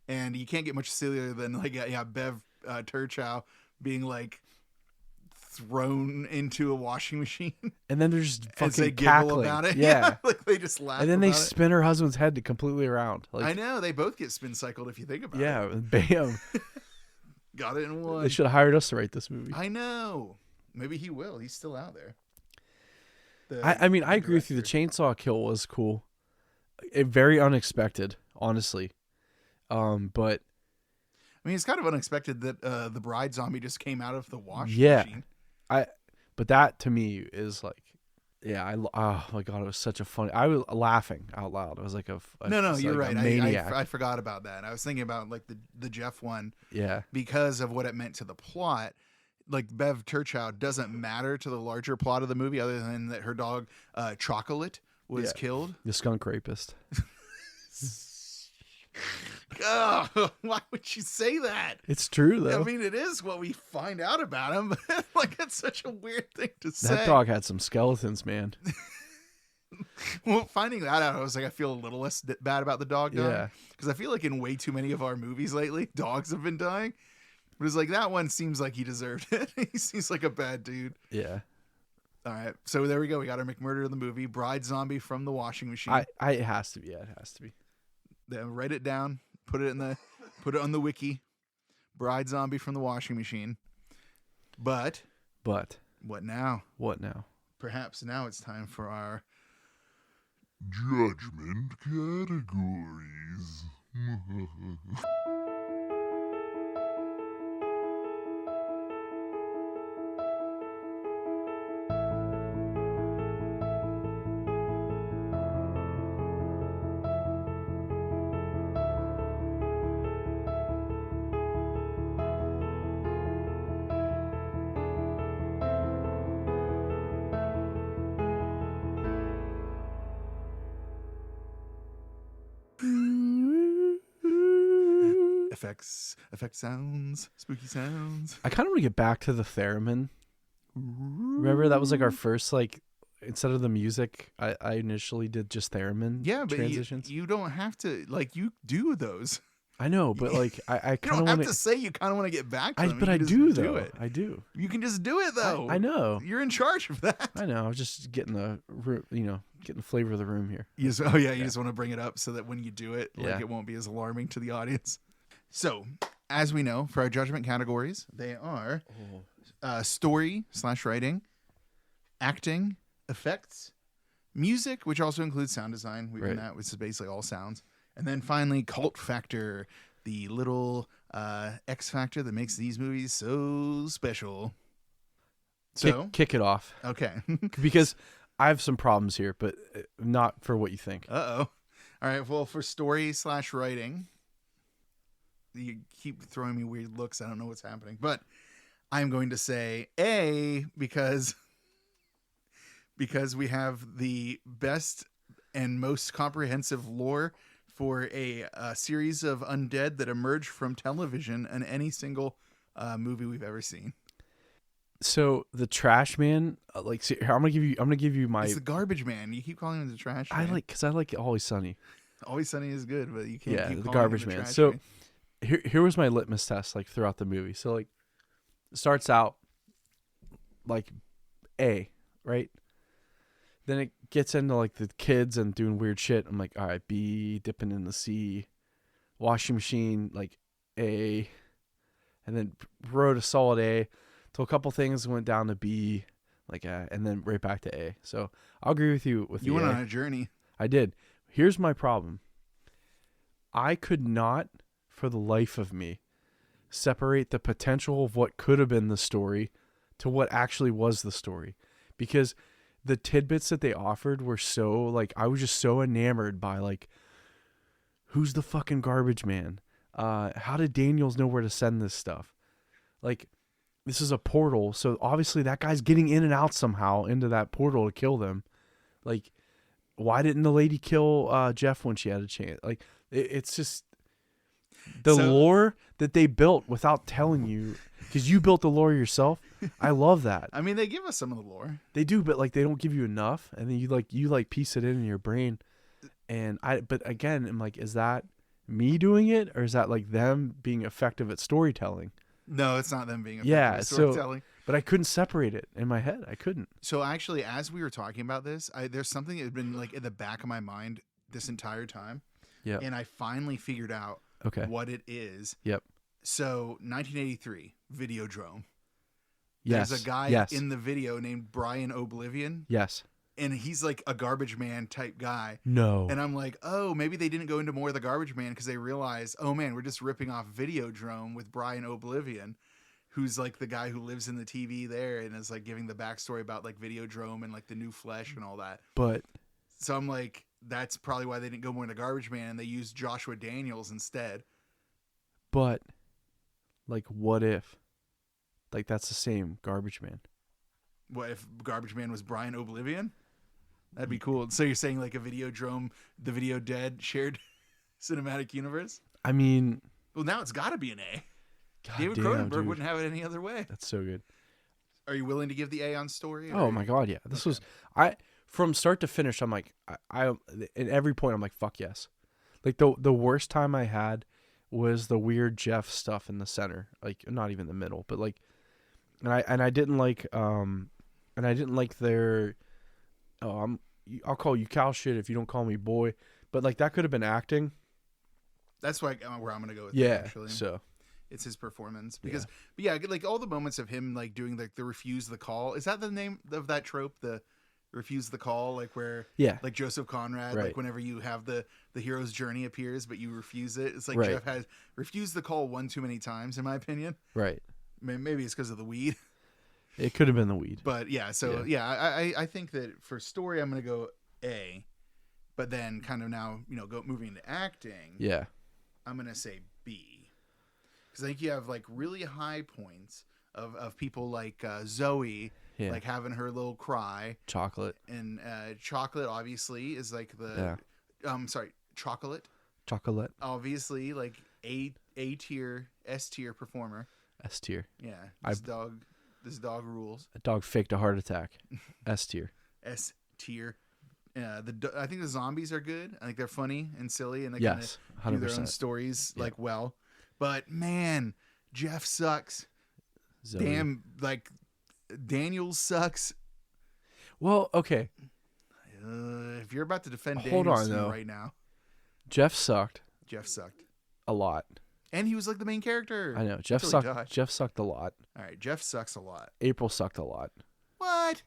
and you can't get much sillier than Bev Turchow being thrown into a washing machine, and then they're just fucking they cackling giggle about it. Yeah, they just laugh. And then they spin her husband's head completely around. I know they both get spin cycled if you think about it. Yeah, bam. Got it in one. They should have hired us to write this movie. I know. Maybe he will. He's still out there. I mean, I agree with you. The chainsaw kill was cool. Very unexpected, honestly. But I mean, it's kind of unexpected that the bride zombie just came out of the washing machine. But that to me is like, yeah. Oh my god, it was such a funny. I was laughing out loud. It was like No, you're like right. a maniac. I forgot about that. I was thinking about like the Jeff one. Yeah. Because of what it meant to the plot. Like Bev Turchow doesn't matter to the larger plot of the movie, other than that her dog Chocolate was killed. The skunk rapist. Oh, why would you say that? It's true though. I mean, it is what we find out about him, but like it's such a weird thing to say. That dog had some skeletons, man. Well, finding that out, I was like, I feel a little less bad about the dog dying. Yeah. Because I feel like in way too many of our movies lately, dogs have been dying. But it's like that one seems like he deserved it. He seems like a bad dude. Yeah. All right. So there we go. We got our McMurder of the movie. Bride zombie from the washing machine. It has to be. Yeah, it has to be. Then write it down. Put it on the wiki. Bride zombie from the washing machine. But what now? What now? Perhaps now it's time for our judgment categories. effect sounds, spooky sounds. I kind of want to get back to the theremin. Remember that was like our first, like, instead of the music, I initially did just theremin transitions. You don't have to, like, you do those. I know, but like I kind of want to say you kind of want to get back to them. But I do though. I do. You can just do it though. I know. You're in charge of that. I know. I was just getting the getting the flavor of the room here. You just want to bring it up so that when you do it, like it won't be as alarming to the audience. So, as we know, for our judgment categories, they are story/writing, acting, effects, music, which also includes sound design. We've done that, which is basically all sounds. And then finally, cult factor, the little X factor that makes these movies so special. So kick it off. Okay. Because I have some problems here, but not for what you think. Uh-oh. All right. Well, for story/writing, you keep throwing me weird looks. I don't know what's happening. But I'm going to say A because we have the best and most comprehensive lore for a series of undead that emerged from television in any single movie we've ever seen. So the Trash Man, I'm gonna give you my. It's the Garbage Man. You keep calling him the Trash Man. I like Always Sunny. Always Sunny is good, but you can't. Yeah, the Garbage Man. So here was my litmus test, like throughout the movie. So like, it starts out like A, right? Then it gets into like the kids and doing weird shit. I'm like, all right, B, dipping in the C, washing machine, like A, and then wrote a solid A. Till a couple things went down to B, like and then right back to A. So I'll agree with you with you went on a journey. I did. Here's my problem. I could not, for the life of me, separate the potential of what could have been the story to what actually was the story, because the tidbits that they offered were so, like, I was just so enamored by, like, who's the fucking Garbage Man? How did Daniels know where to send this stuff? Like, this is a portal, so obviously that guy's getting in and out somehow into that portal to kill them. Like, why didn't the lady kill Jeff when she had a chance? Like, it's just the lore that they built without telling you, because you built the lore yourself. I love that. I mean, they give us some of the lore. They do, but like they don't give you enough, and then you piece it in your brain. And but again, I'm like, is that me doing it, or is that like them being effective at storytelling? No, it's not them being effective at storytelling. But I couldn't separate it in my head. I couldn't. So actually, as we were talking about this, there's something that had been like in the back of my mind this entire time. Yeah. And I finally figured out what it is. Yep. So 1983, Videodrome. Yes. There's a guy in the video named Brian Oblivion. Yes. And he's like a garbage man type guy. No. And I'm like, oh, maybe they didn't go into more of the garbage man because they realized, oh man, we're just ripping off Videodrome with Brian Oblivion, who's like the guy who lives in the TV there and is like giving the backstory about like Videodrome and like the new flesh and all that. But so I'm like, that's probably why they didn't go more into garbage man and they used Joshua Daniels instead. But like, what if like that's the same garbage man? What if garbage man was Brian Oblivion? That'd be cool. So you're saying like a Videodrome, the Video Dead shared cinematic universe? I mean, well, now it's got to be an A. God David damn, Cronenberg dude. wouldn't have it any other way. That's so good. Are you willing to give the A on story? Oh my God, yeah. This was from start to finish. I'm like, I at every point I'm like, fuck yes. Like the worst time I had was the weird Jeff stuff in the center, like not even the middle, but like, and I didn't like their, I'll call you cow shit if you don't call me boy, but like that could have been acting. That's where I'm going to go with yeah. that, actually. So it's his performance because, but yeah, like all the moments of him like doing like the refuse the call. Is that the name of that trope? The refuse the call, like where like Joseph Conrad, like whenever you have the hero's journey appears, but you refuse it. It's like Jeff has refused the call one too many times, in my opinion. Right. Maybe it's because of the weed. It could have been the weed. But yeah, so I think that for story I'm gonna go A, but then kind of now moving into acting. Yeah. I'm gonna say B, because I think you have like really high points of people like Zoe, like having her little cry. Chocolate. And Chocolate obviously is like the Chocolate. Chocolate. Obviously like A tier, S tier performer. S tier. Yeah. This dog rules. A dog faked a heart attack. S tier. S tier. I think the zombies are good. I think they're funny and silly, and they kind of 100%. do their own stories like well. But man, Jeff sucks. Zoe. Damn, like Daniels sucks. Well, okay. If you're about to defend Hold Daniels on, though. right now, Jeff sucked a lot. And he was like the main character. I know. Jeff sucked. Jeff sucked a lot. All right, Jeff sucks a lot. April sucked a lot. What?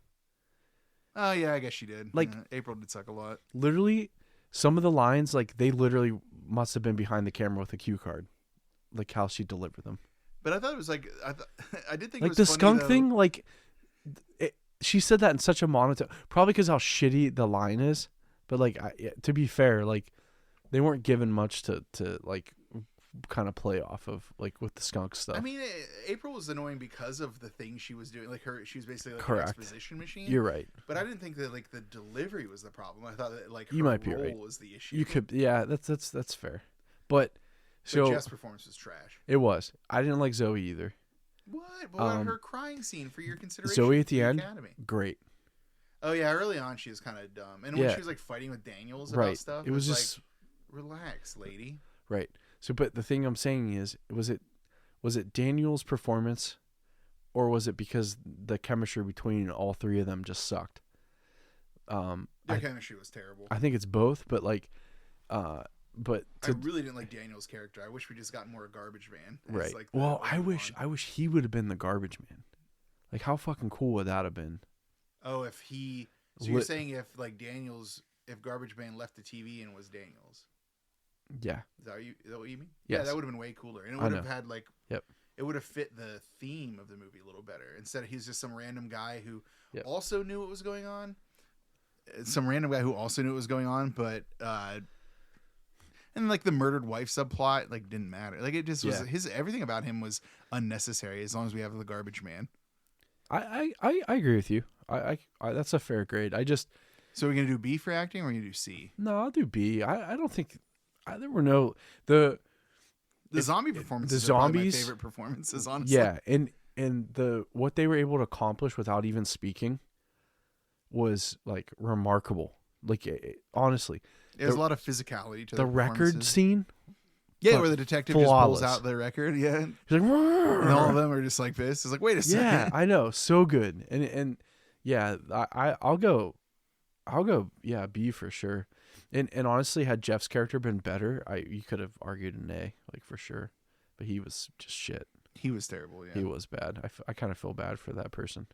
Oh yeah, I guess she did. Like April did suck a lot. Literally, some of the lines, like they literally must have been behind the camera with a cue card, like how she delivered them. But I thought it was like I did think like it was the funny, skunk though. thing. Like she said that in such a monotone, probably because how shitty the line is. But like to be fair, like they weren't given much to like kind of play off of, like with the skunk stuff. I mean, April was annoying because of the thing she was doing. Like she was basically like Correct. an exposition machine. You're right. But I didn't think that like the delivery was the problem. I thought that like her you might be role right. was the issue. You could, yeah. That's fair. But so Jeff's performance was trash. It was. I didn't like Zoe either. What? What about her crying scene for your consideration? Zoe at the end, Academy? Great. Oh yeah, early on she was kind of dumb, and when she was like fighting with Daniels about stuff, it was just like, relax, lady. Right. So, but the thing I'm saying is, was it Daniel's performance, or was it because the chemistry between all three of them just sucked? Their chemistry was terrible. I think it's both, but like, I really didn't like Daniel's character. I wish we just got more Garbage Man. Right. Like well, I wish he would have been the Garbage Man. Like, how fucking cool would that have been? Oh, if he. So you're saying if like if Garbage Man left the TV and was Daniels. Yeah. Is that what you mean? Yes. Yeah, that would have been way cooler. And it would have had like it would have fit the theme of the movie a little better. Instead he's just some random guy who also knew what was going on. But and like the murdered wife subplot like didn't matter. Like it just was everything about him was unnecessary as long as we have the Garbage Man. I agree with you. I that's a fair grade. So we're gonna do B for acting, or we're gonna do C? No, I'll do B. I don't think there were no the zombie performances. The zombies, are my favorite performances, honestly. Yeah, and the what they were able to accomplish without even speaking was like remarkable. Like honestly, there's a lot of physicality to the record scene. Yeah, where the detective just pulls out the record. Yeah, he's like, and all of them are just like this. It's like, wait a second. Yeah, I know, so good. And yeah, I'll go B for sure. And honestly, had Jeff's character been better, you could have argued an A, like for sure. but he was just shit. He was terrible. Yeah, He was bad. I kind of feel bad for that person.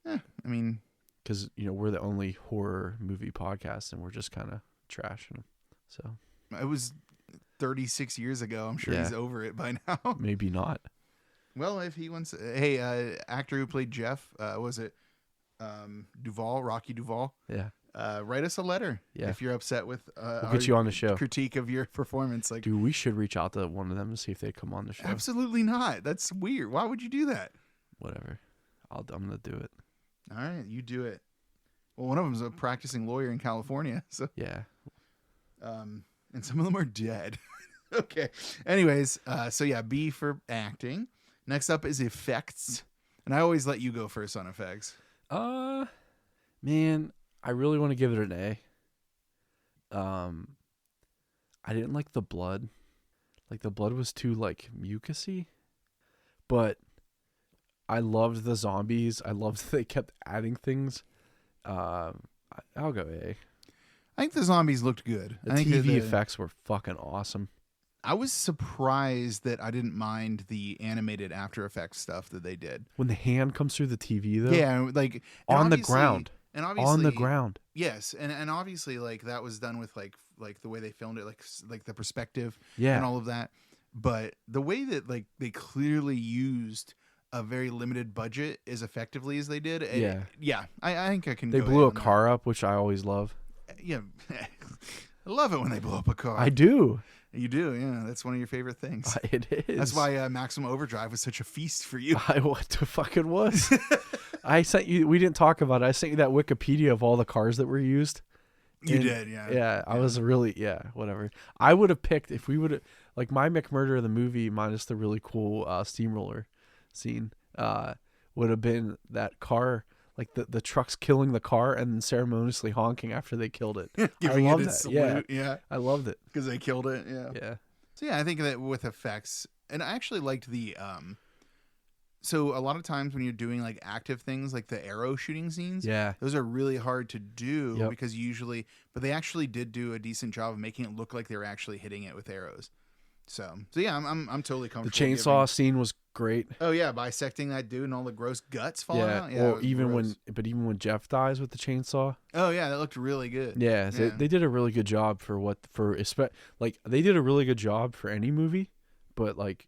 I mean, because we're the only horror movie podcast, and we're just kind of trashing them. So it was 36 years ago. I'm sure he's over it by now. Maybe not. Well, if he wants, hey, actor who played Jeff, was it Duvall, Rocky Duvall? Yeah. Write us a letter if you're upset with we'll get you on the show. Critique of your performance. Like, dude, we should reach out to one of them and see if they come on the show. Absolutely not. That's weird. Why would you do that? Whatever. I'm gonna do it. All right, you do it. Well, one of them's a practicing lawyer in California, so yeah. And some of them are dead. Okay. Anyways, so yeah, B for acting. Next up is effects, and I always let you go first on effects. Man, I really want to give it an A. I didn't like the blood. Like, the blood was too, like, mucusy. But I loved the zombies. I loved that they kept adding things. I'll go A. I think the zombies looked good. The I think TV effects were fucking awesome. I was surprised that I didn't mind the animated After Effects stuff that they did. When the hand comes through the TV, though? Yeah, like... On the ground. And obviously... On the ground. Yes, and obviously, like, that was done with, like the way they filmed it, like the perspective and all of that. But the way that, like, they clearly used a very limited budget as effectively as they did... I think I can They go blew ahead a on car up, which I always love. that. Yeah. I love it when they blow up a car. I do. You do, yeah. That's one of your favorite things. It is. That's why Maximum Overdrive was such a feast for you. What the fuck it was? I sent you. We didn't talk about it. I sent you that Wikipedia of all the cars that were used. You did, yeah. Yeah, I was really whatever. I would have picked if we would have like my McMurder the movie minus the really cool steamroller scene. Would have been that car. Like the trucks killing the car and then ceremoniously honking after they killed it. Giving I it loved a that. salute. Yeah. Yeah. I loved it. Because they killed it. Yeah. Yeah. So yeah, I think that with effects, and I actually liked the so a lot of times when you're doing like active things like the arrow shooting scenes, those are really hard to do because but they actually did do a decent job of making it look like they were actually hitting it with arrows. So yeah, I'm totally comfortable. The chainsaw scene was great. Oh yeah, bisecting that dude and all the gross guts falling out. Yeah, or even when Jeff dies with the chainsaw. Oh yeah, that looked really good. Yeah, they did a really good job they did a really good job for any movie, but like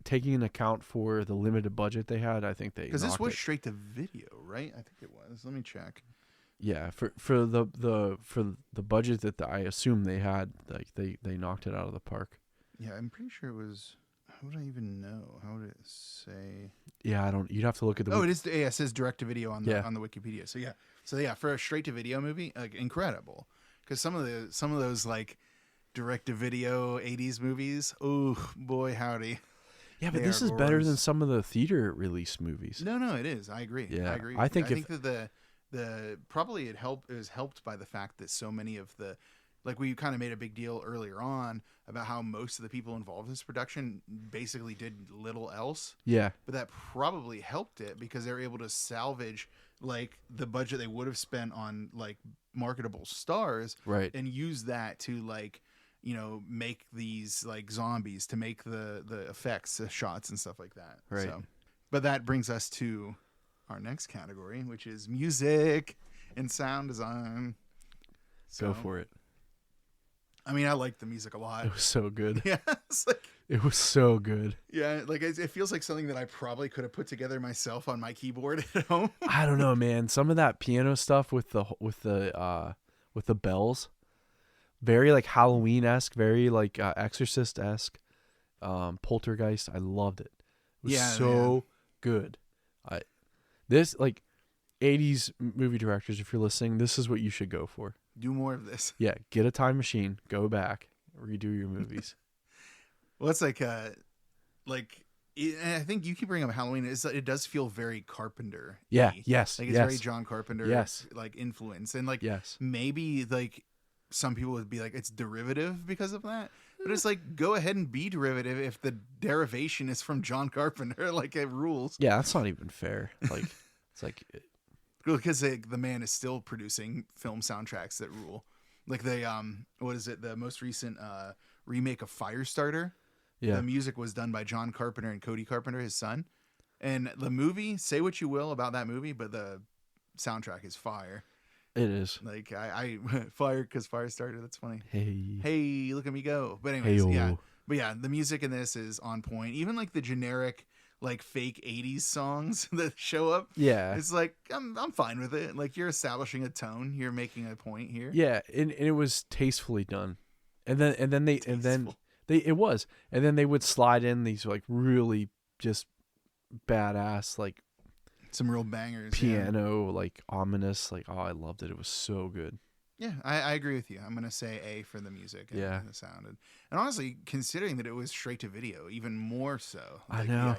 taking into account for the limited budget they had, I think they because this was straight to video, right? I think it was. Let me check. Yeah, for the budget that I assume they had, like they knocked it out of the park. Yeah, I'm pretty sure it was. How would I even know? How would it say? Yeah, I don't. You'd have to look at the. Oh, it is. Yeah, it says direct to video on the Wikipedia. So yeah, for a straight to video movie, like incredible. Because some of those like direct to video '80s movies, oh boy, howdy. Yeah, but this is better than some of the theater release movies. No, it is. I agree. Yeah, I agree. I think that the probably it was helped by the fact that so many of the. Like we kind of made a big deal earlier on about how most of the people involved in this production basically did little else. Yeah. But that probably helped it because they were able to salvage like the budget they would have spent on like marketable stars. Right. And use that to like, make these like zombies, to make the effects, the shots and stuff like that. Right. So, but that brings us to our next category, which is music and sound design. Go for it. I mean, I like the music a lot. It was so good. Yeah, it was so good. Yeah, like it feels like something that I probably could have put together myself on my keyboard at home. I don't know, man. Some of that piano stuff with the bells, very like Halloween-esque, very like Exorcist-esque, Poltergeist. I loved it. It was so good. This like 80s movie directors, if you're listening, this is what you should go for. Do more of this. Yeah, get a time machine, go back, redo your movies. Well, it's like I think you keep bringing up Halloween. It does feel very Carpenter. Yeah. Yes. Like it's very John Carpenter. Yes. Like influence and like yes. Maybe like some people would be like it's derivative because of that. But it's like go ahead and be derivative if the derivation is from John Carpenter. Like it rules. Yeah, that's not even fair. Like it's like. Because the man is still producing film soundtracks that rule. Like they what is it? The most recent remake of Firestarter. Yeah. The music was done by John Carpenter and Cody Carpenter, his son. And the movie, say what you will about that movie, but the soundtrack is fire. It is. Like I fire because fire started. That's funny. Hey, Look at me go. But anyways, Hey-o. yeah. But yeah, the music in this is on point. Even like the generic, like fake '80s songs that show up. Yeah. It's like I'm fine with it. Like you're establishing a tone. You're making a point here. Yeah, and it was tastefully done. And then it was. And then they would slide in these like really just badass like Some real bangers. piano, like ominous, like I loved it. It was so good. Yeah, I agree with you. I'm gonna say A for the music and, Yeah. and the sound, and honestly, considering that it was straight to video, even more so. I Like, know.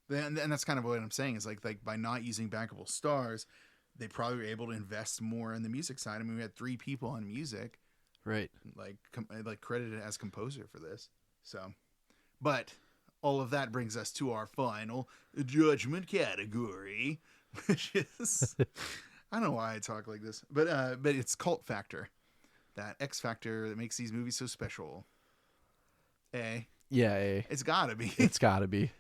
The idea. And that's kind of what I'm saying is like by not using backable stars, they probably were able to invest more in the music side. I mean, we had 3 people on music, Right. like credited as composer for this. So, but all of that brings us to our final judgment category, which is. I don't know why I talk like this, but it's cult factor, that X factor that makes these movies so special. A. Yeah, It's gotta be. it's got to be.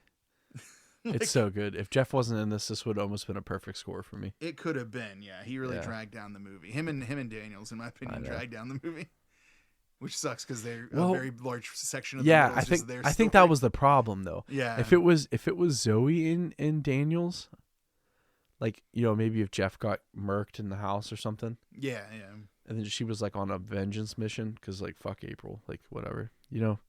Like, It's so good. If Jeff wasn't in this would almost been a perfect score for me. it could have been. Yeah, he really Yeah. dragged down the movie. Him and Daniels, in my opinion, know. dragged down the movie, which sucks because they're Well, a very large section of the Yeah, movie is just their I think story. that was the problem though. Yeah. If it was Zoe in Daniels, like, you know, maybe if Jeff got murked in the house or something, Yeah. and then she was like on a vengeance mission because like fuck April, like whatever, you know.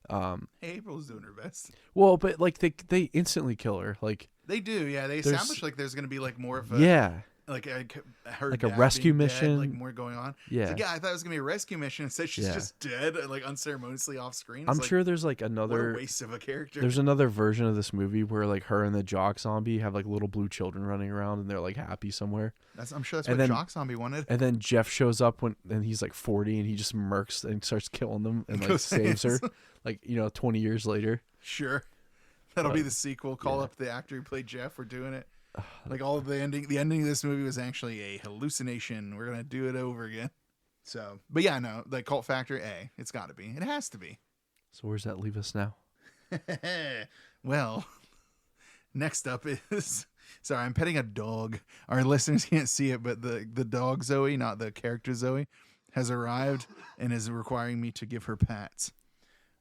Hey, April's doing her best. Well, but like they instantly kill her, like They do. Yeah, they There's- establish like there's gonna be like more of a yeah, like her Like a dad rescue being dead, mission. like more going on. yeah. It's like, yeah, I thought it was gonna be a rescue mission. Instead, she's Yeah. just dead, like unceremoniously off screen. It's I'm like, sure there's like what a another. waste of a character. There's another version of this movie where like her and the jock zombie have like little blue children running around and they're like happy somewhere. I'm sure that's and what then- Jock Zombie wanted. And then Jeff shows up and he's like 40 and he just murks and starts killing them and like Goes- saves her, like, you know, 20 years later. Sure, that'll be But- the sequel. Call yeah. up the actor who played Jeff. We're doing it. Like all of the ending. The ending of this movie was actually a hallucination. We're gonna do it over again. So, but yeah, no, like cult factor A. It's got to be. It has to be. So where's that leave us now? Well, next up is sorry, I'm petting a dog. Our listeners can't see it, but the dog Zoe, not the character Zoe, has arrived and is requiring me to give her pats.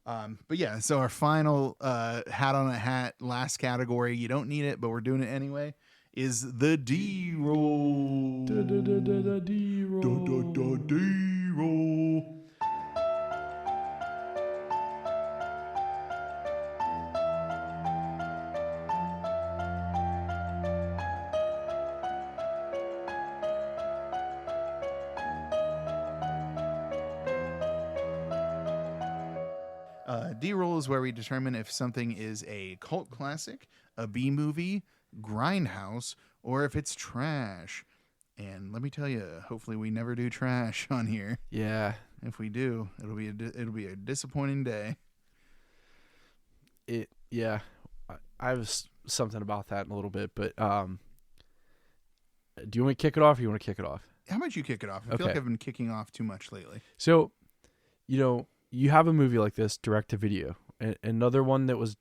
But yeah, so our final hat on a hat, last category, you don't need it, but we're doing it anyway, is the D roll. D roll. D-roll is where we determine if something is a cult classic, a B movie, grindhouse, or if it's trash. And let me tell you, hopefully we never do trash on here. Yeah. If we do, it'll be a disappointing day. Yeah. I have something about that in a little bit, but do you want to kick it off or you want to kick it off? How about you kick it off? I feel Okay. like I've been kicking off too much lately. So, you know, you have a movie like this, direct to video. And another one that was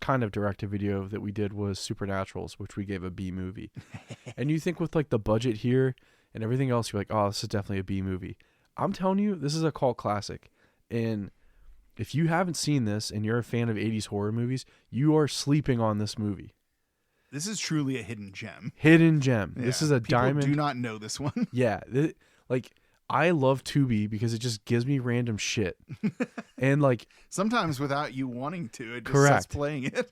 kind of direct to video that we did was Supernaturals, which we gave a B movie. And you think with like the budget here and everything else, you're like, oh, this is definitely a B movie. I'm telling you, this is a cult classic. And if you haven't seen this and you're a fan of 80s horror movies, you are sleeping on this movie. This is truly a hidden gem. Hidden gem. This Yeah, is a people diamond. do not know this one. Yeah. Like, I love Tubi because it just gives me random shit. And like, Sometimes without you wanting to, it just Correct. starts playing it.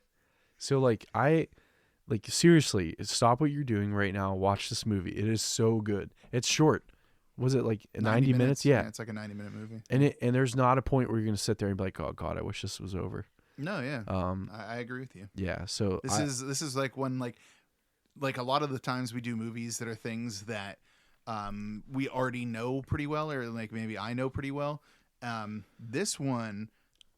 so like seriously, stop what you're doing right now. Watch this movie. It is so good. It's short. Was it like 90 minutes? Yeah. It's like a 90-minute movie. And there's not a point where you're going to sit there and be like, oh God, I wish this was over. No, yeah. Um, I agree with you. yeah. So This is like when like a lot of the times we do movies that are things that we already know pretty well, or like maybe I know pretty well. This one,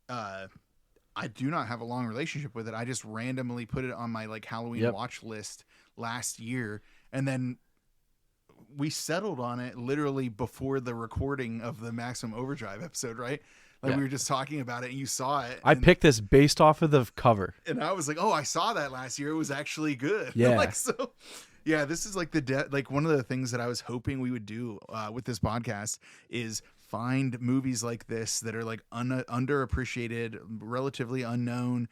I do not have a long relationship with it. I just randomly put it on my like Halloween Yep. watch list last year, and then we settled on it literally before the recording of the Maximum Overdrive episode, right? Like we were just talking about it, and you saw it. I picked this based off of the cover, and I was like, "Oh, I saw that last year. It was actually good." Yeah. Like so. Yeah, this is like like one of the things that I was hoping we would do with this podcast is find movies like this that are like underappreciated, relatively unknown,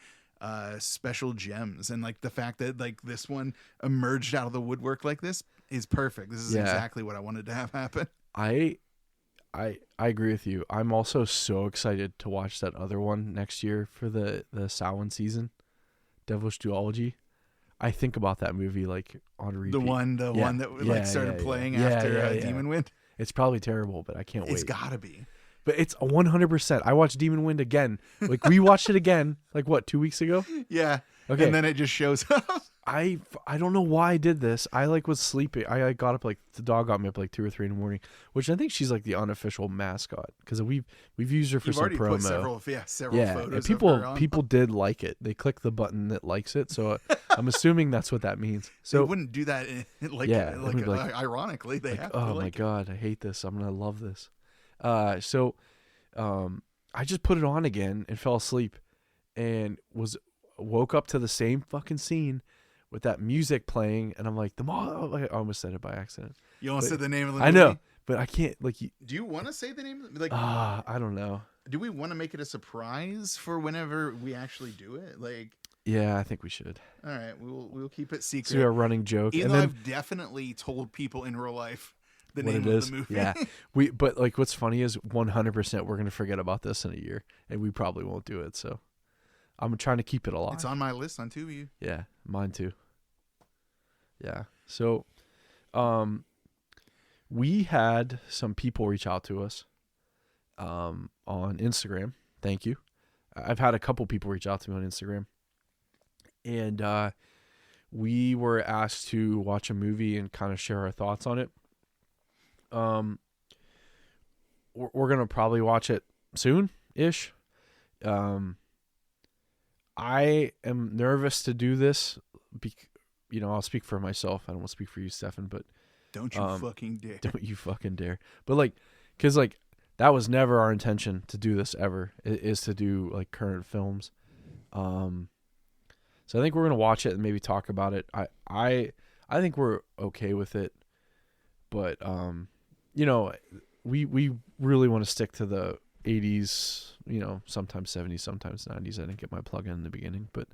special gems. And like the fact that like this one emerged out of the woodwork like this is perfect. This is exactly what I wanted to have happen. I agree with you. I'm also so excited to watch that other one next year for the Samhain season, Devilish Duology. I think about that movie like on repeat. The one that like started playing after Demon Wind. It's probably terrible, but I can't wait. It's gotta be. But it's 100%. I watched Demon Wind again. Like we watched it again. Like what, 2 weeks ago? Yeah. Okay. And then it just shows up. I don't know why I did this. I like was sleeping. I got up like the dog got me up like 2 or 3 in the morning, which I think she's like the unofficial mascot because we've used her for some promo. Put several photos. And people did like it. They click the button that likes it. So I'm assuming that's what that means. So they wouldn't do that ironically. They have. Oh my god, I hate this. I'm gonna love this. So I just put it on again and fell asleep, and woke up to the same fucking scene with that music playing, and I'm like, I almost said it by accident. You almost said the name of the movie? I know, but I can't. Like, do you want to say the name? Like, I don't know. Do we want to make it a surprise for whenever we actually do it? Like, yeah, I think we should. All right, we'll keep it secret. So a running joke. Even though I've definitely told people in real life the name of the movie. Yeah, but like, what's funny is 100% we're gonna forget about this in a year, and we probably won't do it. So I'm trying to keep it alive. It's on my list on Tubi. Yeah, mine too. Yeah. So, we had some people reach out to us, on Instagram. Thank you. I've had a couple people reach out to me on Instagram, and we were asked to watch a movie and kind of share our thoughts on it. We're gonna probably watch it soon-ish. I am nervous to do this. I'll speak for myself. I don't want to speak for you, Stefan, but don't you fucking dare. Don't you fucking dare. But like, cause like that was never our intention to do this ever. It is to do like current films. So I think we're gonna watch it and maybe talk about it. I think we're okay with it, but we really want to stick to the 80s, sometimes 70s, sometimes 90s. I didn't get my plug in the beginning, but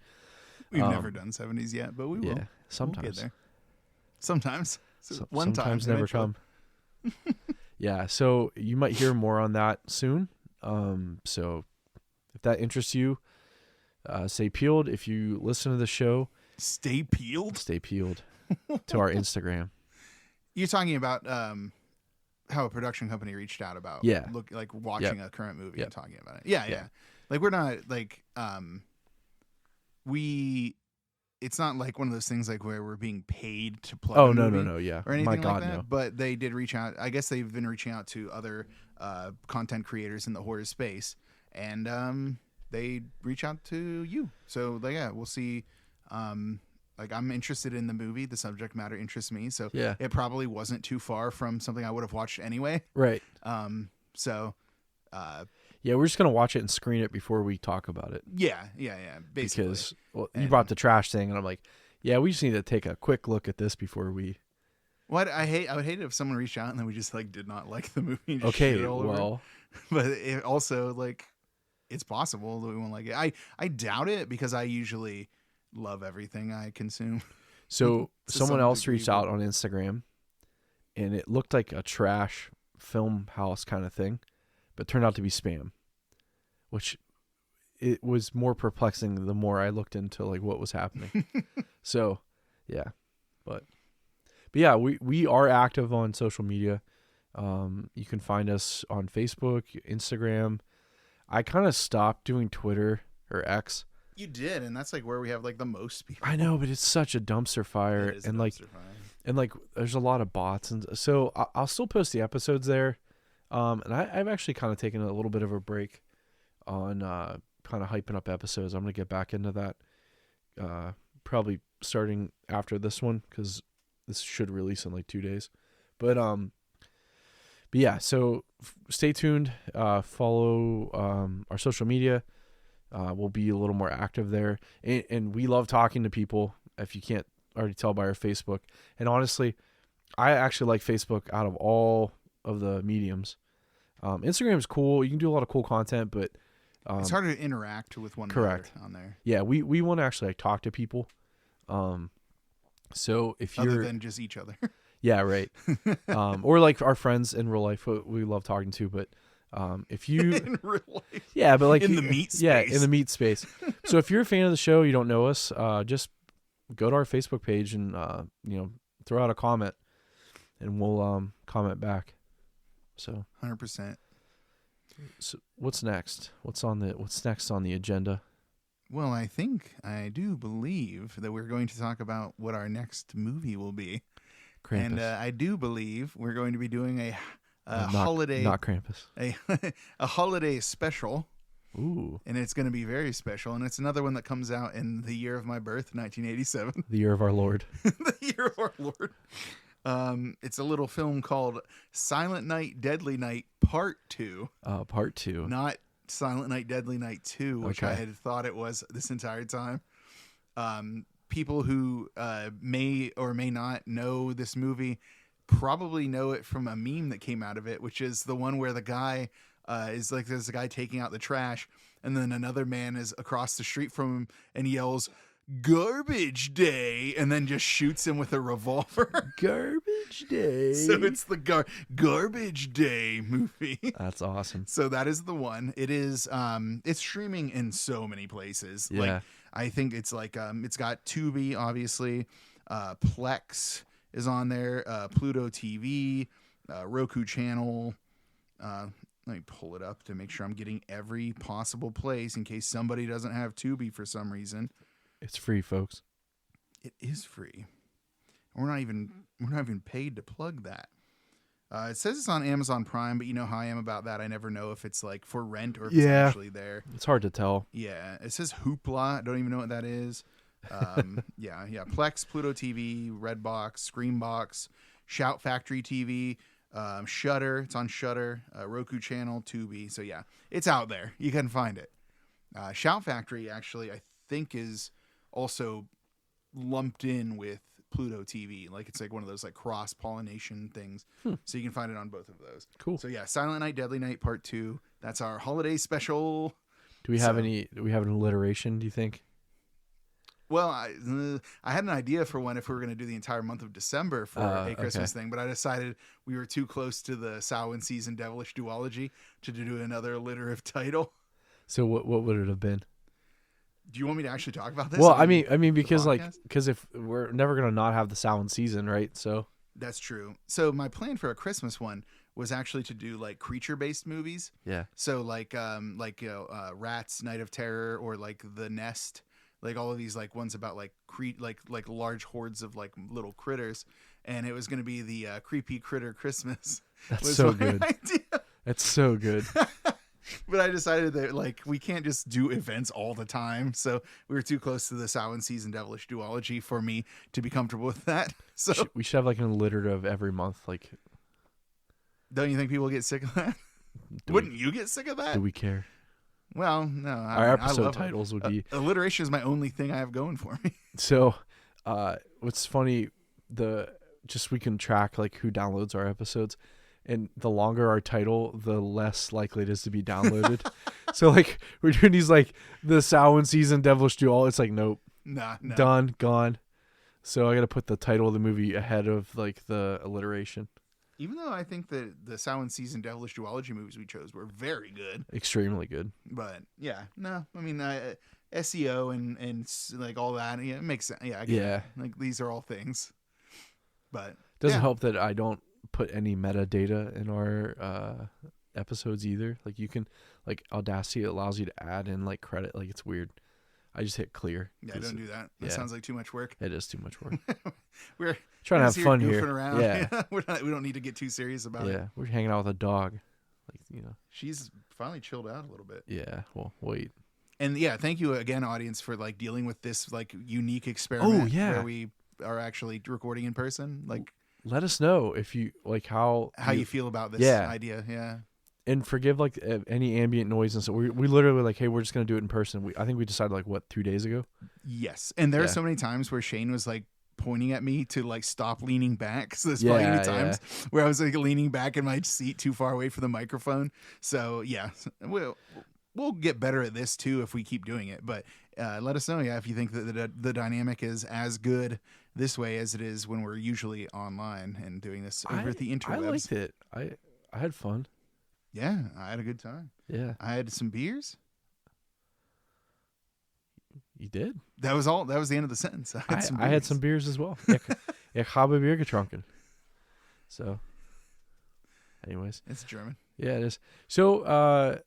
we've never done 70s yet, but we will. Yeah, sometimes. We'll get there. Sometimes. Sometimes never come. Yeah, so you might hear more on that soon. So if that interests you, stay peeled. If you listen to the show, stay peeled to our Instagram. You're talking about how a production company reached out about watching a current movie and talking about it. Yeah. Like we're not like it's not like one of those things like where we're being paid to plug. Oh no, yeah. Or anything My like God, that. no. But they did reach out. I guess they've been reaching out to other content creators in the horror space, and they reach out to you. So we'll see. Like I'm interested in the movie. The subject matter interests me. So it probably wasn't too far from something I would have watched anyway. Right. We're just gonna watch it and screen it before we talk about it. Yeah. Basically, because you brought up the trash thing, and I'm like, we just need to take a quick look at this before we. What I would hate it if someone reached out and then we just like did not like the movie. And just shit it all over. But it also like it's possible that we won't like it. I doubt it because I usually love everything I consume. So someone else reached out on Instagram, and it looked like a trash film house kind of thing, but turned out to be spam, which it was more perplexing the more I looked into like what was happening. So, yeah, but yeah, we are active on social media. You can find us on Facebook, Instagram. I kind of stopped doing Twitter or X. You did, and that's like where we have like the most people. I know, but it's such a dumpster fire, and there's a lot of bots, and so I'll still post the episodes there. And I've actually kind of taken a little bit of a break on kind of hyping up episodes. I'm gonna get back into that, probably starting after this one because this should release in like 2 days. But But yeah, so stay tuned. Follow our social media. We'll be a little more active there. And we love talking to people, if you can't already tell by our Facebook. And honestly, I actually like Facebook out of all of the mediums. Instagram is cool. You can do a lot of cool content, but it's harder to interact with one correct. another on there. Yeah, we want to actually like talk to people. So if you're other than just each other. Yeah, right. Or like our friends in real life, we love talking to. But if you in real life, yeah, but like in the meat space, yeah, in the meat space. So if you're a fan of the show, you don't know us, just go to our Facebook page and throw out a comment, and we'll comment back. So 100%. So what's next? What's next on the agenda? Well, I do believe that we're going to talk about what our next movie will be. Krampus. And I do believe we're going to be doing a holiday, not Krampus, a holiday special. Ooh, and it's going to be very special. And it's another one that comes out in the year of my birth, 1987. The year of our Lord. The year of our Lord. It's a little film called Silent Night, Deadly Night Part 2. Part 2. Not Silent Night, Deadly Night 2, which okay. I had thought it was this entire time. People who may or may not know this movie probably know it from a meme that came out of it, which is the one where the guy is like, there's a guy taking out the trash, and then another man is across the street from him and yells, "Garbage Day," and then just shoots him with a revolver. Garbage Day. So it's the Garbage Day movie. That's awesome. So that is the one. It is it's streaming in so many places. Yeah. Like I think it's like it's got Tubi, obviously. Plex is on there, Pluto TV, Roku channel. Let me pull it up to make sure I'm getting every possible place in case somebody doesn't have Tubi for some reason. It's free, folks. It is free. We're not even paid to plug that. It says it's on Amazon Prime, but you know how I am about that. I never know if it's like for rent or if it's actually there. It's hard to tell. Yeah. It says Hoopla. I don't even know what that is. Yeah. Plex, Pluto TV, Redbox, Screambox, Shout Factory TV, Shudder. It's on Shudder, Roku channel, Tubi. So yeah, it's out there. You can find it. Shout Factory actually, I think, is also lumped in with Pluto TV. Like it's like one of those like cross pollination things. So you can find it on both of those. Cool. So yeah, Silent Night, Deadly Night Part 2. That's our holiday special. Do we have an alliteration, do you think? Well, I had an idea for one if we were going to do the entire month of December for a Christmas thing, but I decided we were too close to the Samhain season devilish duology to do another alliterative title. So what would it have been? Do you want me to actually talk about this? Well, I mean, because if we're never gonna not have the Samhain season, right? So that's true. So my plan for a Christmas one was actually to do like creature-based movies. Yeah. So like Rats, Night of Terror, or like The Nest, like all of these like ones about like like large hordes of like little critters, and it was gonna be the Creepy Critter Christmas. That's so good. Idea. That's so good. But I decided that like we can't just do events all the time, so we were too close to the Samhain season devilish duology for me to be comfortable with that. So we should have like an alliterative every month. Like, don't you think people get sick of that? Wouldn't you get sick of that? Do we care? Well, no. Our episode titles would be alliteration is my only thing I have going for me. So, what's funny, we can track like who downloads our episodes. And the longer our title, the less likely it is to be downloaded. So like we're doing these like the Samhain season devilish duel. It's like nope, nah, done, gone. So I got to put the title of the movie ahead of like the alliteration. Even though I think that the Samhain season devilish duology movies we chose were very good, extremely good. But yeah, no, I mean SEO and like all that. Yeah, it makes sense. Yeah, I get it. Like these are all things. But doesn't help that I don't put any metadata in our episodes either. Like you can, like Audacity allows you to add in like credit. Like it's weird. I just hit clear. Yeah, don't do that. That sounds like too much work. It is too much work. We're trying to have fun here. Around. Yeah, we don't need to get too serious about it. Yeah, we're hanging out with a dog. Like she's finally chilled out a little bit. Yeah. Well, wait. And yeah, thank you again, audience, for like dealing with this like unique experiment. Oh yeah. Where we are actually recording in person. Like. let us know if you like how you feel about this idea. Yeah. And forgive like any ambient noise and so we literally like, hey, we're just gonna do it in person. I think we decided like 2 days ago. Yes, and there are so many times where Shane was like pointing at me to like stop leaning back. So there's probably any times where I was like leaning back in my seat too far away from the microphone. So yeah, we'll get better at this too if we keep doing it. But let us know, if you think that the dynamic is as good this way as it is when we're usually online and doing this over the interwebs. I liked it. I had fun. Yeah, I had a good time. Yeah. I had some beers. You did? That was all. That was the end of the sentence. I had some beers as well. Ich habe Bier getrunken. So, anyways. It's German. Yeah, it is. So,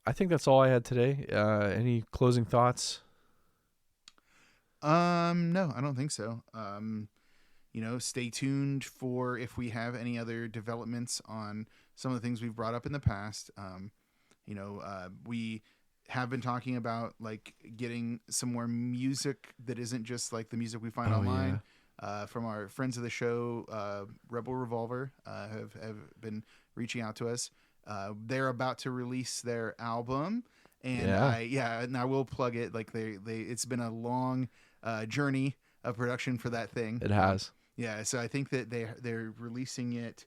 I think that's all I had today. Any closing thoughts? No, I don't think so. Stay tuned for if we have any other developments on some of the things we've brought up in the past. We have been talking about like getting some more music that isn't just like the music we find online. From our friends of the show, Rebel Revolver, have been reaching out to us. They're about to release their album, and and I will plug it. Like it's been a long journey of production for that thing. It has. Yeah, so I think that they're releasing it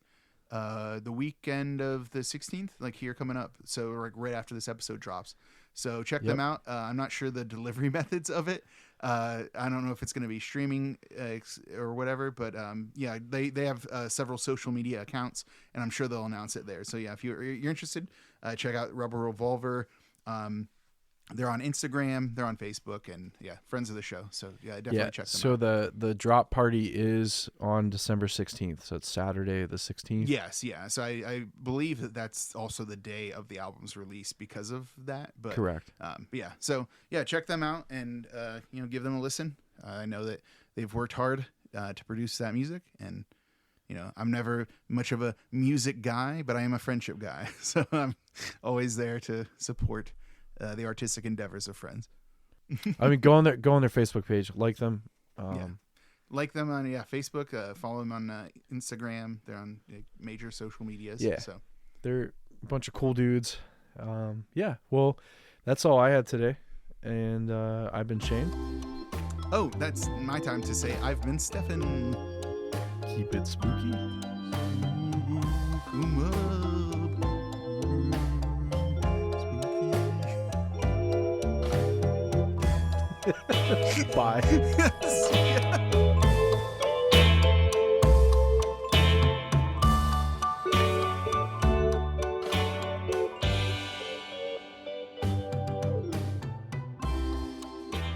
the weekend of the 16th, like here coming up. So like right after this episode drops. So check them out. I'm not sure the delivery methods of it. I don't know if it's going to be streaming or whatever, but they have several social media accounts, and I'm sure they'll announce it there. So yeah, if you're interested, check out Rubber Revolver. They're on Instagram, they're on Facebook, and friends of the show. So definitely check them out. So the drop party is on December 16th. So it's Saturday the 16th. Yes, yeah. So I believe that that's also the day of the album's release because of that. But correct. So check them out and give them a listen. I know that they've worked hard to produce that music, and I'm never much of a music guy, but I am a friendship guy. So I'm always there to support the artistic endeavors of friends. I mean, go on their Facebook page, like them. Like them on Facebook. Follow them on Instagram. They're on major social medias. Yeah, so they're a bunch of cool dudes. Well, that's all I had today, and I've been Shane. Oh, that's my time to say I've been Stefan. Keep it spooky. Bye.